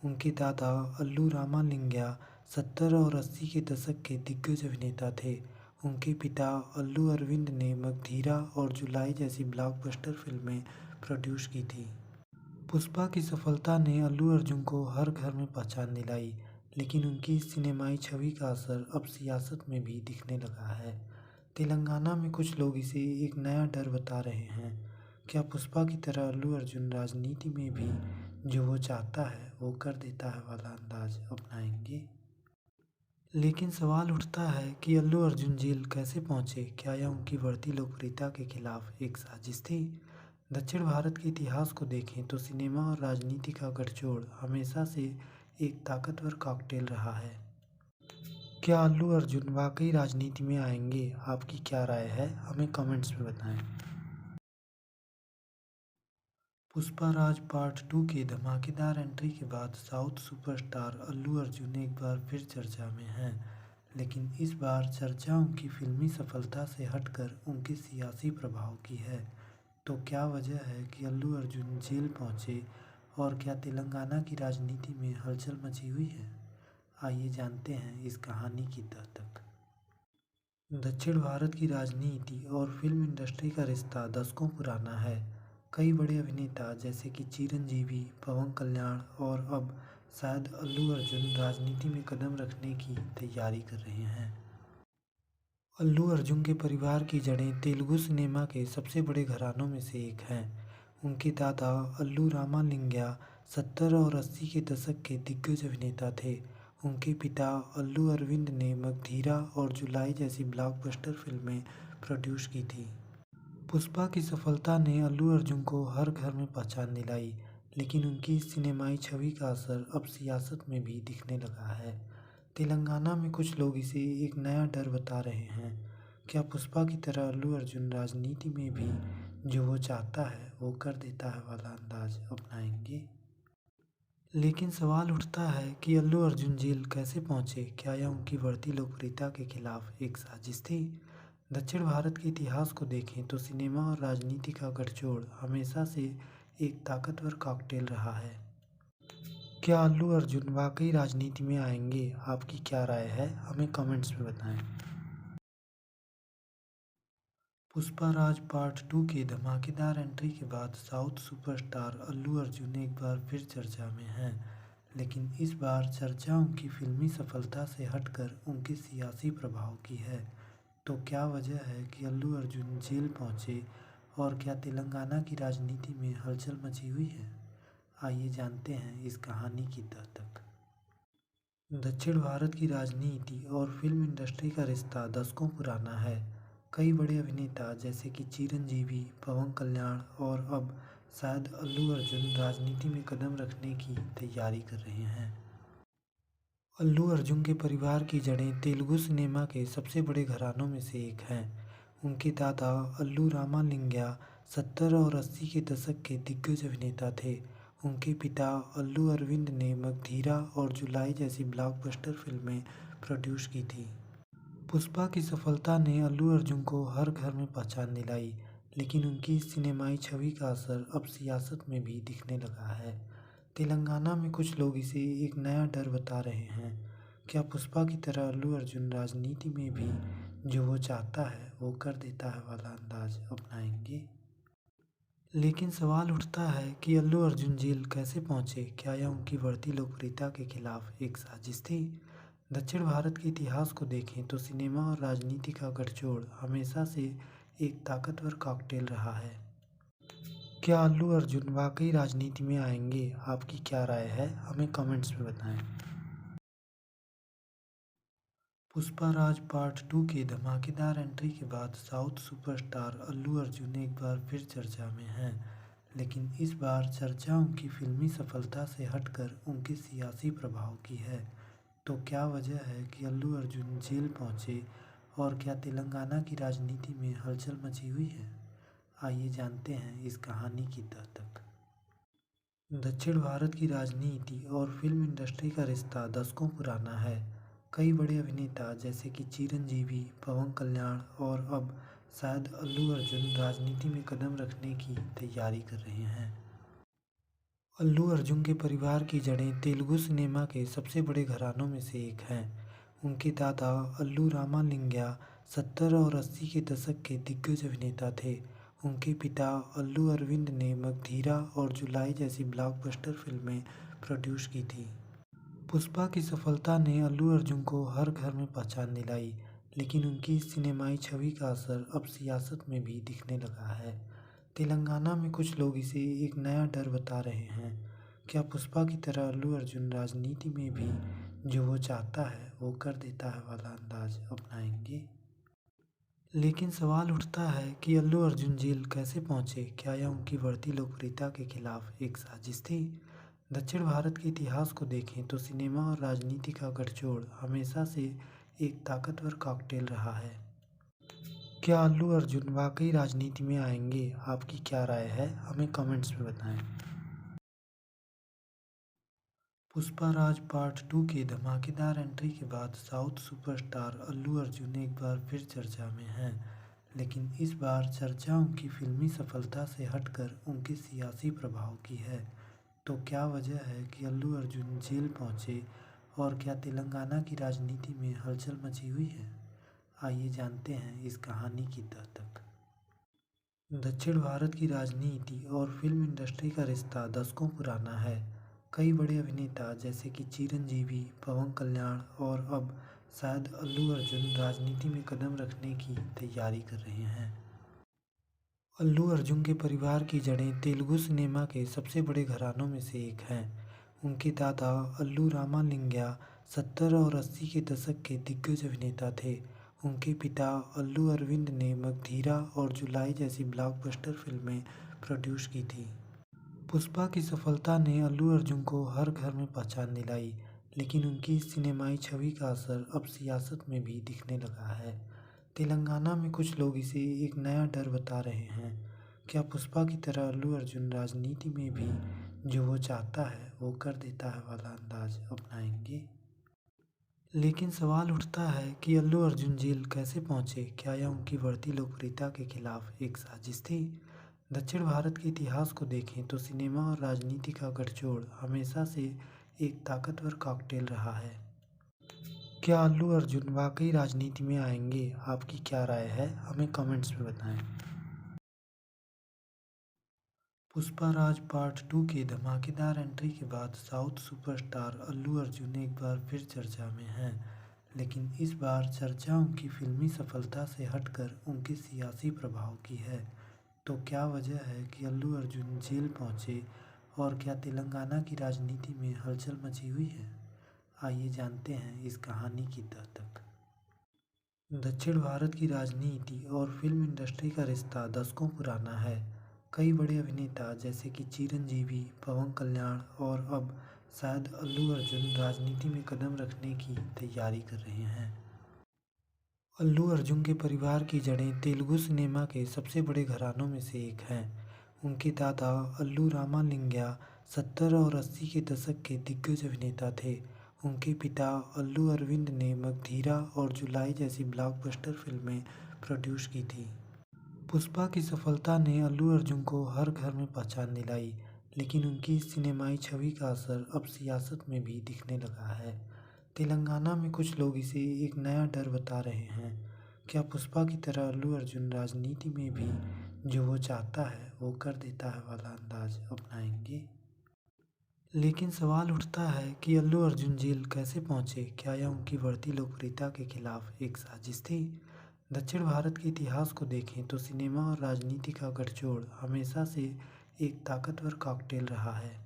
उनके दादा अल्लू रामालिंगय्या 70 और 80 के दशक के दिग्गज अभिनेता थे। उनके पिता अल्लू अरविंद ने मगधीरा और जुलाई जैसी ब्लॉकबस्टर फिल्में प्रोड्यूस की थी। पुष्पा की सफलता ने अल्लू अर्जुन को हर घर में पहचान दिलाई, लेकिन उनकी इस सिनेमाई छवि का असर अब सियासत में भी दिखने लगा है। तेलंगाना में कुछ लोग इसे एक नया डर बता रहे हैं। क्या पुष्पा की तरह अल्लू अर्जुन राजनीति में भी जो वो चाहता है वो कर देता है वाला अंदाज अपनाएंगे? लेकिन सवाल उठता है कि अल्लू अर्जुन जेल कैसे पहुंचे? क्या यह उनकी बढ़ती लोकप्रियता के खिलाफ एक साजिश थी? दक्षिण भारत के इतिहास को देखें तो सिनेमा और राजनीति का गठजोड़ हमेशा से एक ताकतवर कॉकटेल रहा है। क्या अल्लू अर्जुन वाकई राजनीति में आएंगे? आपकी क्या राय है? हमें कमेंट्स में बताएं। पुष्पा राज पार्ट 2 की धमाकेदार एंट्री के बाद साउथ सुपरस्टार अल्लू अर्जुन एक बार फिर चर्चा में हैं। लेकिन इस बार चर्चा उनकी फिल्मी सफलता से हटकर उनके सियासी प्रभाव की है। तो क्या वजह है कि अल्लू अर्जुन जेल पहुंचे और क्या तेलंगाना की राजनीति में हलचल मची हुई है? आइए जानते हैं इस कहानी की तह तक। दक्षिण भारत की राजनीति और फिल्म इंडस्ट्री का रिश्ता दशकों पुराना है। कई बड़े अभिनेता जैसे कि चिरंजीवी, पवन कल्याण और अब शायद अल्लू अर्जुन राजनीति में कदम रखने की तैयारी कर रहे हैं। अल्लू अर्जुन के परिवार की जड़ें तेलुगु सिनेमा के सबसे बड़े घरानों में से एक हैं। उनके दादा अल्लू रामालिंगय्या 70 और 80 के दशक के दिग्गज अभिनेता थे। उनके पिता अल्लू अरविंद ने मगधीरा और जुलाई जैसी ब्लॉकबस्टर फिल्में प्रोड्यूस की थी। पुष्पा की सफलता ने अल्लू अर्जुन को हर घर में पहचान दिलाई, लेकिन उनकी इस सिनेमाई छवि का असर अब सियासत में भी दिखने लगा है। तेलंगाना में कुछ लोग इसे एक नया डर बता रहे हैं। क्या पुष्पा की तरह अल्लू अर्जुन राजनीति में भी जो वो चाहता है वो कर देता है वाला अंदाज अपनाएंगे? लेकिन सवाल उठता है कि अल्लू अर्जुन जेल कैसे पहुंचे? क्या यह उनकी बढ़ती लोकप्रियता के खिलाफ एक साजिश थी? दक्षिण भारत के इतिहास को देखें तो सिनेमा और राजनीति का गठजोड़ हमेशा से एक ताकतवर कॉकटेल रहा है। क्या अल्लू अर्जुन वाकई राजनीति में आएंगे? आपकी क्या राय है? हमें कमेंट्स में बताएं। पुष्पा राज पार्ट 2 की धमाकेदार एंट्री के बाद साउथ सुपरस्टार अल्लू अर्जुन एक बार फिर चर्चा में हैं। लेकिन इस बार चर्चा उनकी फिल्मी सफलता से हटकर उनके सियासी प्रभाव की है। तो क्या वजह है कि अल्लू अर्जुन जेल पहुंचे और क्या तेलंगाना की राजनीति में हलचल मची हुई है? आइए जानते हैं इस कहानी की तह तक। दक्षिण भारत की राजनीति और फिल्म इंडस्ट्री का रिश्ता दशकों पुराना है। कई बड़े अभिनेता जैसे कि चिरंजीवी, पवन कल्याण और अब शायद अल्लू अर्जुन राजनीति में कदम रखने की तैयारी कर रहे हैं। अल्लू अर्जुन के परिवार की जड़ें तेलुगु सिनेमा के सबसे बड़े घरानों में से एक हैं। उनके दादा अल्लू रामालिंगय्या 70 और 80 के दशक के दिग्गज अभिनेता थे। उनके पिता अल्लू अरविंद ने मगधीरा और जुलाई जैसी ब्लॉकबस्टर फिल्में प्रोड्यूस की थी। पुष्पा की सफलता ने अल्लू अर्जुन को हर घर में पहचान दिलाई, लेकिन उनकी इस सिनेमाई छवि का असर अब सियासत में भी दिखने लगा है। तेलंगाना में कुछ लोग इसे एक नया डर बता रहे हैं। क्या पुष्पा की तरह अल्लू अर्जुन राजनीति में भी जो वो चाहता है वो कर देता है वाला अंदाज अपनाएंगे? लेकिन सवाल उठता है कि अल्लू अर्जुन जेल कैसे पहुंचे? क्या यह उनकी बढ़ती लोकप्रियता के खिलाफ एक साजिश थी? दक्षिण भारत के इतिहास को देखें तो सिनेमा और राजनीति का गठजोड़ हमेशा से एक ताकतवर कॉकटेल रहा है। क्या अल्लू अर्जुन वाकई राजनीति में आएंगे? आपकी क्या राय है? हमें कमेंट्स में बताएं। पुष्पा राज पार्ट 2 की धमाकेदार एंट्री के बाद साउथ सुपरस्टार अल्लू अर्जुन एक बार फिर चर्चा में हैं। लेकिन इस बार चर्चा उनकी फिल्मी सफलता से हटकर उनके सियासी प्रभाव की है। तो क्या वजह है कि अल्लू अर्जुन जेल पहुंचे और क्या तेलंगाना की राजनीति में हलचल मची हुई है? आइए जानते हैं इस कहानी की तह तक। दक्षिण भारत की राजनीति और फिल्म इंडस्ट्री का रिश्ता दशकों पुराना है। कई बड़े अभिनेता जैसे कि चिरंजीवी, पवन कल्याण और अब शायद अल्लू अर्जुन राजनीति में कदम रखने की तैयारी कर रहे हैं। अल्लू अर्जुन के परिवार की जड़ें तेलुगु सिनेमा के सबसे बड़े घरानों में से एक हैं। उनके दादा अल्लू रामालिंगय्या 70 और 80 के दशक के दिग्गज अभिनेता थे। उनके पिता अल्लू अरविंद ने मगधीरा और जुलाई जैसी ब्लॉकबस्टर फिल्में प्रोड्यूस की थी। पुष्पा की सफलता ने अल्लू अर्जुन को हर घर में पहचान दिलाई, लेकिन उनकी इस सिनेमाई छवि का असर अब सियासत में भी दिखने लगा है। तेलंगाना में कुछ लोग इसे एक नया डर बता रहे हैं। क्या पुष्पा की तरह अल्लू अर्जुन राजनीति में भी जो वो चाहता है वो कर देता है वाला अंदाज अपनाएंगे? लेकिन सवाल उठता है कि अल्लू अर्जुन जेल कैसे पहुंचे? क्या यह उनकी बढ़ती लोकप्रियता के खिलाफ एक साजिश थी? दक्षिण भारत के इतिहास को देखें तो सिनेमा और राजनीति का गठजोड़ हमेशा से एक ताकतवर कॉकटेल रहा है। क्या अल्लू अर्जुन वाकई राजनीति में आएंगे? आपकी क्या राय है? हमें कमेंट्स में बताएं। पुष्पा राज पार्ट 2 की धमाकेदार एंट्री के बाद साउथ सुपरस्टार अल्लू अर्जुन एक बार फिर चर्चा में हैं। लेकिन इस बार चर्चा उनकी फिल्मी सफलता से हटकर उनके सियासी प्रभाव की है। तो क्या वजह है कि अल्लू अर्जुन जेल पहुंचे और क्या तेलंगाना की राजनीति में हलचल मची हुई है? आइए जानते हैं इस कहानी की तह तक। दक्षिण भारत की राजनीति और फिल्म इंडस्ट्री का रिश्ता दशकों पुराना है। कई बड़े अभिनेता जैसे कि चिरंजीवी, पवन कल्याण और अब शायद अल्लू अर्जुन राजनीति में कदम रखने की तैयारी कर रहे हैं। अल्लू अर्जुन के परिवार की जड़ें तेलुगु सिनेमा के सबसे बड़े घरानों में से एक हैं। उनके दादा अल्लू रामालिंगय्या 70 और 80 के दशक के दिग्गज अभिनेता थे। उनके पिता अल्लू अरविंद ने मगधीरा और जुलाई जैसी ब्लॉकबस्टर फिल्में प्रोड्यूस की थी। पुष्पा की सफलता ने अल्लू अर्जुन को हर घर में पहचान दिलाई, लेकिन उनकी इस सिनेमाई छवि का असर अब सियासत में भी दिखने लगा है। तेलंगाना में कुछ लोग इसे एक नया डर बता रहे हैं। क्या पुष्पा की तरह अल्लू अर्जुन राजनीति में भी जो वो चाहता है वो कर देता है वाला अंदाज अपनाएंगे? लेकिन सवाल उठता है कि अल्लू अर्जुन जेल कैसे पहुंचे? क्या यह उनकी बढ़ती लोकप्रियता के खिलाफ एक साजिश थी? दक्षिण भारत के इतिहास को देखें तो सिनेमा और राजनीति का गठजोड़ हमेशा से एक ताकतवर कॉकटेल रहा है। क्या अल्लू अर्जुन वाकई राजनीति में आएंगे? आपकी क्या राय है? हमें कमेंट्स में बताएं। पुष्पा राज पार्ट 2 की धमाकेदार एंट्री के बाद साउथ सुपरस्टार अल्लू अर्जुन एक बार फिर चर्चा में हैं। लेकिन इस बार चर्चा उनकी फिल्मी सफलता से हटकर उनके सियासी प्रभाव की है। तो क्या वजह है कि अल्लू अर्जुन जेल पहुंचे और क्या तेलंगाना की राजनीति में हलचल मची हुई है? आइए जानते हैं इस कहानी की तह तक। दक्षिण भारत की राजनीति और फिल्म इंडस्ट्री का रिश्ता दशकों पुराना है। कई बड़े अभिनेता जैसे कि चिरंजीवी, पवन कल्याण और अब शायद अल्लू अर्जुन राजनीति में कदम रखने की तैयारी कर रहे हैं। अल्लू अर्जुन के परिवार की जड़ें तेलुगु सिनेमा के सबसे बड़े घरानों में से एक हैं। उनके दादा अल्लू रामालिंगय्या 70 और 80 के दशक के दिग्गज अभिनेता थे। उनके पिता अल्लू अरविंद ने मगधीरा और जुलाई जैसी ब्लॉकबस्टर फिल्में प्रोड्यूस की थी। पुष्पा की सफलता ने अल्लू अर्जुन को हर घर में पहचान दिलाई, लेकिन उनकी इस सिनेमाई छवि का असर अब सियासत में भी दिखने लगा है। तेलंगाना में कुछ लोग इसे एक नया डर बता रहे हैं। क्या पुष्पा की तरह अल्लू अर्जुन राजनीति में भी जो वो चाहता है वो कर देता है वाला अंदाज अपनाएंगे? लेकिन सवाल उठता है कि अल्लू अर्जुन जेल कैसे पहुंचे? क्या यह उनकी बढ़ती लोकप्रियता के खिलाफ एक साजिश थी? दक्षिण भारत के इतिहास को देखें तो सिनेमा और राजनीति का गठजोड़ हमेशा से एक ताकतवर कॉकटेल रहा है।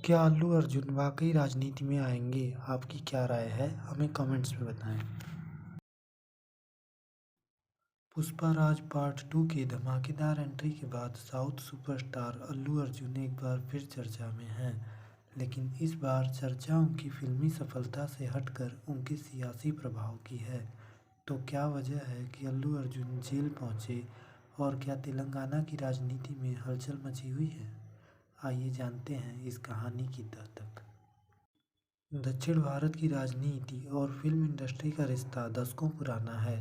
क्या अल्लू अर्जुन वाकई राजनीति में आएंगे? आपकी क्या राय है? हमें कमेंट्स में बताएं। पुष्पा राज पार्ट 2 की धमाकेदार एंट्री के बाद साउथ सुपरस्टार अल्लू अर्जुन एक बार फिर चर्चा में हैं। लेकिन इस बार चर्चा उनकी फिल्मी सफलता से हटकर उनके सियासी प्रभाव की है। तो क्या वजह है कि अल्लू अर्जुन जेल पहुंचे और क्या तेलंगाना की राजनीति में हलचल मची हुई है? आइए जानते हैं इस कहानी की तह तक। दक्षिण भारत की राजनीति और फिल्म इंडस्ट्री का रिश्ता दशकों पुराना है।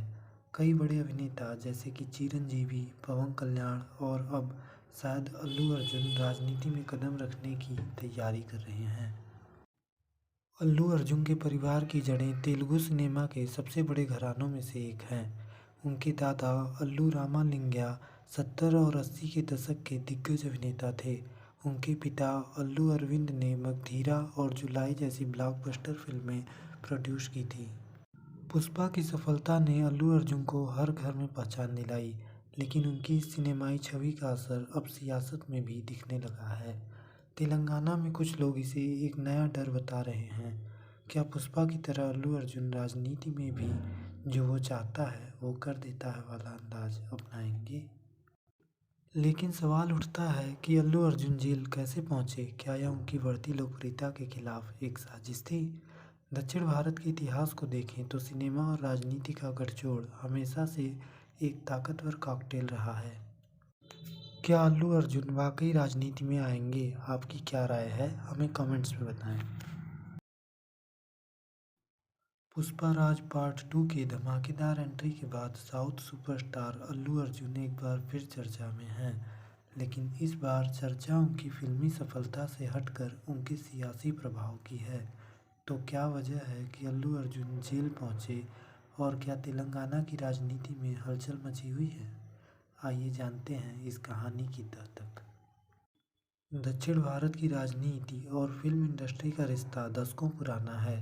कई बड़े अभिनेता जैसे कि चिरंजीवी, पवन कल्याण और अब शायद अल्लू अर्जुन राजनीति में कदम रखने की तैयारी कर रहे हैं। अल्लू अर्जुन के परिवार की जड़ें तेलुगु सिनेमा के सबसे बड़े घरानों में से एक हैं। उनके दादा अल्लू रामालिंगय्या 70 और 80 के दशक के दिग्गज अभिनेता थे। उनके पिता अल्लू अरविंद ने मगधीरा और जुलाई जैसी ब्लॉकबस्टर फिल्में प्रोड्यूस की थी। पुष्पा की सफलता ने अल्लू अर्जुन को हर घर में पहचान दिलाई, लेकिन उनकी इस सिनेमाई छवि का असर अब सियासत में भी दिखने लगा है। तेलंगाना में कुछ लोग इसे एक नया डर बता रहे हैं। क्या पुष्पा की तरह अल्लू अर्जुन राजनीति में भी जो वो चाहता है वो कर देता है वाला अंदाज अपनाएंगे? लेकिन सवाल उठता है कि अल्लू अर्जुन जेल कैसे पहुंचे? क्या यह उनकी बढ़ती लोकप्रियता के खिलाफ एक साजिश थी? दक्षिण भारत के इतिहास को देखें तो सिनेमा और राजनीति का गठजोड़ हमेशा से एक ताकतवर कॉकटेल रहा है। क्या अल्लू अर्जुन वाकई राजनीति में आएंगे? आपकी क्या राय है? हमें कमेंट्स में बताएं। पुष्पा राज पार्ट 2 की धमाकेदार एंट्री के बाद साउथ सुपरस्टार अल्लू अर्जुन एक बार फिर चर्चा में हैं। लेकिन इस बार चर्चा उनकी फिल्मी सफलता से हटकर उनके सियासी प्रभाव की है। तो क्या वजह है कि अल्लू अर्जुन जेल पहुंचे और क्या तेलंगाना की राजनीति में हलचल मची हुई है? आइए जानते हैं इस कहानी की तह तक। दक्षिण भारत की राजनीति और फिल्म इंडस्ट्री का रिश्ता दशकों पुराना है।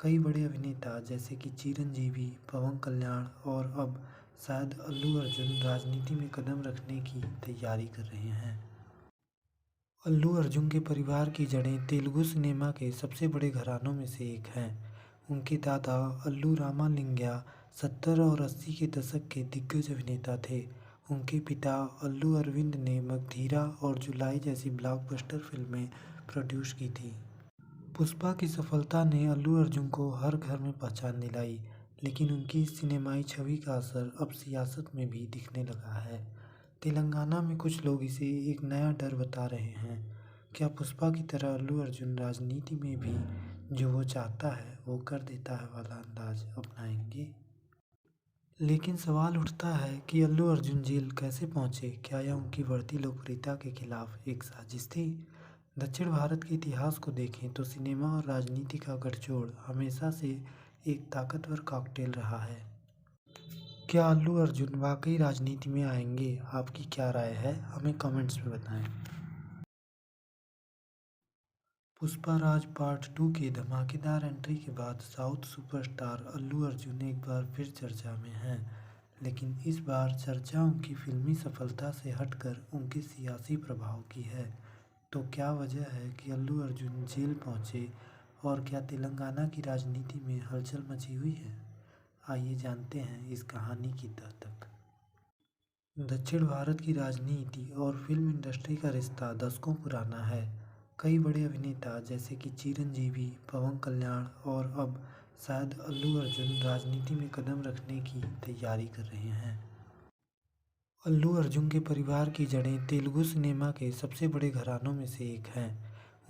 कई बड़े अभिनेता जैसे कि चिरंजीवी, पवन कल्याण और अब शायद अल्लू अर्जुन राजनीति में कदम रखने की तैयारी कर रहे हैं। अल्लू अर्जुन के परिवार की जड़ें तेलुगु सिनेमा के सबसे बड़े घरानों में से एक हैं। उनके दादा अल्लू रामालिंगय्या 70 और 80 के दशक के दिग्गज अभिनेता थे। उनके पिता अल्लू अरविंद ने मगधीरा और जुलाई जैसी ब्लॉकबस्टर फिल्में प्रोड्यूस की थी। पुष्पा की सफलता ने अल्लू अर्जुन को हर घर में पहचान दिलाई, लेकिन उनकी इस सिनेमाई छवि का असर अब सियासत में भी दिखने लगा है। तेलंगाना में कुछ लोग इसे एक नया डर बता रहे हैं। क्या पुष्पा की तरह अल्लू अर्जुन राजनीति में भी जो वो चाहता है वो कर देता है वाला अंदाज अपनाएंगे? लेकिन सवाल उठता है कि अल्लू अर्जुन जेल कैसे पहुंचे? क्या यह उनकी बढ़ती लोकप्रियता के खिलाफ एक साजिश थी? दक्षिण भारत के इतिहास को देखें तो सिनेमा और राजनीति का गठजोड़ हमेशा से एक ताकतवर कॉकटेल रहा है। क्या अल्लू अर्जुन वाकई राजनीति में आएंगे? आपकी क्या राय है? हमें कमेंट्स में बताएं। पुष्पा राज पार्ट 2 की धमाकेदार एंट्री के बाद साउथ सुपरस्टार अल्लू अर्जुन एक बार फिर चर्चा में हैं। लेकिन इस बार चर्चा उनकी फिल्मी सफलता से हटकर उनके सियासी प्रभाव की है। तो क्या वजह है कि अल्लू अर्जुन जेल पहुंचे और क्या तेलंगाना की राजनीति में हलचल मची हुई है? आइए जानते हैं इस कहानी की तह तक। दक्षिण भारत की राजनीति और फिल्म इंडस्ट्री का रिश्ता दशकों पुराना है। कई बड़े अभिनेता जैसे कि चिरंजीवी, पवन कल्याण और अब शायद अल्लू अर्जुन राजनीति में कदम रखने की तैयारी कर रहे हैं। अल्लू अर्जुन के परिवार की जड़ें तेलुगु सिनेमा के सबसे बड़े घरानों में से एक हैं।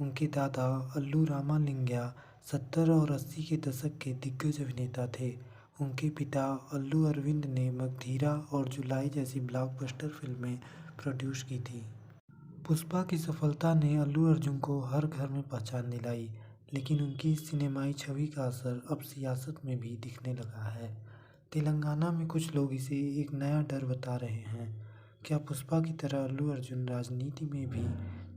उनके दादा अल्लू रामालिंगय्या 70 और 80 के दशक के दिग्गज अभिनेता थे। उनके पिता अल्लू अरविंद ने मगधीरा और जुलाई जैसी ब्लॉकबस्टर फिल्में प्रोड्यूस की थी। पुष्पा की सफलता ने अल्लू अर्जुन को हर घर में पहचान दिलाई, लेकिन उनकी इस सिनेमाई छवि का असर अब सियासत में भी दिखने लगा है। तेलंगाना में कुछ लोग इसे एक नया डर बता रहे हैं। क्या पुष्पा की तरह अल्लू अर्जुन राजनीति में भी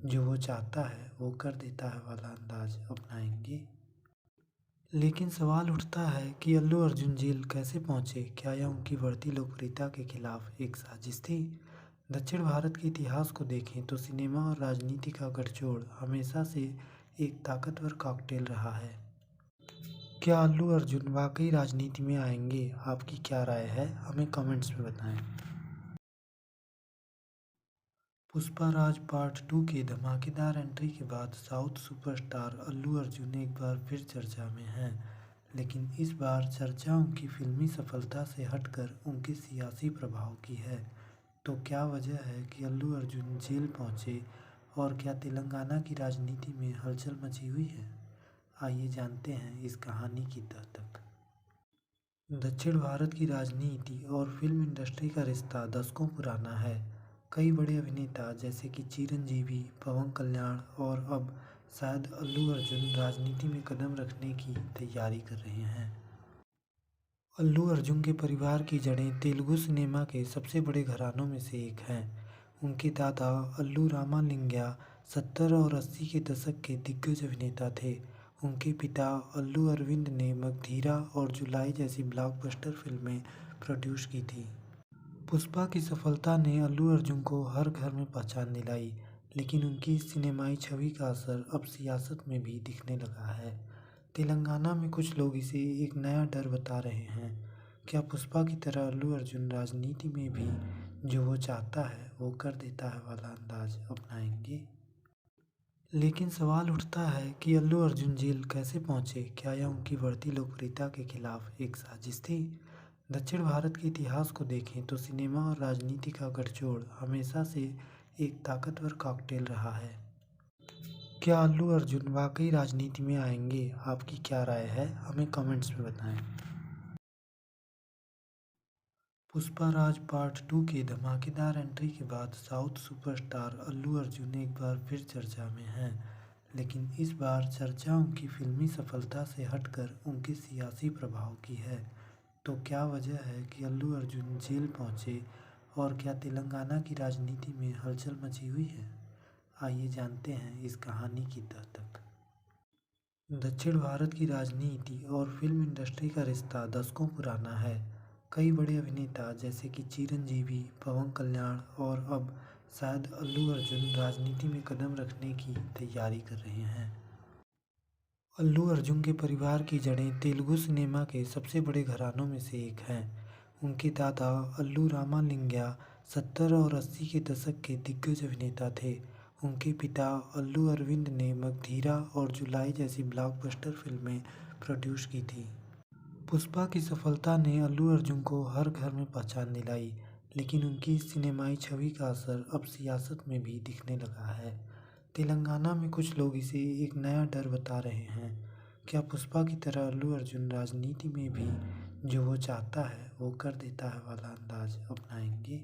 जो वो चाहता है वो कर देता है वाला अंदाज अपनाएंगे? लेकिन सवाल उठता है कि अल्लू अर्जुन जेल कैसे पहुंचे? क्या यह उनकी बढ़ती लोकप्रियता के खिलाफ एक साजिश थी? दक्षिण भारत के इतिहास को देखें तो सिनेमा और राजनीति का गठजोड़ हमेशा से एक ताकतवर कॉकटेल रहा है। क्या अल्लू अर्जुन वाकई राजनीति में आएंगे? आपकी क्या राय है? हमें कमेंट्स में बताएं। पुष्पा राज पार्ट 2 की धमाकेदार एंट्री के बाद साउथ सुपरस्टार अल्लू अर्जुन एक बार फिर चर्चा में हैं। लेकिन इस बार चर्चा उनकी फिल्मी सफलता से हटकर उनके सियासी प्रभाव की है। तो क्या वजह है कि अल्लू अर्जुन जेल पहुंचे और क्या तेलंगाना की राजनीति में हलचल मची हुई है? आइए जानते हैं इस कहानी की तह तक। दक्षिण भारत की राजनीति और फिल्म इंडस्ट्री का रिश्ता दशकों पुराना है। कई बड़े अभिनेता जैसे कि चिरंजीवी, पवन कल्याण और अब शायद अल्लू अर्जुन राजनीति में कदम रखने की तैयारी कर रहे हैं। अल्लू अर्जुन के परिवार की जड़ें तेलुगु सिनेमा के सबसे बड़े घरानों में से एक हैं। उनके दादा अल्लू रामालिंगय्या 70 और 80 के दशक के दिग्गज अभिनेता थे। उनके पिता अल्लू अरविंद ने मगधीरा और जुलाई जैसी ब्लॉकबस्टर फिल्में प्रोड्यूस की थी। पुष्पा की सफलता ने अल्लू अर्जुन को हर घर में पहचान दिलाई, लेकिन उनकी इस सिनेमाई छवि का असर अब सियासत में भी दिखने लगा है। तेलंगाना में कुछ लोग इसे एक नया डर बता रहे हैं। क्या पुष्पा की तरह अल्लू अर्जुन राजनीति में भी जो वो चाहता है वो कर देता है वाला अंदाज अपनाएंगे? लेकिन सवाल उठता है कि अल्लू अर्जुन जेल कैसे पहुंचे? क्या यह उनकी बढ़ती लोकप्रियता के खिलाफ एक साजिश थी? दक्षिण भारत के इतिहास को देखें तो सिनेमा और राजनीति का गठजोड़ हमेशा से एक ताकतवर कॉकटेल रहा है। क्या अल्लू अर्जुन वाकई राजनीति में आएंगे? आपकी क्या राय है? हमें कमेंट्स में बताएं। पुष्पा राज पार्ट 2 की धमाकेदार एंट्री के बाद साउथ सुपरस्टार अल्लू अर्जुन एक बार फिर चर्चा में हैं। लेकिन इस बार चर्चा उनकी फिल्मी सफलता से हटकर उनके सियासी प्रभाव की है। तो क्या वजह है कि अल्लू अर्जुन जेल पहुंचे और क्या तेलंगाना की राजनीति में हलचल मची हुई है? आइए जानते हैं इस कहानी की तह तक। दक्षिण भारत की राजनीति और फिल्म इंडस्ट्री का रिश्ता दशकों पुराना है। कई बड़े अभिनेता जैसे कि चिरंजीवी, पवन कल्याण और अब शायद अल्लू अर्जुन राजनीति में कदम रखने की तैयारी कर रहे हैं। अल्लू अर्जुन के परिवार की जड़ें तेलुगु सिनेमा के सबसे बड़े घरानों में से एक हैं। उनके दादा अल्लू रामालिंगय्या 70 और 80 के दशक के दिग्गज अभिनेता थे। उनके पिता अल्लू अरविंद ने मगधीरा और जुलाई जैसी ब्लॉकबस्टर फिल्में प्रोड्यूस की थी। पुष्पा की सफलता ने अल्लू अर्जुन को हर घर में पहचान दिलाई, लेकिन उनकी इस सिनेमाई छवि का असर अब सियासत में भी दिखने लगा है। तेलंगाना में कुछ लोग इसे एक नया डर बता रहे हैं। क्या पुष्पा की तरह अल्लू अर्जुन राजनीति में भी जो वो चाहता है वो कर देता है वाला अंदाज अपनाएंगे?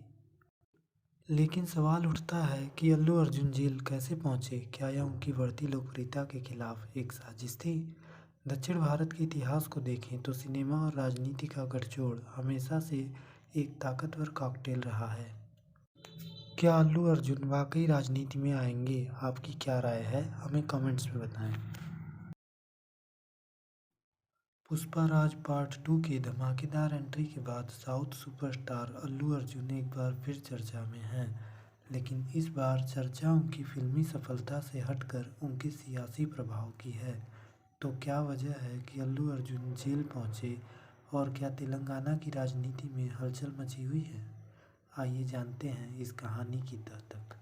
लेकिन सवाल उठता है कि अल्लू अर्जुन जेल कैसे पहुंचे? क्या यह उनकी बढ़ती लोकप्रियता के खिलाफ एक साजिश थी? दक्षिण भारत के इतिहास को देखें तो सिनेमा और राजनीति का गठजोड़ हमेशा से एक ताकतवर कॉकटेल रहा है। क्या अल्लू अर्जुन वाकई राजनीति में आएंगे? आपकी क्या राय है? हमें कमेंट्स में बताएं। पुष्पा राज पार्ट 2 की धमाकेदार एंट्री के बाद साउथ सुपरस्टार अल्लू अर्जुन एक बार फिर चर्चा में हैं। लेकिन इस बार चर्चा उनकी फिल्मी सफलता से हटकर उनके सियासी प्रभाव की है। तो क्या वजह है कि अल्लू अर्जुन जेल पहुंचे और क्या तेलंगाना की राजनीति में हलचल मची हुई है? आइए जानते हैं इस कहानी की तह तक।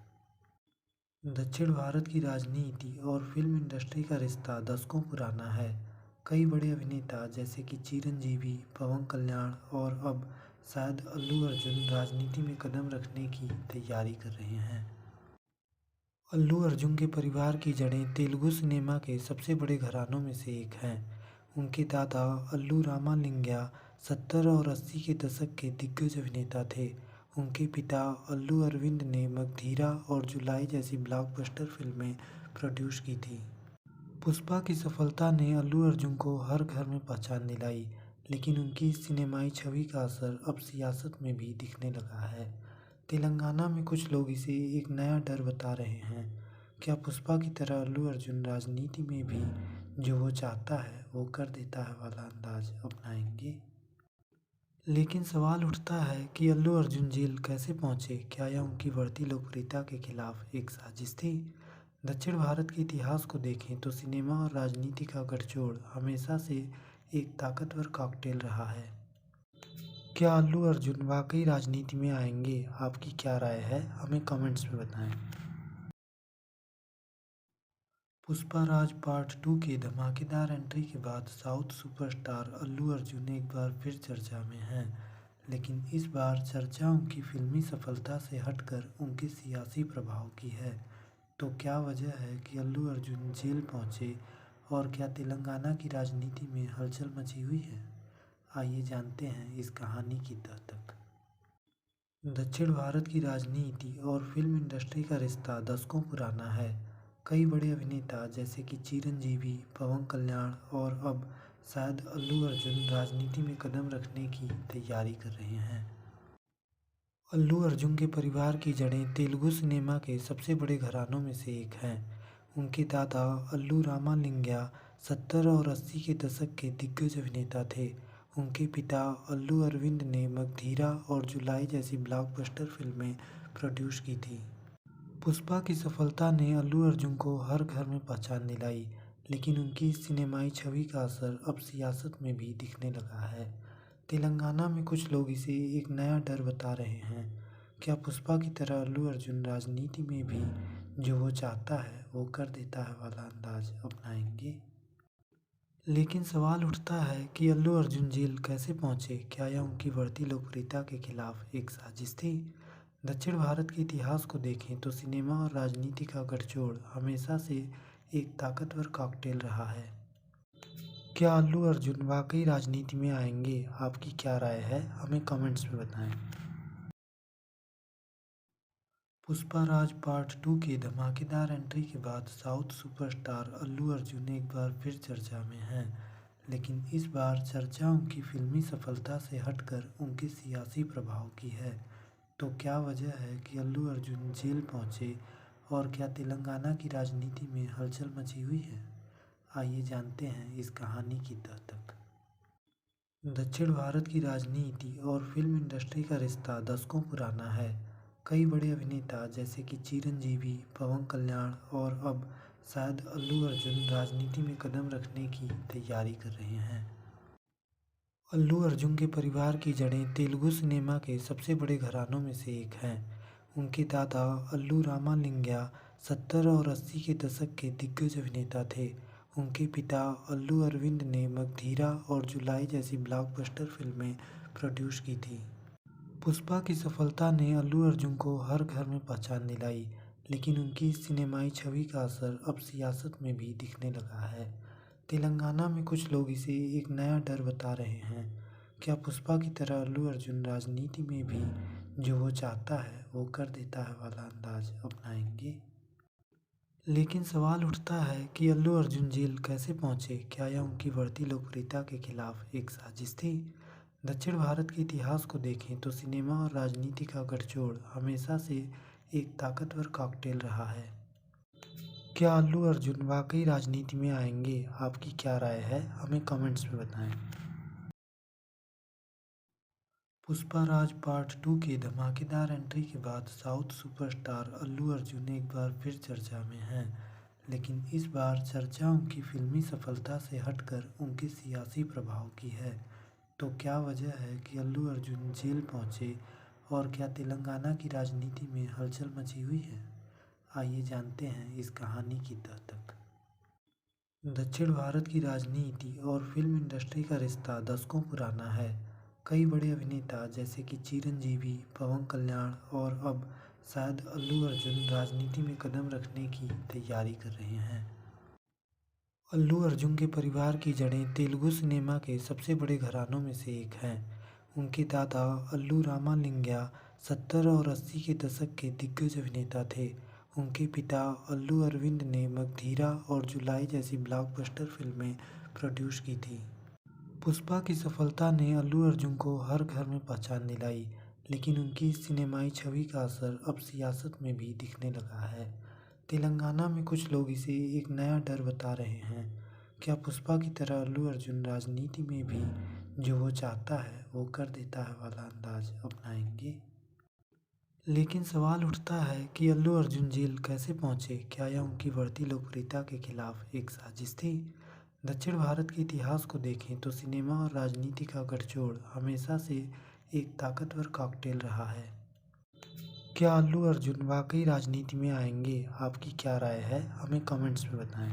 दक्षिण भारत की राजनीति और फिल्म इंडस्ट्री का रिश्ता दशकों पुराना है। कई बड़े अभिनेता जैसे कि चिरंजीवी, पवन कल्याण और अब शायद अल्लू अर्जुन राजनीति में कदम रखने की तैयारी कर रहे हैं। अल्लू अर्जुन के परिवार की जड़ें तेलुगु सिनेमा के सबसे बड़े घरानों में से एक हैं। उनके दादा अल्लू रामालिंगय्या 70 और 80 के दशक के दिग्गज अभिनेता थे। उनके पिता अल्लू अरविंद ने मगधीरा और जुलाई जैसी ब्लॉकबस्टर फिल्में प्रोड्यूस की थी। पुष्पा की सफलता ने अल्लू अर्जुन को हर घर में पहचान दिलाई, लेकिन उनकी इस सिनेमाई छवि का असर अब सियासत में भी दिखने लगा है। तेलंगाना में कुछ लोग इसे एक नया डर बता रहे हैं। क्या पुष्पा की तरह अल्लू अर्जुन राजनीति में भी जो वो चाहता है वो कर देता है वाला अंदाज अपनाएंगे? लेकिन सवाल उठता है कि अल्लू अर्जुन जेल कैसे पहुंचे? क्या यह उनकी बढ़ती लोकप्रियता के खिलाफ एक साजिश थी? दक्षिण भारत के इतिहास को देखें तो सिनेमा और राजनीति का गठजोड़ हमेशा से एक ताकतवर कॉकटेल रहा है। क्या अल्लू अर्जुन वाकई राजनीति में आएंगे? आपकी क्या राय है? हमें कमेंट्स में बताएं। पुष्पाराज पार्ट 2 की धमाकेदार एंट्री के बाद साउथ सुपरस्टार अल्लू अर्जुन एक बार फिर चर्चा में हैं। लेकिन इस बार चर्चा उनकी फिल्मी सफलता से हटकर उनके सियासी प्रभाव की है। तो क्या वजह है कि अल्लू अर्जुन जेल पहुंचे और क्या तेलंगाना की राजनीति में हलचल मची हुई है? आइए जानते हैं इस कहानी की तह तक। दक्षिण भारत की राजनीति और फिल्म इंडस्ट्री का रिश्ता दशकों पुराना है। कई बड़े अभिनेता जैसे कि चिरंजीवी, पवन कल्याण और अब शायद अल्लू अर्जुन राजनीति में कदम रखने की तैयारी कर रहे हैं। अल्लू अर्जुन के परिवार की जड़ें तेलुगु सिनेमा के सबसे बड़े घरानों में से एक हैं। उनके दादा अल्लू रामालिंगय्या 70 और 80 के दशक के दिग्गज अभिनेता थे। उनके पिता अल्लू अरविंद ने मगधीरा और जुलाई जैसी ब्लॉकबस्टर फिल्में प्रोड्यूस की थी। पुष्पा की सफलता ने अल्लू अर्जुन को हर घर में पहचान दिलाई, लेकिन उनकी इस सिनेमाई छवि का असर अब सियासत में भी दिखने लगा है। तेलंगाना में कुछ लोग इसे एक नया डर बता रहे हैं। क्या पुष्पा की तरह अल्लू अर्जुन राजनीति में भी जो वो चाहता है वो कर देता है वाला अंदाज अपनाएंगे? लेकिन सवाल उठता है कि अल्लू अर्जुन जेल कैसे पहुंचे? क्या यह उनकी बढ़ती लोकप्रियता के खिलाफ एक साजिश थी? दक्षिण भारत के इतिहास को देखें तो सिनेमा और राजनीति का गठजोड़ हमेशा से एक ताकतवर कॉकटेल रहा है। क्या अल्लू अर्जुन वाकई राजनीति में आएंगे? आपकी क्या राय है? हमें कमेंट्स में बताएं। पुष्पाराज पार्ट 2 की धमाकेदार एंट्री के बाद साउथ सुपरस्टार अल्लू अर्जुन एक बार फिर चर्चा में हैं। लेकिन इस बार चर्चा उनकी फिल्मी सफलता से हटकर उनके सियासी प्रभाव की है। तो क्या वजह है कि अल्लू अर्जुन जेल पहुंचे और क्या तेलंगाना की राजनीति में हलचल मची हुई है? आइए जानते हैं इस कहानी की तह तक। दक्षिण भारत की राजनीति और फिल्म इंडस्ट्री का रिश्ता दशकों पुराना है। कई बड़े अभिनेता जैसे कि चिरंजीवी, पवन कल्याण और अब शायद अल्लू अर्जुन राजनीति में कदम रखने की तैयारी कर रहे हैं। अल्लू अर्जुन के परिवार की जड़ें तेलुगु सिनेमा के सबसे बड़े घरानों में से एक हैं। उनके दादा अल्लू रामालिंगय्या 70 और 80 के दशक के दिग्गज अभिनेता थे। उनके पिता अल्लू अरविंद ने मगधीरा और जुलाई जैसी ब्लॉकबस्टर फिल्में प्रोड्यूस की थी। पुष्पा की सफलता ने अल्लू अर्जुन को हर घर में पहचान दिलाई, लेकिन उनकी इस सिनेमाई छवि का असर अब सियासत में भी दिखने लगा है। तेलंगाना में कुछ लोग इसे एक नया डर बता रहे हैं। क्या पुष्पा की तरह अल्लू अर्जुन राजनीति में भी जो वो चाहता है वो कर देता है वाला अंदाज अपनाएंगे? लेकिन सवाल उठता है कि अल्लू अर्जुन जेल कैसे पहुंचे? क्या यह उनकी बढ़ती लोकप्रियता के खिलाफ एक साजिश थी? दक्षिण भारत के इतिहास को देखें तो सिनेमा और राजनीति का गठजोड़ हमेशा से एक ताकतवर कॉकटेल रहा है। क्या अल्लू अर्जुन वाकई राजनीति में आएंगे? आपकी क्या राय है? हमें कमेंट्स में बताएं। पुष्पाराज पार्ट 2 की धमाकेदार एंट्री के बाद साउथ सुपरस्टार अल्लू अर्जुन एक बार फिर चर्चा में हैं। लेकिन इस बार चर्चा उनकी फिल्मी सफलता से हटकर उनके सियासी प्रभाव की है। तो क्या वजह है कि अल्लू अर्जुन जेल पहुंचे और क्या तेलंगाना की राजनीति में हलचल मची हुई है? आइए जानते हैं इस कहानी की तह तक। दक्षिण भारत की राजनीति और फिल्म इंडस्ट्री का रिश्ता दशकों पुराना है। कई बड़े अभिनेता जैसे कि चिरंजीवी, पवन कल्याण और अब शायद अल्लू अर्जुन राजनीति में कदम रखने की तैयारी कर रहे हैं। अल्लू अर्जुन के परिवार की जड़ें तेलुगु सिनेमा के सबसे बड़े घरानों में से एक हैं। उनके दादा अल्लू रामालिंगय्या 70 और 80 के दशक के दिग्गज अभिनेता थे। उनके पिता अल्लू अरविंद ने मगधीरा और जुलाई जैसी ब्लॉकबस्टर फिल्में प्रोड्यूस की थी। पुष्पा की सफलता ने अल्लू अर्जुन को हर घर में पहचान दिलाई, लेकिन उनकी इस सिनेमाई छवि का असर अब सियासत में भी दिखने लगा है। तेलंगाना में कुछ लोग इसे एक नया डर बता रहे हैं। क्या पुष्पा की तरह अल्लू अर्जुन राजनीति में भी जो वो चाहता है वो कर देता है वाला अंदाज अपनाएंगे? लेकिन सवाल उठता है कि अल्लू अर्जुन जेल कैसे पहुंचे? क्या यह उनकी बढ़ती लोकप्रियता के खिलाफ एक साजिश थी? दक्षिण भारत के इतिहास को देखें तो सिनेमा और राजनीति का गठजोड़ हमेशा से एक ताकतवर कॉकटेल रहा है। क्या अल्लू अर्जुन वाकई राजनीति में आएंगे? आपकी क्या राय है? हमें कमेंट्स में बताएं।